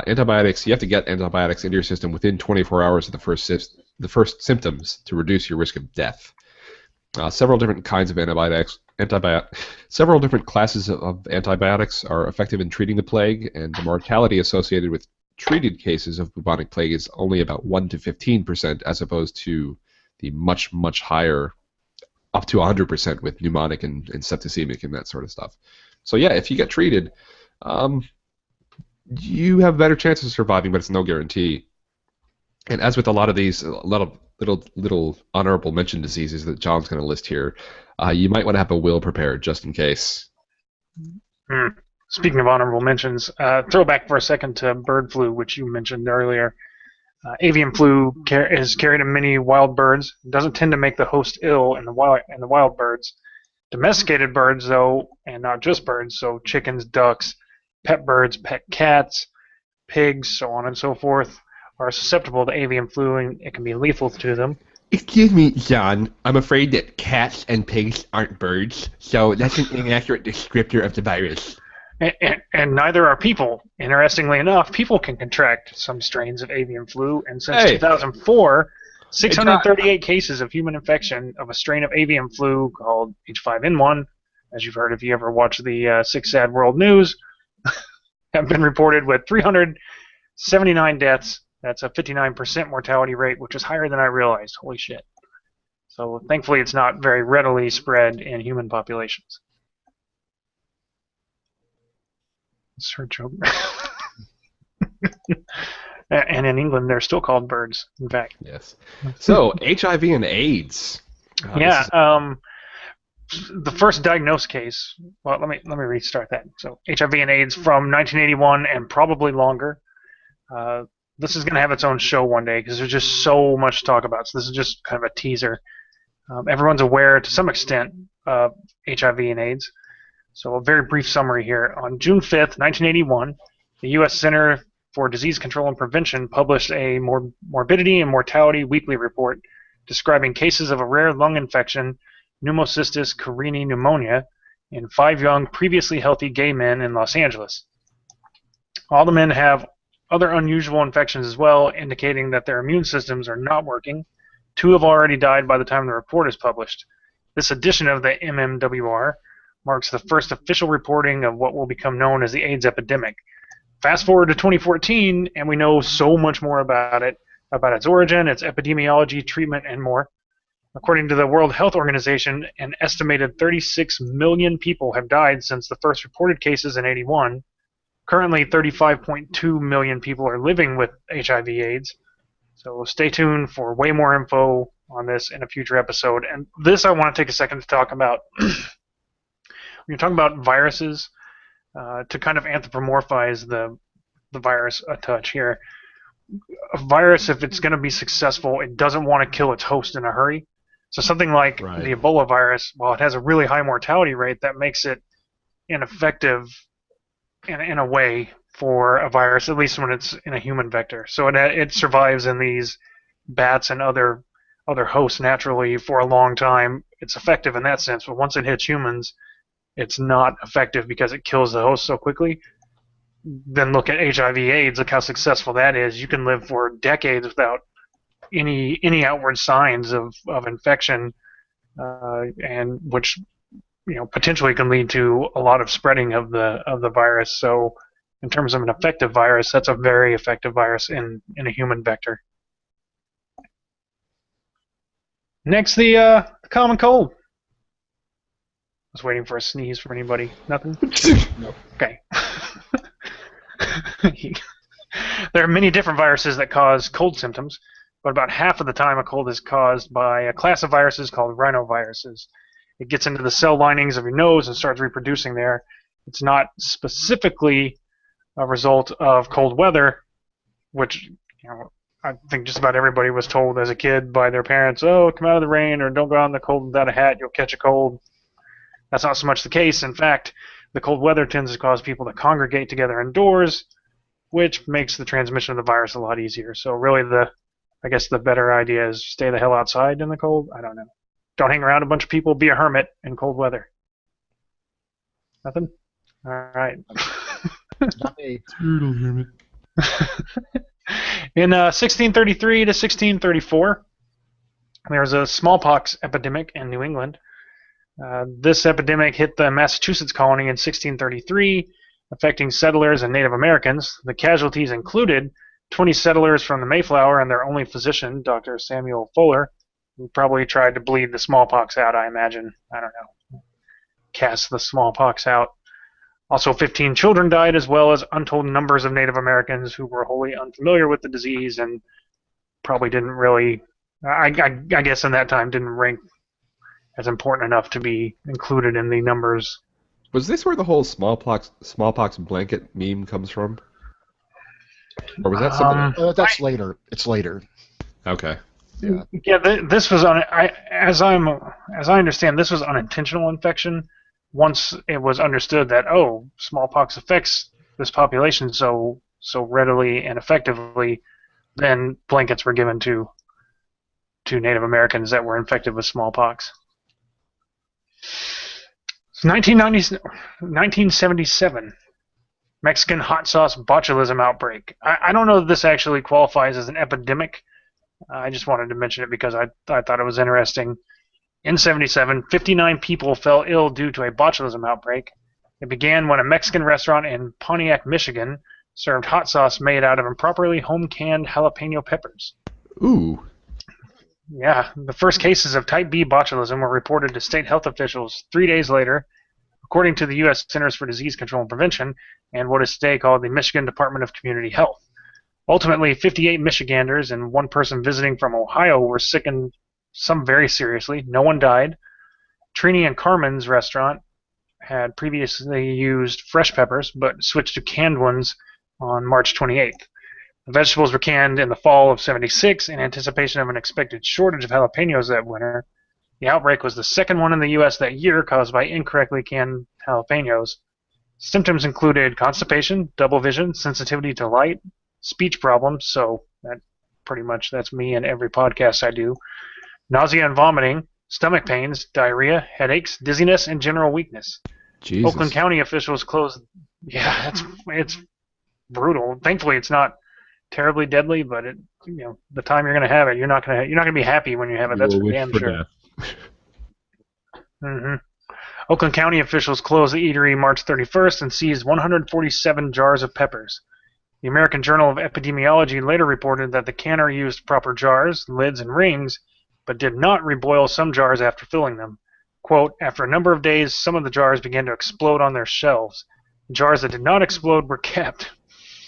Antibiotics, you have to get antibiotics into your system within 24 hours of the first symptoms to reduce your risk of death. Several different kinds of several different classes of antibiotics are effective in treating the plague, and the mortality associated with treated cases of bubonic plague is only about 1 to 15%, as opposed to the much, much higher, up to 100% with pneumonic and septicemic and that sort of stuff. So yeah, if you get treated, you have a better chance of surviving, but it's no guarantee. And as with a lot of these, a lot of little honorable mention diseases that John's going to list here, you might want to have a will prepared just in case. Speaking of honorable mentions, throw back for a second to bird flu, which you mentioned earlier. Avian flu is carried in many wild birds. It doesn't tend to make the host ill in the wild birds. Domesticated birds, though, and not just birds, so chickens, ducks, pet birds, pet cats, pigs, so on and so forth, are susceptible to avian flu, and it can be lethal to them. Excuse me, John. I'm afraid that cats and pigs aren't birds, so that's an inaccurate descriptor of the virus. And neither are people. Interestingly enough, people can contract some strains of avian flu, and since 2004, 638 cases of human infection of a strain of avian flu called H5N1, as you've heard if you ever watch the Six Sad World News, have been reported with 379 deaths. That's a 59% mortality rate, which is higher than I realized. Holy shit. So thankfully it's not very readily spread in human populations. It's her joke. And in England, they're still called birds, in fact. Yes. So, HIV and AIDS. The first diagnosed case, well, let me restart that. So, HIV and AIDS from 1981 and probably longer. This is going to have its own show one day because there's just so much to talk about. So this is just kind of a teaser. Everyone's aware to some extent of HIV and AIDS. So a very brief summary here. On June 5th, 1981, the U.S. Center for Disease Control and Prevention published a morbidity and mortality weekly report describing cases of a rare lung infection, pneumocystis carinii pneumonia, in 5 young, previously healthy gay men in Los Angeles. All the men have other unusual infections as well, indicating that their immune systems are not working. 2 have already died by the time the report is published. This edition of the MMWR marks the first official reporting of what will become known as the AIDS epidemic. Fast forward to 2014, and we know so much more about it, about its origin, its epidemiology, treatment, and more. According to the World Health Organization, an estimated 36 million people have died since the first reported cases in 81. Currently, 35.2 million people are living with HIV/AIDS. So stay tuned for way more info on this in a future episode. And this I want to take a second to talk about. When you're talking about viruses, to kind of anthropomorphize the virus a touch here. A virus, if it's going to be successful, it doesn't want to kill its host in a hurry. So something like the Ebola virus, while it has a really high mortality rate, that makes it ineffective in a way for a virus, at least when it's in a human vector. So it survives in these bats and other hosts naturally for a long time. It's effective in that sense, but once it hits humans, it's not effective because it kills the host so quickly. Then look at HIV/AIDS. Look how successful that is. You can live for decades without any outward signs of infection, and which potentially can lead to a lot of spreading of the virus. So, in terms of an effective virus, that's a very effective virus in a human vector. Next, the common cold. I was waiting for a sneeze from anybody. Nothing? No. Okay. There are many different viruses that cause cold symptoms, but about half of the time a cold is caused by a class of viruses called rhinoviruses. It gets into the cell linings of your nose and starts reproducing there. It's not specifically a result of cold weather, which I think just about everybody was told as a kid by their parents, oh, come out of the rain or don't go out in the cold without a hat, you'll catch a cold. That's not so much the case. In fact, the cold weather tends to cause people to congregate together indoors, which makes the transmission of the virus a lot easier. So really I guess the better idea is stay the hell outside in the cold. I don't know. Don't hang around a bunch of people. Be a hermit in cold weather. Nothing? All right. Not me. Turtle hermit. In 1633 to 1634, there was a smallpox epidemic in New England. This epidemic hit the Massachusetts colony in 1633 affecting settlers and Native Americans. The casualties included 20 settlers from the Mayflower and their only physician, Dr. Samuel Fuller, who probably tried to bleed the smallpox out, I imagine. I don't know. Cast the smallpox out. Also, 15 children died, as well as untold numbers of Native Americans who were wholly unfamiliar with the disease and probably didn't really, I guess in that time, didn't rank as important enough to be included in the numbers. Was this where the whole smallpox blanket meme comes from? Or was that something? That's later. It's later. Okay. Yeah. Yeah, this was as I understand, this was unintentional infection. Once it was understood that smallpox affects this population so readily and effectively, then blankets were given to Native Americans that were infected with smallpox. 1977, Mexican hot sauce botulism outbreak. I don't know if this actually qualifies as an epidemic. I just wanted to mention it because I thought it was interesting. In 77, 59 people fell ill due to a botulism outbreak. It began when a Mexican restaurant in Pontiac, Michigan, served hot sauce made out of improperly home-canned jalapeno peppers. Ooh. Yeah, the first cases of type B botulism were reported to state health officials 3 days later, according to the U.S. Centers for Disease Control and Prevention, and what is today called the Michigan Department of Community Health. Ultimately, 58 Michiganders and one person visiting from Ohio were sickened, some very seriously. No one died. Trini and Carmen's restaurant had previously used fresh peppers, but switched to canned ones on March 28th. The vegetables were canned in the fall of 76 in anticipation of an expected shortage of jalapenos that winter. The outbreak was the second one in the U.S. that year caused by incorrectly canned jalapenos. Symptoms included constipation, double vision, sensitivity to light, speech problems, so that's me in every podcast I do, nausea and vomiting, stomach pains, diarrhea, headaches, dizziness, and general weakness. Jesus. Oakland County officials closed. Yeah, it's brutal. Thankfully, it's not terribly deadly, but the time you're going to have it, you're not going to be happy when you have it. That's for damn sure. Mm-hmm. Oakland County officials closed the eatery March 31st and seized 147 jars of peppers. The American Journal of Epidemiology later reported that the canner used proper jars, lids, and rings, but did not reboil some jars after filling them. Quote, after a number of days, some of the jars began to explode on their shelves. The jars that did not explode were kept.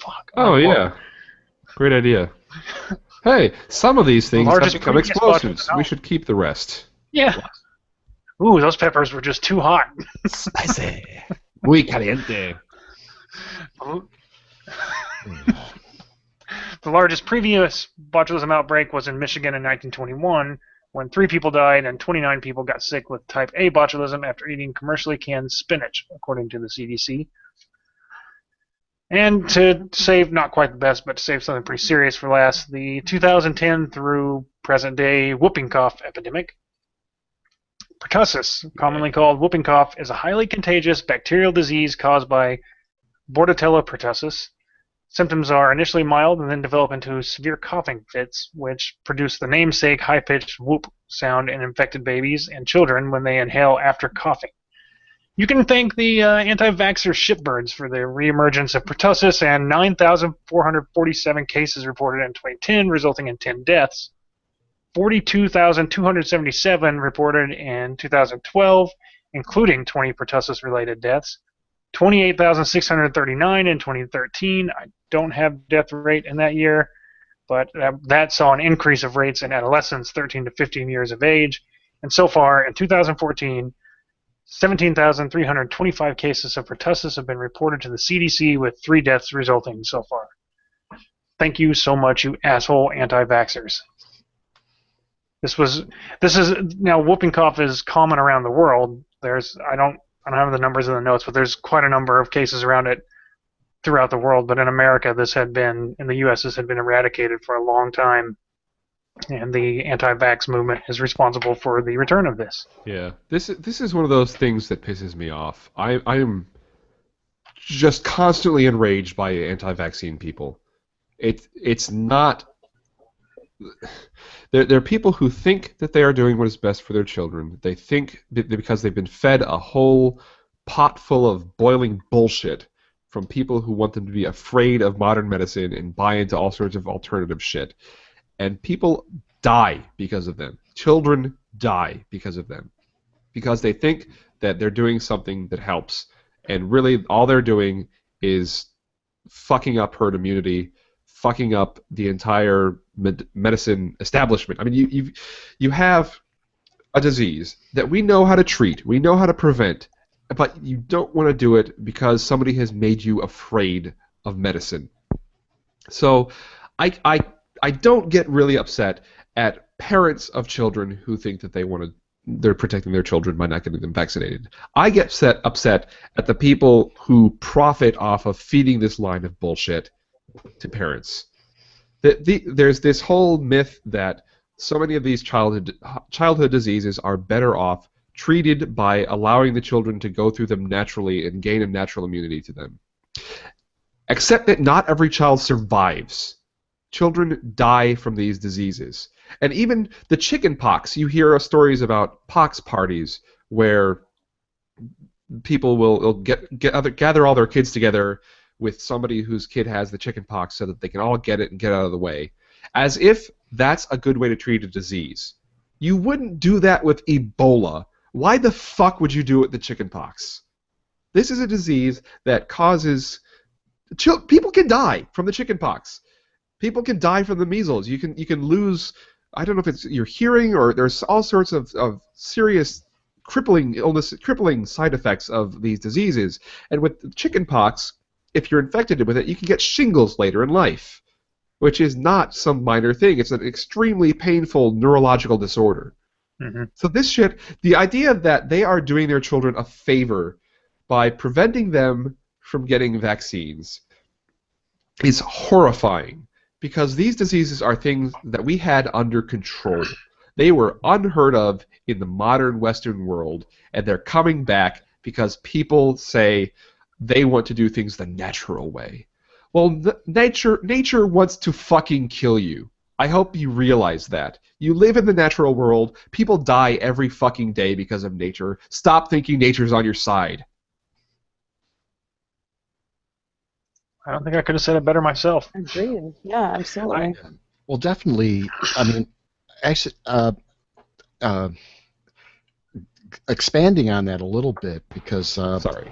Fuck. Oh, yeah. Great idea. Hey, some of these things have become explosives. We should keep the rest. Yeah. Ooh, those peppers were just too hot. Spicy. Muy caliente. The largest previous botulism outbreak was in Michigan in 1921, when 3 people died and 29 people got sick with type A botulism after eating commercially canned spinach, according to the CDC. And to save, not quite the best, but to save something pretty serious for last, the 2010 through present day whooping cough epidemic. Pertussis, commonly called whooping cough, is a highly contagious bacterial disease caused by Bordetella pertussis. Symptoms are initially mild and then develop into severe coughing fits, which produce the namesake high-pitched whoop sound in infected babies and children when they inhale after coughing. You can thank the anti-vaxxer shitbirds for the reemergence of pertussis and 9,447 cases reported in 2010, resulting in 10 deaths. 42,277 reported in 2012, including 20 pertussis-related deaths. 28,639 in 2013. I don't have death rate in that year, but that saw an increase of rates in adolescents 13 to 15 years of age. And so far, in 2014, 17,325 cases of pertussis have been reported to the CDC, with 3 deaths resulting so far. Thank you so much, you asshole anti-vaxxers. This is now, whooping cough is common around the world. I don't have the numbers in the notes, but there's quite a number of cases around it throughout the world. But in America, in the U.S., this had been eradicated for a long time, and the anti-vax movement is responsible for the return of this. Yeah, this is one of those things that pisses me off. I am just constantly enraged by anti-vaccine people. It's not. There are people who think that they are doing what is best for their children. They think that because they've been fed a whole pot full of boiling bullshit from people who want them to be afraid of modern medicine and buy into all sorts of alternative shit. And people die because of them. Children die because of them. Because they think that they're doing something that helps. And really, all they're doing is fucking up herd immunity, fucking up the entire medicine establishment. I mean, you have a disease that we know how to treat, we know how to prevent, but you don't want to do it because somebody has made you afraid of medicine. So I don't get really upset at parents of children who think that they're protecting their children by not getting them vaccinated. I get upset at the people who profit off of feeding this line of bullshit to parents. There's this whole myth that so many of these childhood diseases are better off treated by allowing the children to go through them naturally and gain a natural immunity to them. Except that not every child survives. Children die from these diseases. And even the chicken pox, you hear stories about pox parties where people will gather all their kids together with somebody whose kid has the chicken pox so that they can all get it and get out of the way. As if that's a good way to treat a disease. You wouldn't do that with Ebola. Why the fuck would you do it with the chicken pox? This is a disease that causes... people can die from the chicken pox. People can die from the measles. You can lose... I don't know if it's your hearing or there's all sorts of serious crippling side effects of these diseases. And with chickenpox, if you're infected with it, you can get shingles later in life, which is not some minor thing. It's an extremely painful neurological disorder. Mm-hmm. So this shit, the idea that they are doing their children a favor by preventing them from getting vaccines is horrifying. Because these diseases are things that we had under control. They were unheard of in the modern Western world, and they're coming back because people say they want to do things the natural way. Well, nature wants to fucking kill you. I hope you realize that. You live in the natural world. People die every fucking day because of nature. Stop thinking nature's on your side. I don't think I could have said it better myself. Agreed. Yeah, absolutely. Well, definitely. I mean, actually, expanding on that a little bit because. Sorry.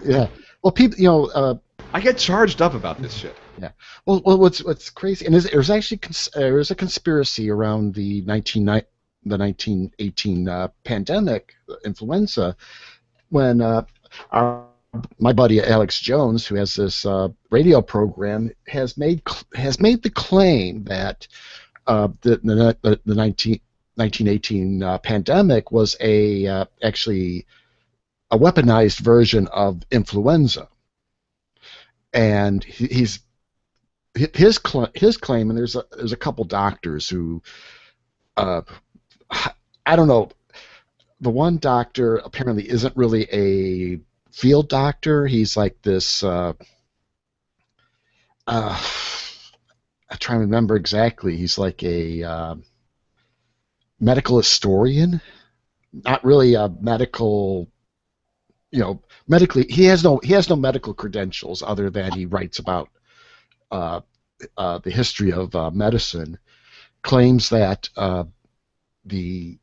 Yeah. Well, people, I get charged up about this shit. Yeah. Well, what's crazy, and there's actually there's a conspiracy around the 1918 pandemic, influenza, when my buddy Alex Jones, who has this radio program, has made the claim that the 1918 pandemic was actually a weaponized version of influenza, and his claim, and there's a couple doctors who I don't know, the one doctor apparently isn't really a field doctor. He's like this I try to remember exactly. He's like a medical historian, not really a medical, medically he has no medical credentials other than he writes about the history of medicine. Claims that the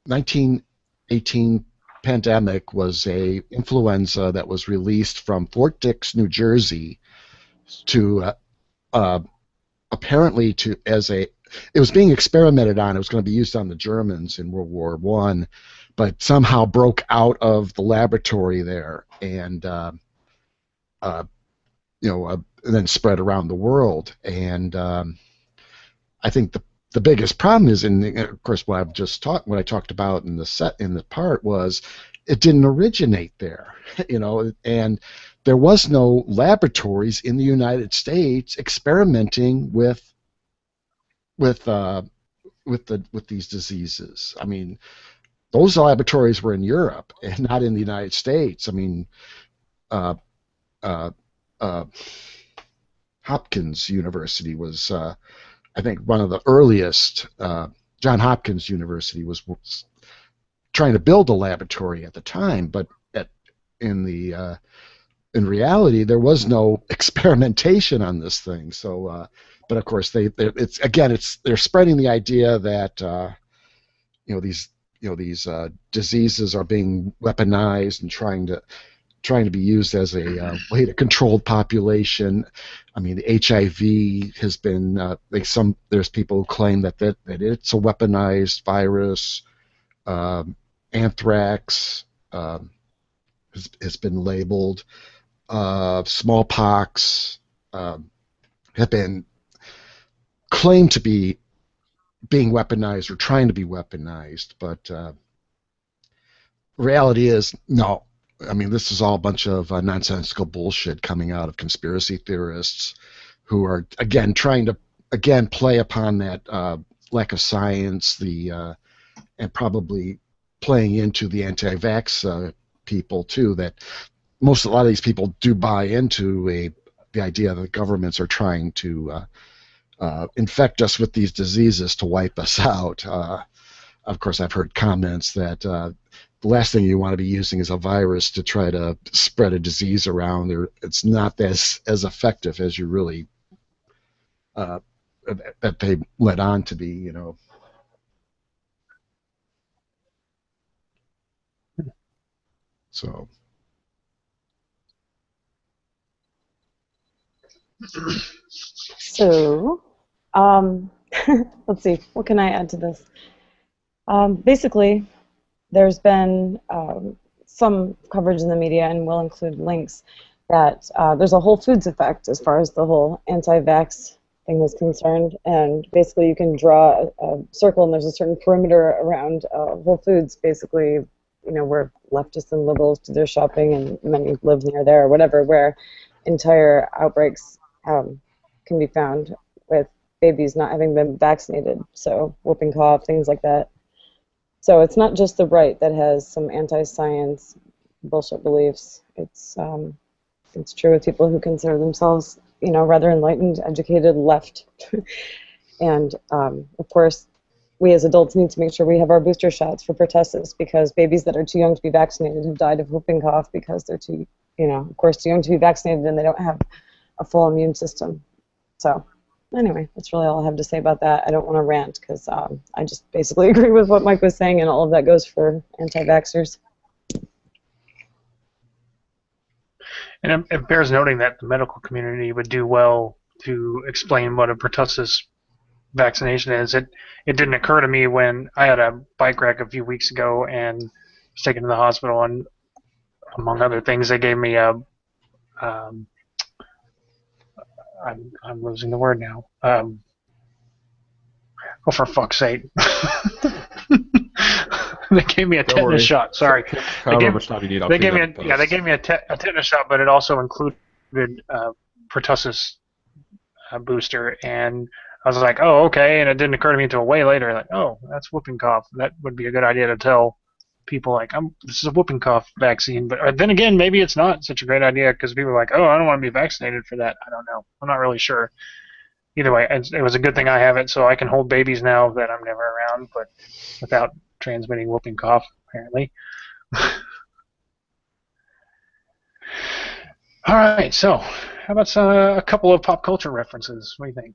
1918 pandemic was a influenza that was released from Fort Dix, New Jersey, to apparently it was being experimented on. It was going to be used on the Germans in World War I, but somehow broke out of the laboratory there and then spread around the world. And I think the biggest problem is, and of course, what I talked about in the part was, it didn't originate there, and there was no laboratories in the United States experimenting with these diseases. I mean, those laboratories were in Europe and not in the United States. I mean, Hopkins University was, I think, one of the earliest. John Hopkins University was trying to build a laboratory at the time, but in the in reality, there was no experimentation on this thing. So, but of course, they're spreading the idea that these diseases are being weaponized and trying to be used as a way to control population. I mean, the HIV has been there's people who claim that it's a weaponized virus. Anthrax has been labeled. Smallpox have been claimed to be being weaponized or trying to be weaponized, but reality is no. I mean, this is all a bunch of nonsensical bullshit coming out of conspiracy theorists who are, again, trying to, play upon that lack of science, and probably playing into the anti-vax people, too, that a lot of these people do buy into the idea that the governments are trying to infect us with these diseases to wipe us out. Of course, I've heard comments that the last thing you want to be using is a virus to try to spread a disease around. It's not as effective as you really that they let on to be. So. So, let's see. What can I add to this? Basically, there's been some coverage in the media, and we'll include links, that there's a Whole Foods effect as far as the whole anti-vax thing is concerned. And basically, you can draw a circle, and there's a certain perimeter around Whole Foods, basically, where leftists and liberals do their shopping, and many live near there or whatever, where entire outbreaks can be found with babies not having been vaccinated. So whooping cough, things like that. So it's not just the right that has some anti-science bullshit beliefs. It's true with people who consider themselves, rather enlightened, educated, left. And of course, we as adults need to make sure we have our booster shots for pertussis, because babies that are too young to be vaccinated have died of whooping cough because they're too young to be vaccinated, and they don't have a full immune system. So anyway, that's really all I have to say about that. I don't want to rant, because I just basically agree with what Mike was saying, and all of that goes for anti-vaxxers. And it bears noting that the medical community would do well to explain what a pertussis vaccination is. It didn't occur to me when I had a bike wreck a few weeks ago and was taken to the hospital, and among other things, they gave me a I'm losing the word now. Oh, for fuck's sake. They gave me a tetanus shot. Sorry. However much time you need, they gave me a tetanus shot, but it also included pertussis booster, and I was like, oh, okay, and it didn't occur to me until way later, like, oh, that's whooping cough. That would be a good idea to tell people, like, this is a whooping cough vaccine. But then again, maybe it's not such a great idea, because people are like, oh, I don't want to be vaccinated for that. I don't know. I'm not really sure. Either way, it was a good thing I have it, so I can hold babies now that I'm never around, but without transmitting whooping cough, apparently. All right, so how about a couple of pop culture references? What do you think?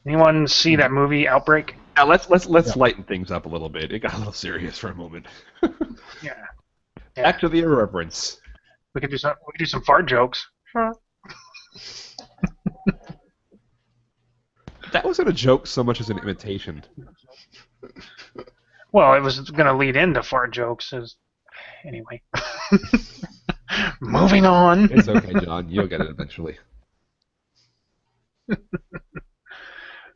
Anyone see that movie Outbreak? Yeah, let's lighten things up a little bit. It got a little serious for a moment. Yeah. Back to the irreverence. We could do some fart jokes. That wasn't a joke so much as an imitation. Well, it was going to lead into fart jokes. Anyway. Moving on. It's okay, John. You'll get it eventually.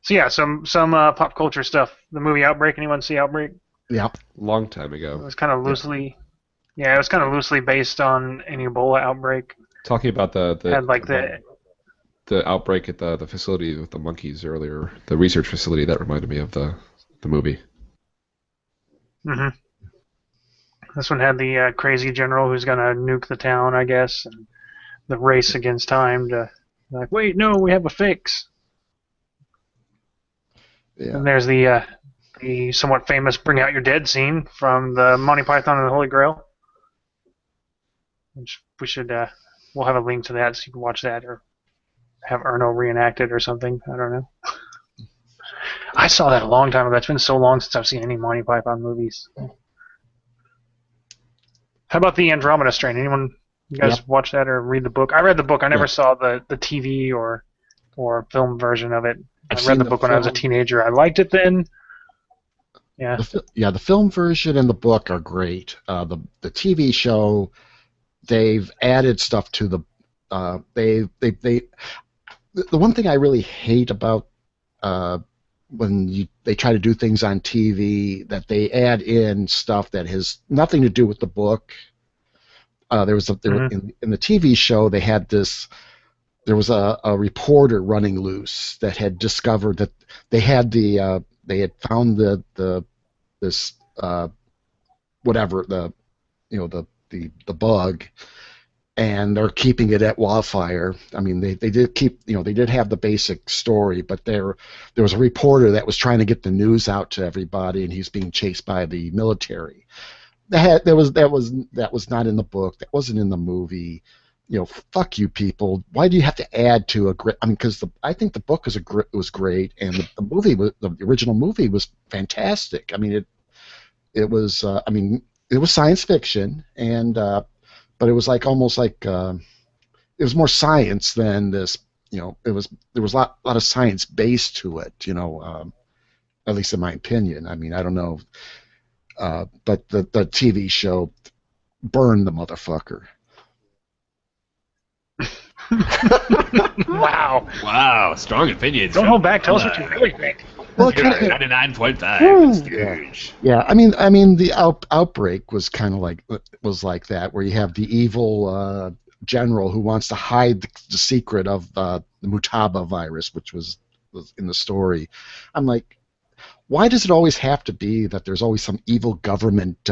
So yeah, some pop culture stuff. The movie Outbreak. Anyone see Outbreak? Yeah. Long time ago. It was kind of loosely. Yeah, it was kind of loosely based on an Ebola outbreak. Talking about the outbreak at the facility with the monkeys earlier, the research facility, that reminded me of the movie. Mm-hmm. This one had the crazy general who's going to nuke the town, I guess, and the race against time to, like, wait, no, we have a fix. Yeah. And there's the somewhat famous Bring Out Your Dead scene from the Monty Python and the Holy Grail, which we should we'll have a link to that so you can watch that or have Erno reenact it or something. I don't know. I saw that a long time ago. It's been so long since I've seen any Monty Python movies. How about the Andromeda Strain? Anyone you guys watch that or read the book? I read the book. I never saw the TV or film version of it. I read the book when I was a teenager. I liked it then. Yeah. The film version and the book are great. The TV show, they've added stuff to the the one thing I really hate about when they try to do things on TV, that they add in stuff that has nothing to do with the book. In the TV show, they had this. There was a reporter running loose that had discovered that they had found this whatever the bug, and they're keeping it at Wildfire. I mean, they did keep, they did have the basic story, but there was a reporter that was trying to get the news out to everybody, and he's being chased by the military. That was not in the book. That wasn't in the movie. Fuck you, people. Why do you have to add to a great? I mean, because I think the book was great, and the original movie was fantastic. I mean, it was science fiction, and but it was almost like it was more science than this. There was a lot of science base to it. At least in my opinion. I mean, I don't know, but the TV show burned the motherfucker. Wow, strong opinions. Don't hold back. Tell us what you really think. Well, 99.5. Yeah. I mean, the outbreak was kind of like that, where you have the evil general who wants to hide the secret of the Mutaba virus, which was in the story. I'm like, why does it always have to be that there's always some evil government?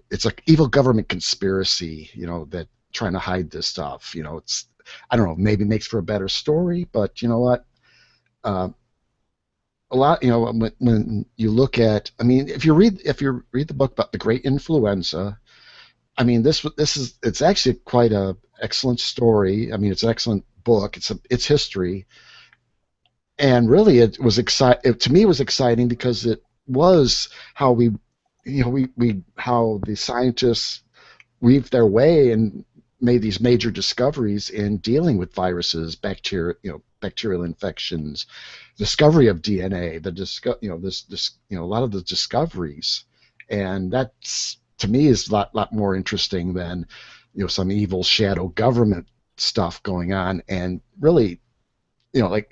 It's like evil government conspiracy. That trying to hide this stuff. It's, I don't know, maybe makes for a better story, but you know what? A lot, when you look at, I mean, if you read the book about the Great Influenza, I mean, it's actually quite a excellent story. I mean, it's an excellent book. It's history, and really, it was to me, it was exciting because it was how how the scientists weaved their way and made these major discoveries in dealing with viruses, bacterial infections, discovery of DNA, a lot of the discoveries, and that's, to me, is a lot more interesting than some evil shadow government stuff going on. And really,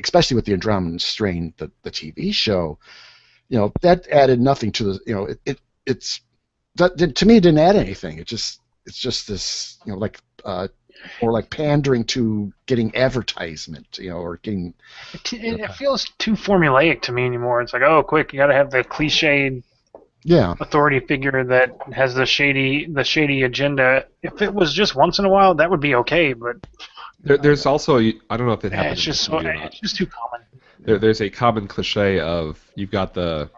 especially with the Andromeda Strain, the TV show, that added nothing to the to me, it didn't add anything. It's just this, or like pandering to getting advertisement, or getting. It feels too formulaic to me anymore. It's like, oh, quick, you got to have the cliched authority figure that has the shady agenda. If it was just once in a while, that would be okay. But there's also, I don't know if it happens. It's just too common. There's a common cliche of, you've got the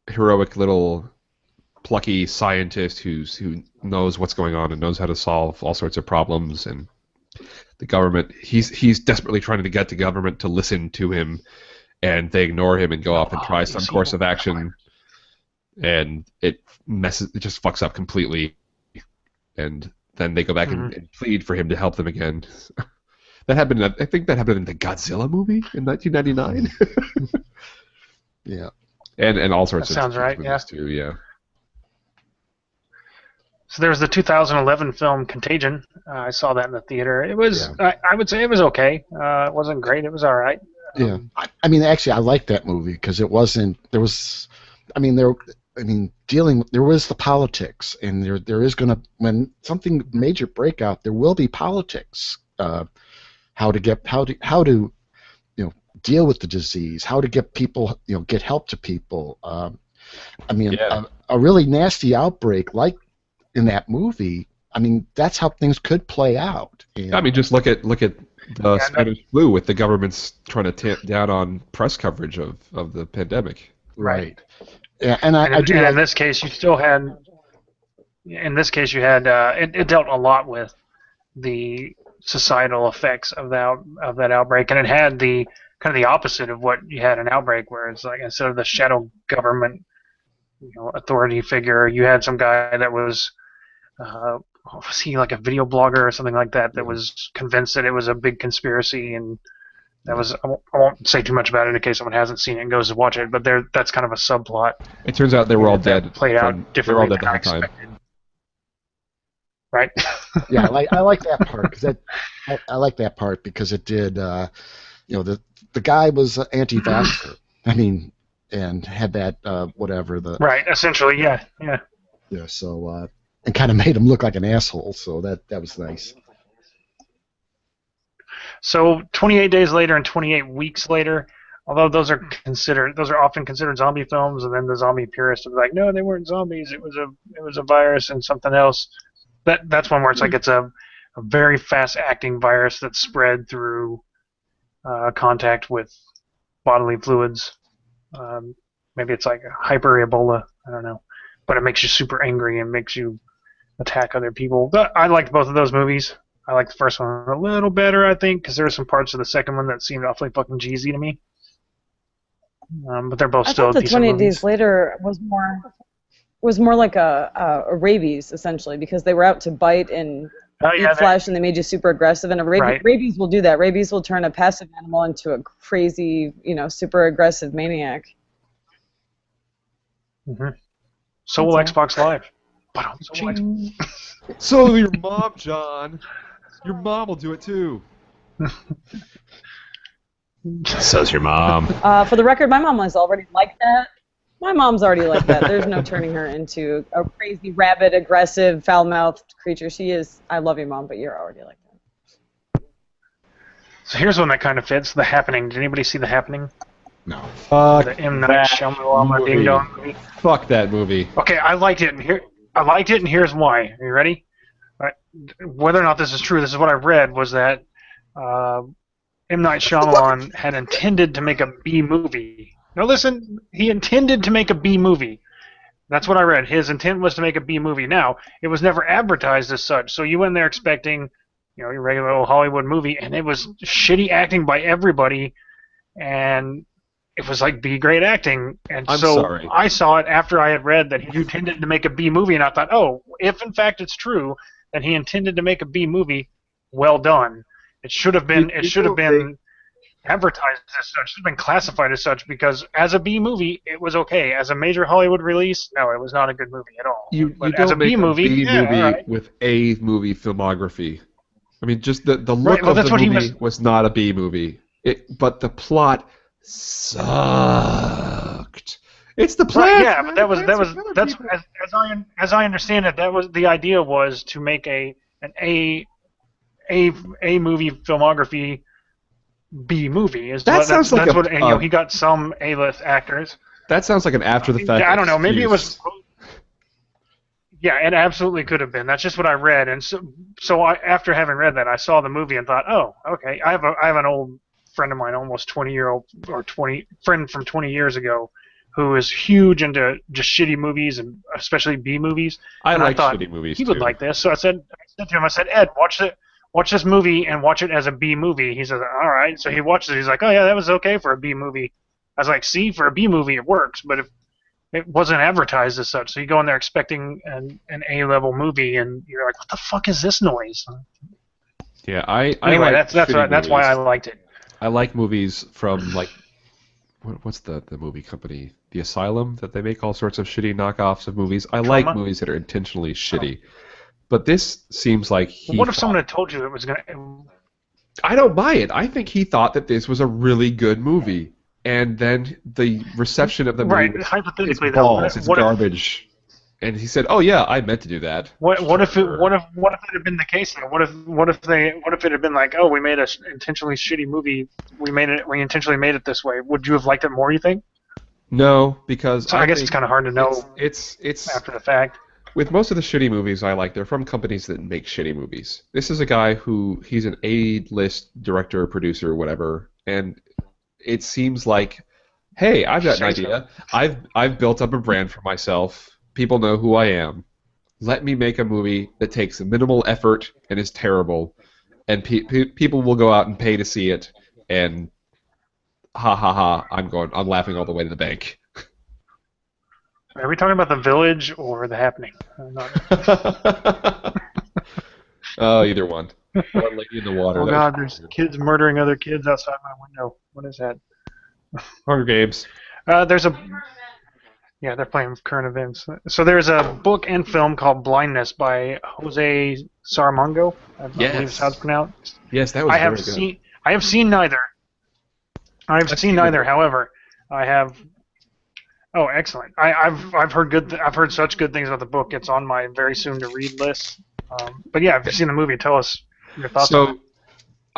heroic little plucky scientist who knows what's going on and knows how to solve all sorts of problems, and the government, he's desperately trying to get the government to listen to him, and they ignore him and go off and try some course of action, and it just fucks up completely, and then they go back and plead for him to help them again. That happened. I think that happened in the Godzilla movie in 1999. Yeah, and all sorts that of sounds right. Yeah. Too. Yeah. So there was the 2011 film Contagion. I saw that in the theater. It was, I would say, it was okay. It wasn't great. It was all right. Yeah, I mean, actually, I liked that movie because it wasn't. There was, there was the politics, and there is gonna, when something major breakout, there will be politics. How to deal with the disease, how to get people, get help to people. A really nasty outbreak like in that movie. I mean, that's how things could play out. I mean, just look at the Spanish flu, with the government's trying to tamp down on press coverage of the pandemic. Right. Yeah, and in this case, you still had in this case, you had it dealt a lot with the societal effects of that outbreak, and it had the kind of the opposite of what you had an outbreak, where it's like instead of the shadow government, authority figure, you had some guy that was he like a video blogger or something like that was convinced that it was a big conspiracy, and that was I won't say too much about it in case someone hasn't seen it and goes to watch it, but that's kind of a subplot. It turns out they were all dead. Played out differently than I time. expected. Right? Yeah, I like that part because I like that part because it did. The guy was anti-vaxxer. I mean, and had that whatever the. Right. Essentially, yeah. Yeah. So and kind of made him look like an asshole. So that was nice. So 28 days later and 28 weeks later, although those are often considered zombie films, and then the zombie purists are like, no, they weren't zombies. It was a virus and something else. That's one where it's like it's a very fast-acting virus that's spread through contact with bodily fluids. Maybe it's like hyper ebola. I don't know, but it makes you super angry and makes you attack other people. But I liked both of those movies. I like the first one a little better, I think, because there were some parts of the second one that seemed awfully fucking cheesy to me. But they're both still decent movies. 28 Days Later was more like a rabies, essentially, because they were out to bite and eat flesh, and they made you super aggressive. And rabies will do that. Rabies will turn a passive animal into a crazy, super aggressive maniac. Mm-hmm. So will Xbox Live. So will your mom, John. Your mom will do it too. So's your mom. For the record, my mom was already like that. My mom's already like that. There's no turning her into a crazy, rabid, aggressive, foul-mouthed creature. She is. I love you, Mom, but you're already like that. So here's one that kind of fits. The Happening. Did anybody see The Happening? No. Fuck the M. Night Shyamalan Ding Dong movie. Fuck that movie. Okay, I liked it, and here's why. Are you ready? Whether or not this is true, this is what I read, was that M. Night Shyamalan had intended to make a B movie. Now listen, he intended to make a B movie. That's what I read. His intent was to make a B movie. Now, it was never advertised as such, so you went there expecting, your regular old Hollywood movie, and it was shitty acting by everybody, and it was like B-grade acting. And sorry. I saw it after I had read that he intended to make a B movie, and I thought, oh, if in fact it's true that he intended to make a B movie, well done. It should have been advertised as such. It should have been classified as such, because as a B movie, it was okay. As a major Hollywood release, no, it was not a good movie at all. You don't as a make B movie, right. With a movie filmography. I mean, just the look of the movie was not a B movie. But the plot sucked. It's the plot. Yeah, but that's as I understand it, that was the idea, was to make an A movie filmography B movie. He got some A-list actors. That sounds like an after the fact. I don't know. Maybe it was. Yeah, it absolutely could have been. That's just what I read, and so after having read that, I saw the movie and thought, oh, okay. I have an old friend of mine, almost 20-year-old friend from 20 years ago, who is huge into just shitty movies, and especially B movies. I thought shitty movies. He would like this, so I said to him, Ed, watch this movie and watch it as a B movie. He says, all right. So he watches it. He's like, oh yeah, that was okay for a B movie. I was like, see, for a B movie it works, but if it wasn't advertised as such, so you go in there expecting an A-level movie, and you're like, what the fuck is this noise? Yeah, anyway, that's why I liked it. I like movies from, like, what's the movie company? The Asylum, that they make all sorts of shitty knockoffs of movies. I like movies that are intentionally shitty. But this seems like what if someone had told you it was going to... I don't buy it. I think he thought that this was a really good movie. And then the reception of the movie hypothetically, it's garbage. And he said, "Oh yeah, I meant to do that." What if it had been the case? What if it had been like, "Oh, we made a intentionally shitty movie. We intentionally made it this way." Would you have liked it more, you think? No, because I guess it's kind of hard to know. It's after the fact. With most of the shitty movies I like, they're from companies that make shitty movies. This is a guy he's an A-list director, producer, whatever, and it seems like, hey, I've got an idea. I've built up a brand for myself. People know who I am. let me make a movie that takes minimal effort and is terrible, and people will go out and pay to see it, and ha ha ha, I'm laughing all the way to the bank. Are we talking about The Village or The Happening? Either one. Or Lady in the Water. Oh God, there's kids murdering other kids outside my window. What is that? Hunger Games. Yeah, they're playing current events. So there's a book and film called Blindness by Jose Saramago. I believe that's how it's pronounced. Yes, that was very good. I have seen neither. I've seen neither. However, I have. Oh, excellent! I've heard I've heard such good things about the book. It's on my very soon to read list. But yeah, if you've seen the movie, tell us your thoughts on it.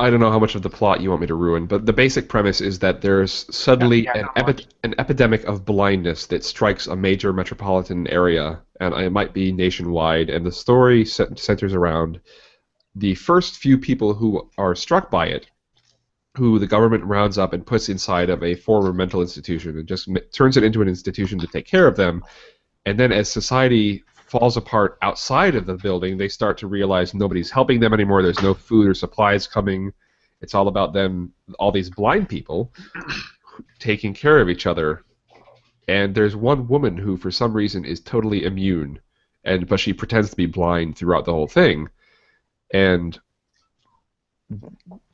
I don't know how much of the plot you want me to ruin, but the basic premise is that there's suddenly an epidemic of blindness that strikes a major metropolitan area, and it might be nationwide, and the story centers around the first few people who are struck by it, who the government rounds up and puts inside of a former mental institution and just turns it into an institution to take care of them, and then as society falls apart outside of the building, they start to realize nobody's helping them anymore. There's no food or supplies coming. It's all about them, all these blind people, taking care of each other. And there's one woman who, for some reason, is totally immune, but she pretends to be blind throughout the whole thing. And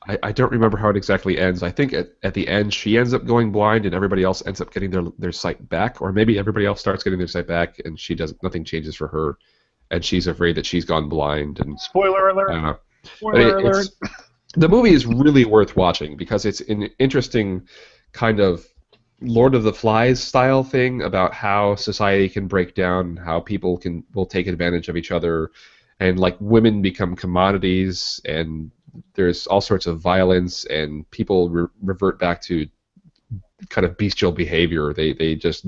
I don't remember how it exactly ends. I think at the end she ends up going blind and everybody else ends up getting their sight back, or maybe everybody else starts getting their sight back and nothing changes for her, and she's afraid that she's gone blind. And spoiler alert! I don't know. Spoiler alert! The movie is really worth watching because it's an interesting kind of Lord of the Flies style thing about how society can break down, how people will take advantage of each other, and like women become commodities, and there's all sorts of violence, and people revert back to kind of bestial behavior. They just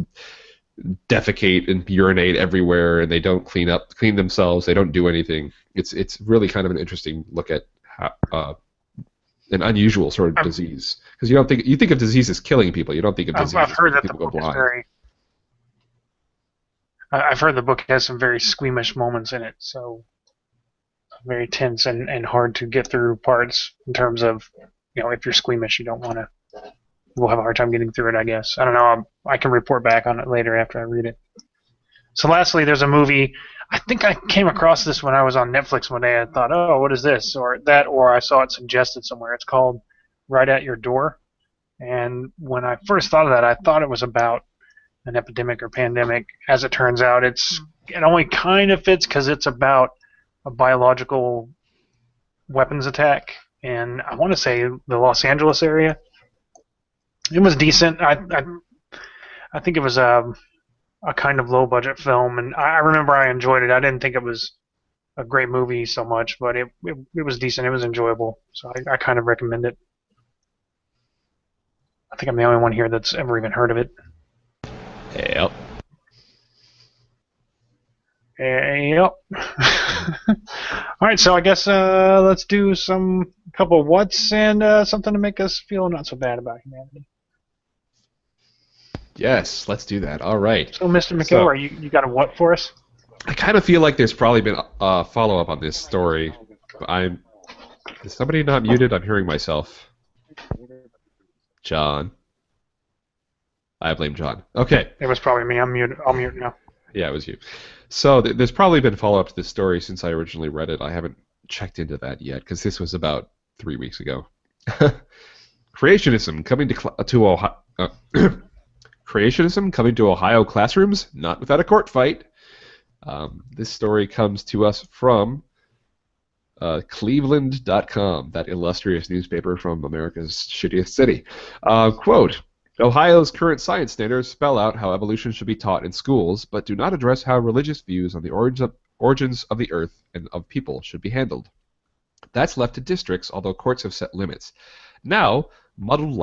defecate and urinate everywhere, and they don't clean themselves. They don't do anything. It's really kind of an interesting look at how, an unusual sort of disease, because you think of disease as killing people. You don't think of disease I've heard as that people go blind. I've heard the book has some very squeamish moments in it, so very tense and hard to get through parts in terms of, if you're squeamish, we'll have a hard time getting through it, I guess. I don't know. I can report back on it later after I read it. So lastly, there's a movie. I think I came across this when I was on Netflix one day. I thought, oh, what is this? Or I saw it suggested somewhere. It's called Right at Your Door. And when I first thought of that, I thought it was about an epidemic or pandemic. As it turns out, it only kind of fits because it's about a biological weapons attack, and I want to say the Los Angeles area. It was decent. I think it was a kind of low budget film, and I remember I enjoyed it. I didn't think it was a great movie so much, but it was decent. It was enjoyable, so I kind of recommend it. I think I'm the only one here that's ever even heard of it. Yep. Yep. All right, so I guess let's do a couple of whats and something to make us feel not so bad about humanity. Yes, let's do that. All right. So, Mr. McKellar, you got a what for us? I kind of feel like there's probably been a follow-up on this story. Is somebody not muted? I'm hearing myself. John. I blame John. Okay. It was probably me. I'm muted. I'll mute now. Yeah, it was you. So there's probably been follow-up to this story since I originally read it. I haven't checked into that yet because this was about 3 weeks ago. Creationism coming to Ohio. Creationism coming to Ohio classrooms, not without a court fight. This story comes to us from Cleveland.com, that illustrious newspaper from America's shittiest city. Quote, Ohio's current science standards spell out how evolution should be taught in schools, but do not address how religious views on the origins of the earth and of people should be handled. That's left to districts, although courts have set limits. Now, muddled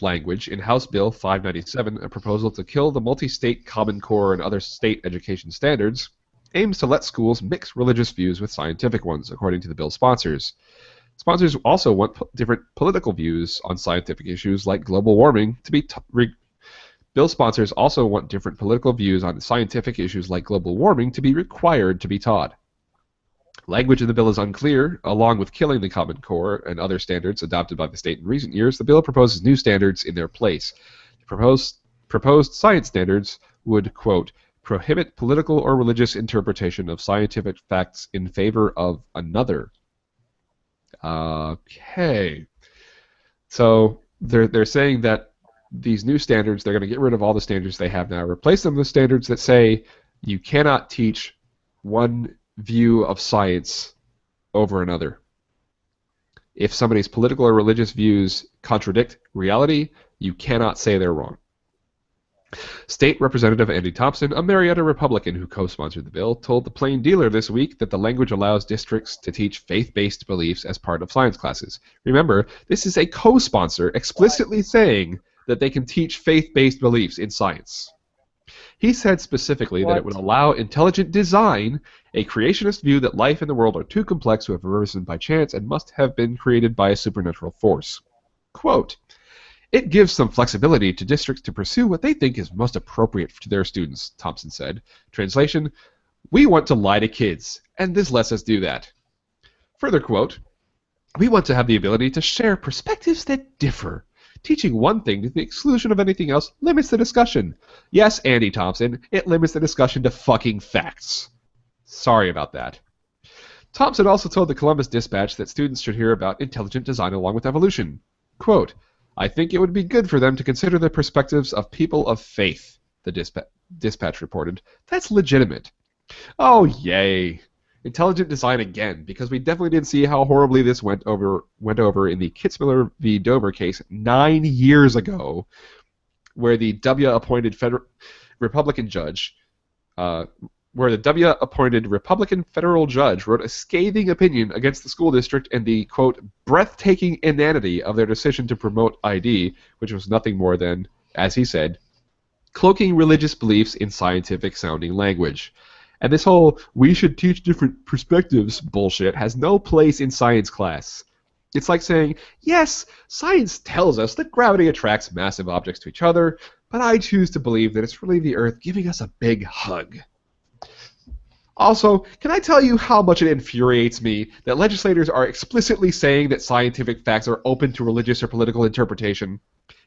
language in House Bill 597, a proposal to kill the multi-state Common Core and other state education standards, aims to let schools mix religious views with scientific ones, according to the bill's sponsors. Sponsors also want different political views on scientific issues like global warming to be Bill sponsors also want different political views on scientific issues like global warming to be required to be taught. Language in the bill is unclear. Along with killing the Common Core and other standards adopted by the state in recent years, the bill proposes new standards in their place. The proposed science standards would, quote, prohibit political or religious interpretation of scientific facts in favor of another. Okay. So they're saying that these new standards, they're going to get rid of all the standards they have now, replace them with standards that say you cannot teach one view of science over another. If somebody's political or religious views contradict reality, you cannot say they're wrong. State Representative Andy Thompson, a Marietta Republican who co-sponsored the bill, told the Plain Dealer this week that the language allows districts to teach faith-based beliefs as part of science classes. Remember, this is a co-sponsor explicitly saying that they can teach faith-based beliefs in science. He said specifically that it would allow intelligent design, a creationist view that life and the world are too complex to have arisen by chance and must have been created by a supernatural force. Quote, it gives some flexibility to districts to pursue what they think is most appropriate to their students, Thompson said. Translation, we want to lie to kids, and this lets us do that. Further quote, we want to have the ability to share perspectives that differ. Teaching one thing to the exclusion of anything else limits the discussion. Yes, Andy Thompson, it limits the discussion to fucking facts. Sorry about that. Thompson also told the Columbus Dispatch that students should hear about intelligent design along with evolution. Quote, I think it would be good for them to consider the perspectives of people of faith, the Dispatch reported. That's legitimate. Oh, yay. Intelligent design again, because we definitely didn't see how horribly this went over in the Kitzmiller v. Dover case 9 years ago, where the W-appointed Republican federal judge wrote a scathing opinion against the school district and the, quote, breathtaking inanity of their decision to promote ID, which was nothing more than, as he said, cloaking religious beliefs in scientific-sounding language. And this whole we should teach different perspectives bullshit has no place in science class. It's like saying, yes, science tells us that gravity attracts massive objects to each other, but I choose to believe that it's really the Earth giving us a big hug. Also, can I tell you how much it infuriates me that legislators are explicitly saying that scientific facts are open to religious or political interpretation?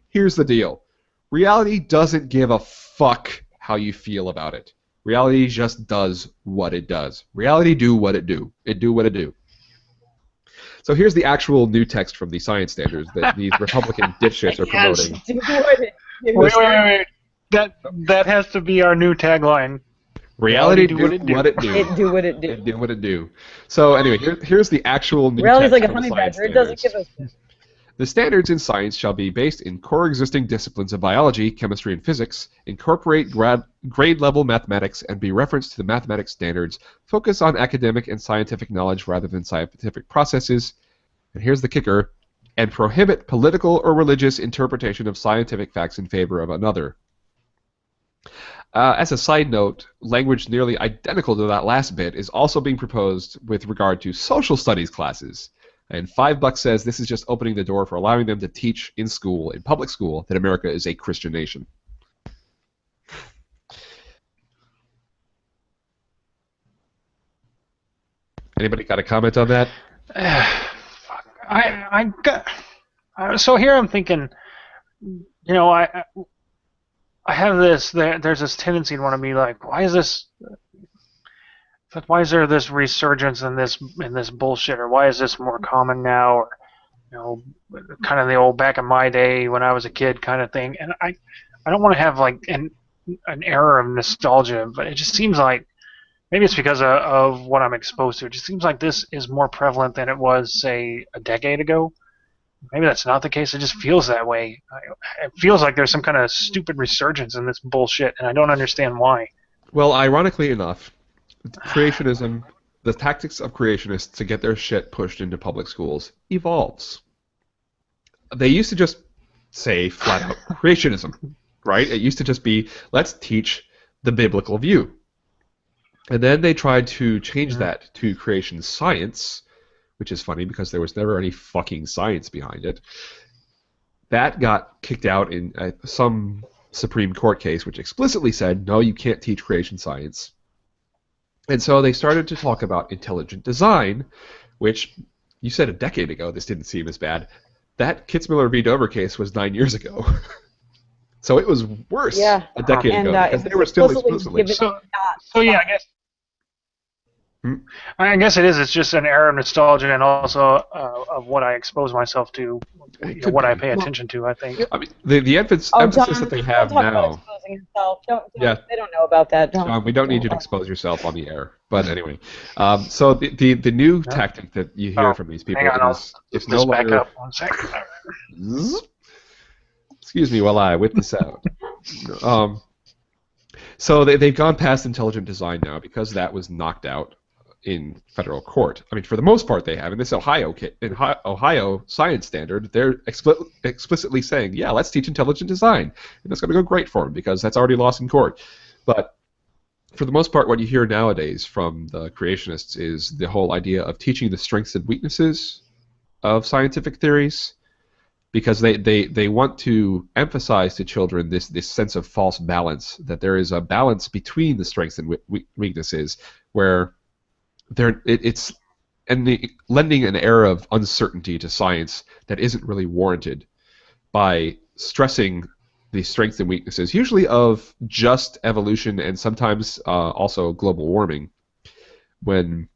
Here's the deal. Reality doesn't give a fuck how you feel about it. Reality just does what it does. Reality do what it do. It do what it do. So here's the actual new text from the science standards that these Republican dipshits are promoting. Wait. That has to be our new tagline. Reality do what it do. It do what it do. It do what it do. So anyway, here's the actual new Reality's text like a from the honey science badger. It doesn't standards. give us. The standards in science shall be based in core existing disciplines of biology, chemistry, and physics, incorporate grade-level mathematics, and be referenced to the mathematics standards, focus on academic and scientific knowledge rather than scientific processes, and here's the kicker, and prohibit political or religious interpretation of scientific facts in favor of another. As a side note, language nearly identical to that last bit is also being proposed with regard to social studies classes. And $5 says this is just opening the door for allowing them to teach in school, in public school, that America is a Christian nation. Anybody got a comment on that? So here I'm thinking, I have this. There's this tendency to want to be like, why is there this resurgence in this bullshit, or why is this more common now, or kind of the old back in my day when I was a kid kind of thing. And I don't want to have like an era of nostalgia, but it just seems like maybe it's because of what I'm exposed to. It just seems like this is more prevalent than it was, say, a decade ago. Maybe that's not the case. It just feels that way. It feels like there's some kind of stupid resurgence in this bullshit, and I don't understand why. Well, ironically enough, creationism, the tactics of creationists to get their shit pushed into public schools evolves. They used to just say flat out creationism, right? It used to just be, let's teach the biblical view. And then they tried to change that to creation science, which is funny because there was never any fucking science behind it. That got kicked out in some Supreme Court case which explicitly said, no, you can't teach creation science. And so they started to talk about intelligent design, which you said a decade ago this didn't seem as bad. That Kitzmiller v. Dover case was 9 years ago. So it was worse a decade ago because they were still explicitly. So yeah, I guess it is. It's just an era of nostalgia and also of what I expose myself to, what I pay attention to. I think. I mean, the emphasis that they have now. They don't know about that. We don't need you to expose yourself on the air. But anyway, so the new tactic that you hear from these people is it's no longer. Back up 1 second. Excuse me while I whip this out. So they've gone past intelligent design now because that was knocked out in federal court. I mean, for the most part they have. In this Ohio science standard, they're explicitly saying, yeah, let's teach intelligent design. And that's going to go great for them because that's already lost in court. But for the most part, what you hear nowadays from the creationists is the whole idea of teaching the strengths and weaknesses of scientific theories, because they want to emphasize to children this sense of false balance, that there is a balance between the strengths and weaknesses, where it's lending an air of uncertainty to science that isn't really warranted by stressing the strengths and weaknesses, usually of just evolution and sometimes also global warming, when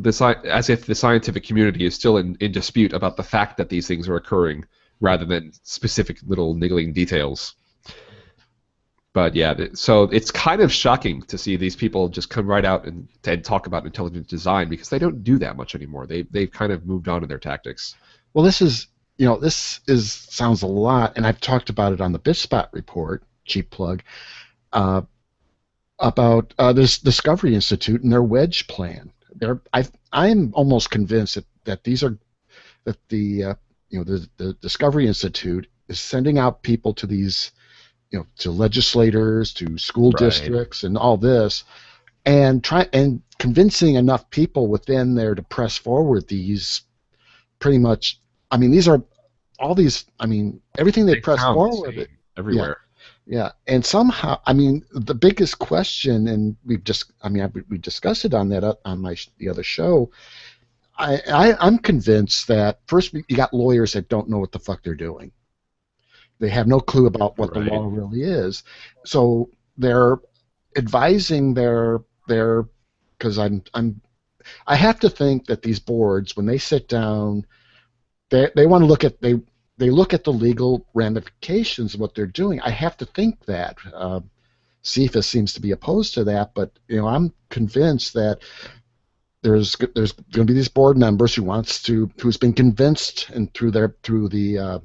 as if the scientific community is still in dispute about the fact that these things are occurring rather than specific little niggling details. But yeah, so it's kind of shocking to see these people just come right out and talk about intelligent design, because they don't do that much anymore. They've kind of moved on in their tactics. Well, this sounds a lot, and I've talked about it on the BitSpot report, cheap plug, about this Discovery Institute and their wedge plan. I'm almost convinced that the Discovery Institute is sending out people to these, to legislators, to school districts, and all this, and convincing enough people within there to press forward these, pretty much. I mean, these are all these. I mean, everything they press forward everywhere. Yeah, and somehow, I mean, the biggest question, and we discussed it on the other show. I'm convinced that first you got lawyers that don't know what the fuck they're doing. They have no clue about what the law really is, so they're advising because I have to think that these boards, when they sit down, they want to look at they look at the legal ramifications of what they're doing. I have to think that. CFA seems to be opposed to that, but I'm convinced that there's going to be these board members who's been convinced, and through the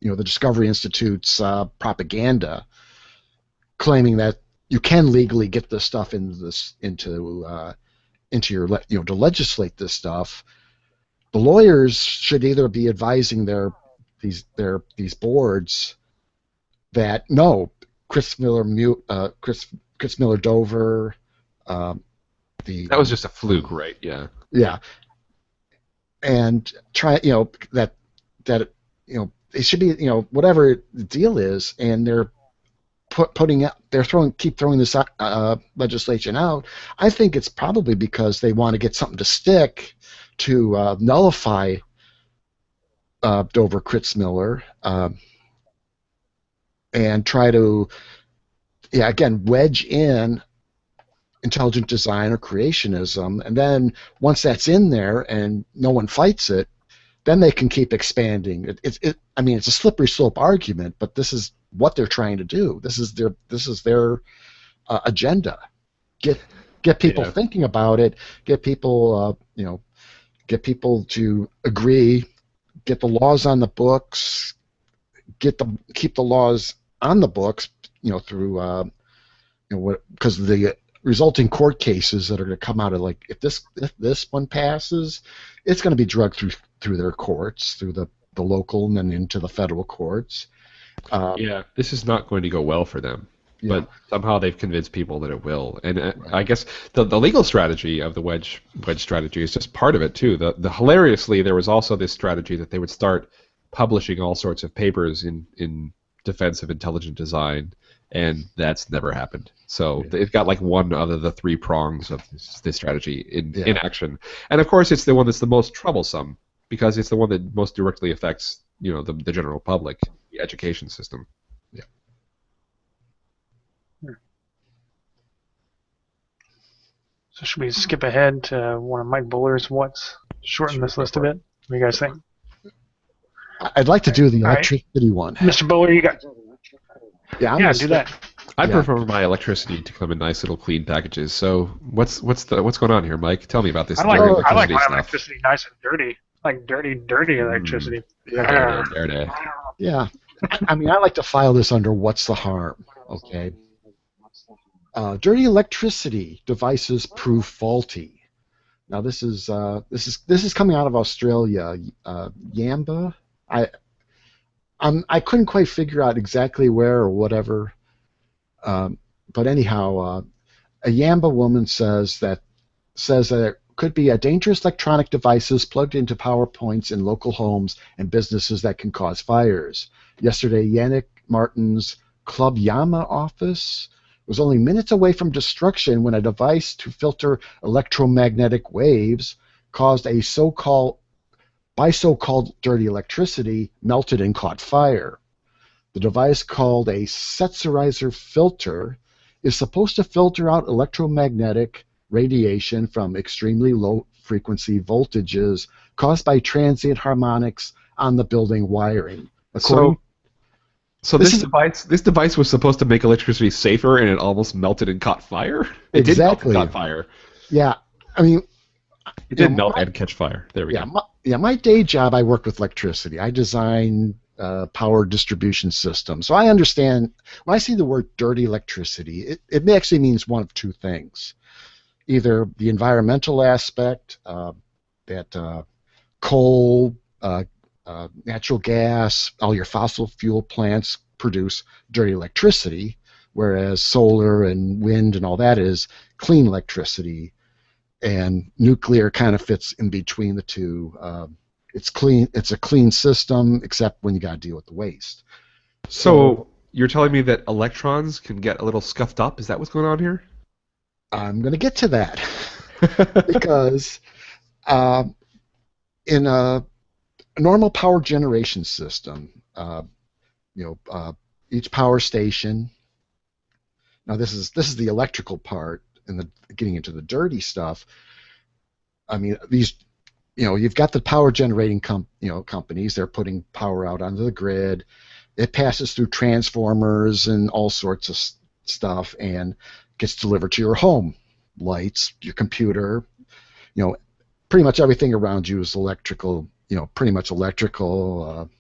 Discovery Institute's propaganda, claiming that you can legally get this stuff into your to legislate this stuff. The lawyers should either be advising these boards that no, Chris Miller Dover, that was just a fluke, right? Yeah. Yeah. And try that it should be whatever the deal is, and they're keep throwing this legislation out. I think it's probably because they want to get something to stick to nullify Dover Kritzmiller, and try to again wedge in intelligent design or creationism, and then once that's in there and no one fights it, then they can keep expanding. I mean, it's a slippery slope argument, but this is what they're trying to do. This is their agenda. Get people thinking about it. Get people to agree. Get the laws on the books. Keep the laws on the books. Through because the resulting court cases that are going to come out of, like, if this one passes, it's going to be drugged through their courts, through the local and then into the federal courts. This is not going to go well for them. Yeah. But somehow they've convinced people that it will. And I guess the legal strategy of the wedge strategy is just part of it too. The hilariously, there was also this strategy that they would start publishing all sorts of papers in defensive, intelligent design, and that's never happened. So they've got like one out of the three prongs of this strategy in action. And of course, it's the one that's the most troublesome because it's the one that most directly affects the general public, the education system. Yeah. So should we skip ahead to one of Mike Buller's what's? Shorten this list a bit. What do you guys think? I'd like to do the electricity one. Mr. Buller, you got... Yeah, do that. I prefer my electricity to come in nice little clean packages. So what's going on here, Mike? Tell me about this. I like my electricity nice and dirty, like dirty electricity. Dirty. Yeah, I mean, I like to file this under what's the harm. Okay. Dirty electricity devices prove faulty. Now this is coming out of Australia. Yamba. I couldn't quite figure out exactly where or whatever. But anyhow, a Yamba woman says that there could be a dangerous electronic devices plugged into power points in local homes and businesses that can cause fires. Yesterday, Yannick Martin's Club Yama office was only minutes away from destruction when a device to filter electromagnetic waves caused a so-called dirty electricity melted and caught fire. The device, called a sensorizer filter, is supposed to filter out electromagnetic radiation from extremely low frequency voltages caused by transient harmonics on the building wiring. So this device was supposed to make electricity safer, and it almost melted and caught fire? It did melt and caught fire. Yeah, I mean... It did melt and catch fire. There we go. My day job, I work with electricity. I design power distribution systems. So I understand, when I see the word dirty electricity, it actually means one of two things. Either the environmental aspect, that coal, natural gas, all your fossil fuel plants produce dirty electricity, whereas solar and wind and all that is clean electricity. And nuclear kind of fits in between the two. It's clean. It's a clean system, except when you got to deal with the waste. So you're telling me that electrons can get a little scuffed up? Is that what's going on here? I'm going to get to that because in a normal power generation system, each power station. Now this is the electrical part. And getting into the dirty stuff, I mean, you've got the power generating companies. They're putting power out onto the grid. It passes through transformers and all sorts of stuff and gets delivered to your home. Lights, your computer, pretty much everything around you is electrical. Pretty much electrical.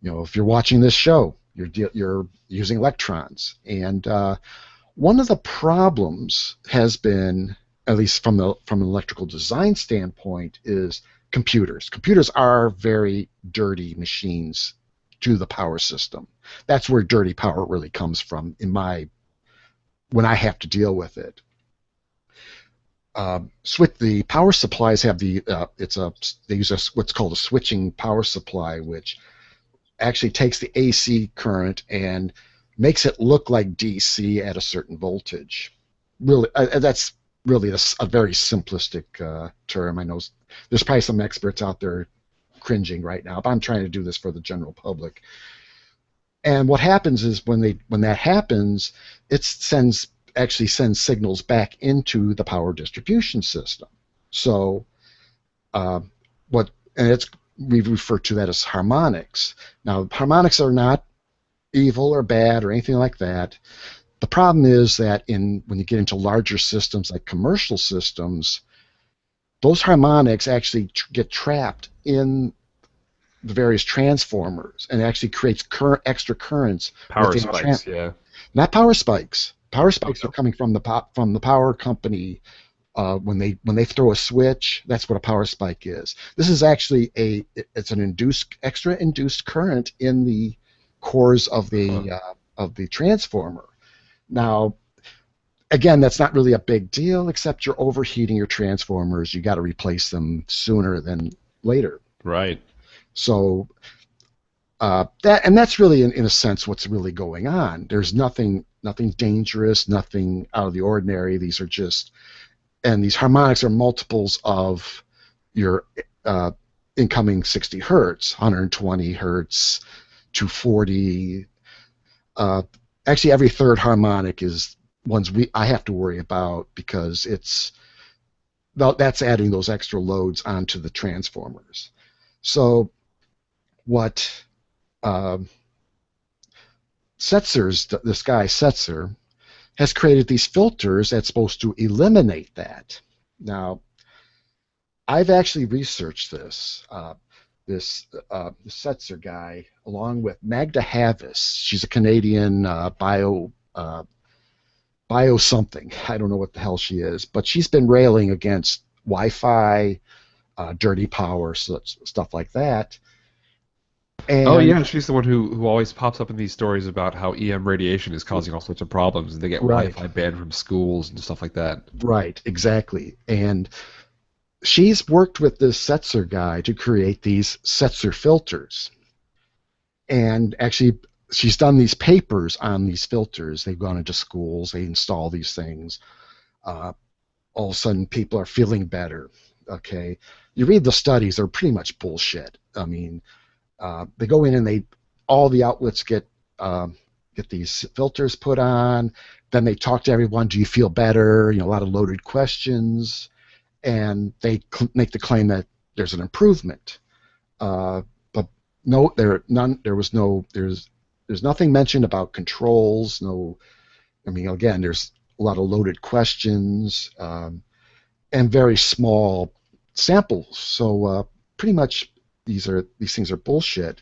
If you're watching this show, you're using electrons and one of the problems has been, at least from an electrical design standpoint, is computers. Computers are very dirty machines to the power system. That's where dirty power really comes from when I have to deal with it. The power supplies have they use what's called a switching power supply, which actually takes the AC current and makes it look like DC at a certain voltage. Really, that's really a very simplistic term. I know there's probably some experts out there cringing right now, but I'm trying to do this for the general public. And what happens is when that happens, it actually sends signals back into the power distribution system. So we refer to that as harmonics. Now, harmonics are not evil or bad or anything like that. The problem is that when you get into larger systems like commercial systems, those harmonics actually get trapped in the various transformers and actually creates extra currents. Power spikes, yeah. Not power spikes. Power spikes are coming from the power company. When they throw a switch, that's what a power spike is. This is actually it's an extra induced current in the cores of the transformer. Now, again, that's not really a big deal, except you're overheating your transformers. You got to replace them sooner than later. Right. So that's really in a sense what's really going on. There's nothing dangerous, nothing out of the ordinary. These are just, and these harmonics are multiples of your incoming 60 hertz, 120 hertz, 240. Actually, every third harmonic is ones I have to worry about because that's adding those extra loads onto the transformers. So what this guy Setzer, has created these filters that's supposed to eliminate that. Now, I've actually researched this. This Setzer guy, along with Magda Havis. She's a Canadian bio something. I don't know what the hell she is, but she's been railing against Wi-Fi, dirty power, stuff like that. And, oh yeah, she's the one who always pops up in these stories about how EM radiation is causing all sorts of problems, and they get Wi-Fi banned from schools and stuff like that. Right, exactly. And she's worked with this Setzer guy to create these Setzer filters. And actually, she's done these papers on these filters. They've gone into schools, they install these things. All of a sudden, people are feeling better. Okay, you read the studies; they're pretty much bullshit. I mean, they go in and all the outlets get these filters put on. Then they talk to everyone. Do you feel better? You know, a lot of loaded questions, and they make the claim that there's an improvement. But no, there's nothing mentioned about controls. No, I mean, again, there's a lot of loaded questions and very small samples. So pretty much these things are bullshit.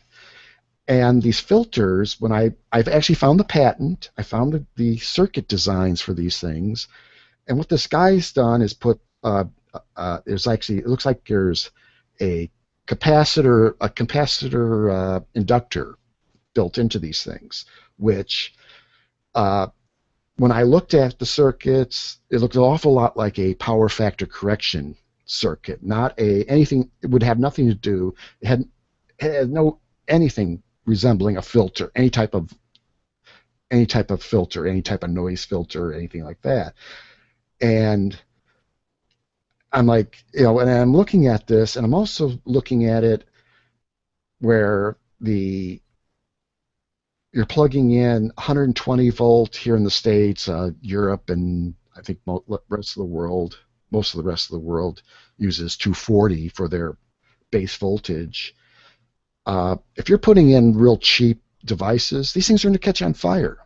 And these filters, when I've actually found the patent, I found the circuit designs for these things, and what this guy's done is put there's actually, it looks like there's a capacitor inductor built into these things, which when I looked at the circuits, it looked an awful lot like a power factor correction circuit, not anything. It would have nothing to do. It had no anything resembling a filter, any type of filter, any type of noise filter, anything like that. And I'm like, and I'm looking at this, and I'm also looking at it where you're plugging in 120 volt here in the States, Europe, and I think most of the rest of the world uses 240 for their base voltage. If you're putting in real cheap devices, these things are going to catch on fire,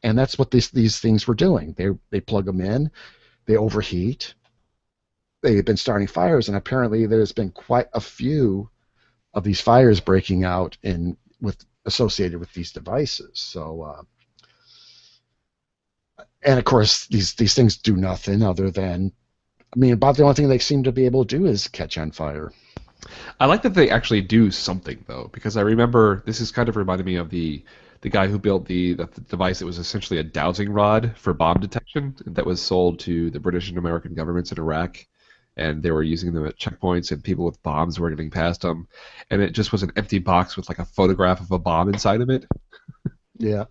and that's what these things were doing. They plug them in, they overheat. They've been starting fires, and apparently there's been quite a few of these fires breaking out associated with these devices. So, and of course, these things do nothing other than, about the only thing they seem to be able to do is catch on fire. I like that they actually do something, though, because I remember this is kind of reminded me of the guy who built the device that was essentially a dowsing rod for bomb detection that was sold to the British and American governments in Iraq. And they were using them at checkpoints, and people with bombs were getting past them. And it just was an empty box with like a photograph of a bomb inside of it. Yeah.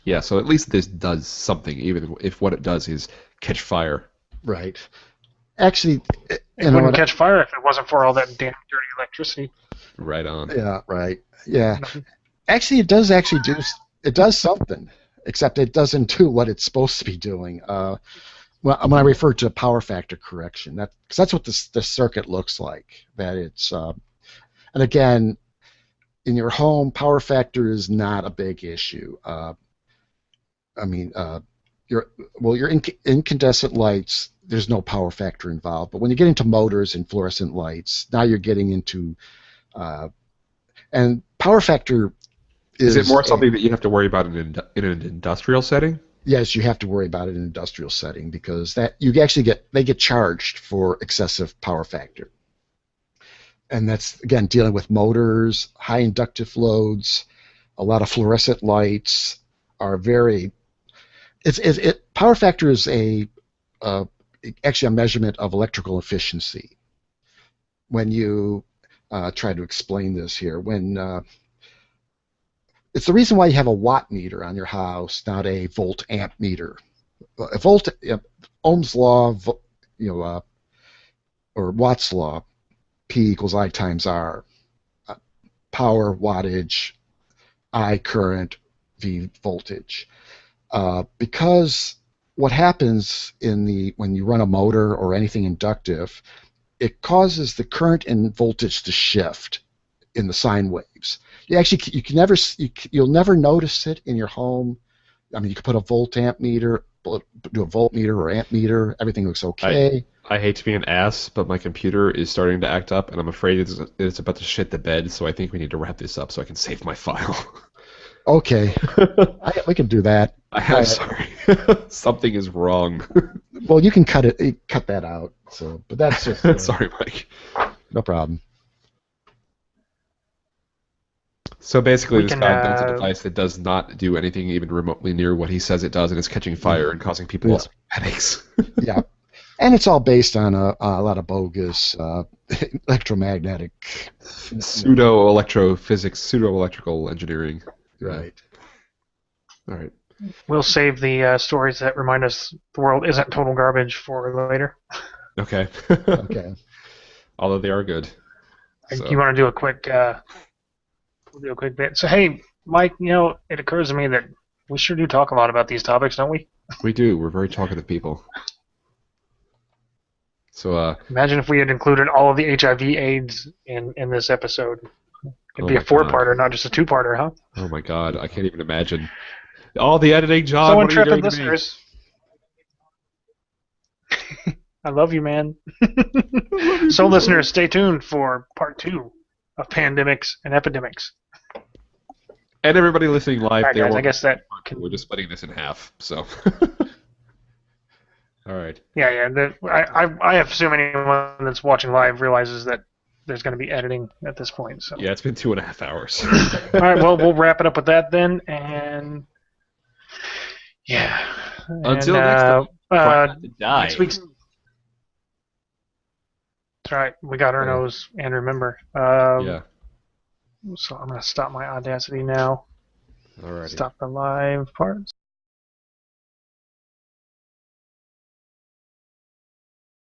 Yeah, so at least this does something, even if what it does is catch fire. Right. Actually, it wouldn't catch fire if it wasn't for all that damn dirty electricity. Right on. Yeah, right. Yeah. Actually, it does something, except it doesn't do what it's supposed to be doing. Well, when I refer to power factor correction, because that's what the circuit looks like. That it's, and again, in your home, power factor is not a big issue. Your incandescent lights, there's no power factor involved. But when you get into motors and fluorescent lights, now you're getting into, and power factor is it more something that you have to worry about in an industrial setting? Yes, you have to worry about it in an industrial setting because they get charged for excessive power factor. And that's, again, dealing with motors, high inductive loads, a lot of fluorescent lights are very... power factor is actually a measurement of electrical efficiency. When you try to explain this here, when It's the reason why you have a watt meter on your house, not a volt amp meter. A volt, Ohm's law, or Watt's law, P equals I times R. Power, wattage, I current, V voltage. Because what happens when you run a motor or anything inductive, it causes the current and voltage to shift in the sine waves. You'll never notice it in your home. I mean, you could put a volt amp meter, do a voltmeter or amp meter. Everything looks okay. I hate to be an ass, but my computer is starting to act up, and I'm afraid it's about to shit the bed. So I think we need to wrap this up so I can save my file. Okay, we can do that. I'm sorry. Something is wrong. Well, you can cut that out. So, but that's just sorry, Mike. No problem. So basically, this guy built a device that does not do anything even remotely near what he says it does, and it's catching fire and causing people headaches. Yeah, and it's all based on a lot of bogus electromagnetic pseudo-electrophysics, pseudo-electrical engineering. Right. All right. We'll save the stories that remind us the world isn't total garbage for later. Okay. Okay. Although they are good. So. You want to do a quick... we'll do a quick bit. So, hey, Mike, it occurs to me that we sure do talk a lot about these topics, don't we? We do. We're very talkative people. So, imagine if we had included all of the HIV/AIDS in this episode. It'd be a four-parter, not just a two-parter, huh? Oh my God, I can't even imagine. All the editing, John. So, what are you doing listeners, I love you, man. So, listeners, stay tuned for part 2 of Pandemics and Epidemics. And everybody listening live, right, guys, I guess that we're just splitting this in half. So, all right. Yeah. I assume anyone that's watching live realizes that there's going to be editing at this point. So. Yeah, it's been 2.5 hours. All right. Well, we'll wrap it up with that then, and yeah. Until next time. Next week's. That's right. We got our nose, and remember. Yeah. So I'm going to stop my Audacity now. All right. Stop the live part.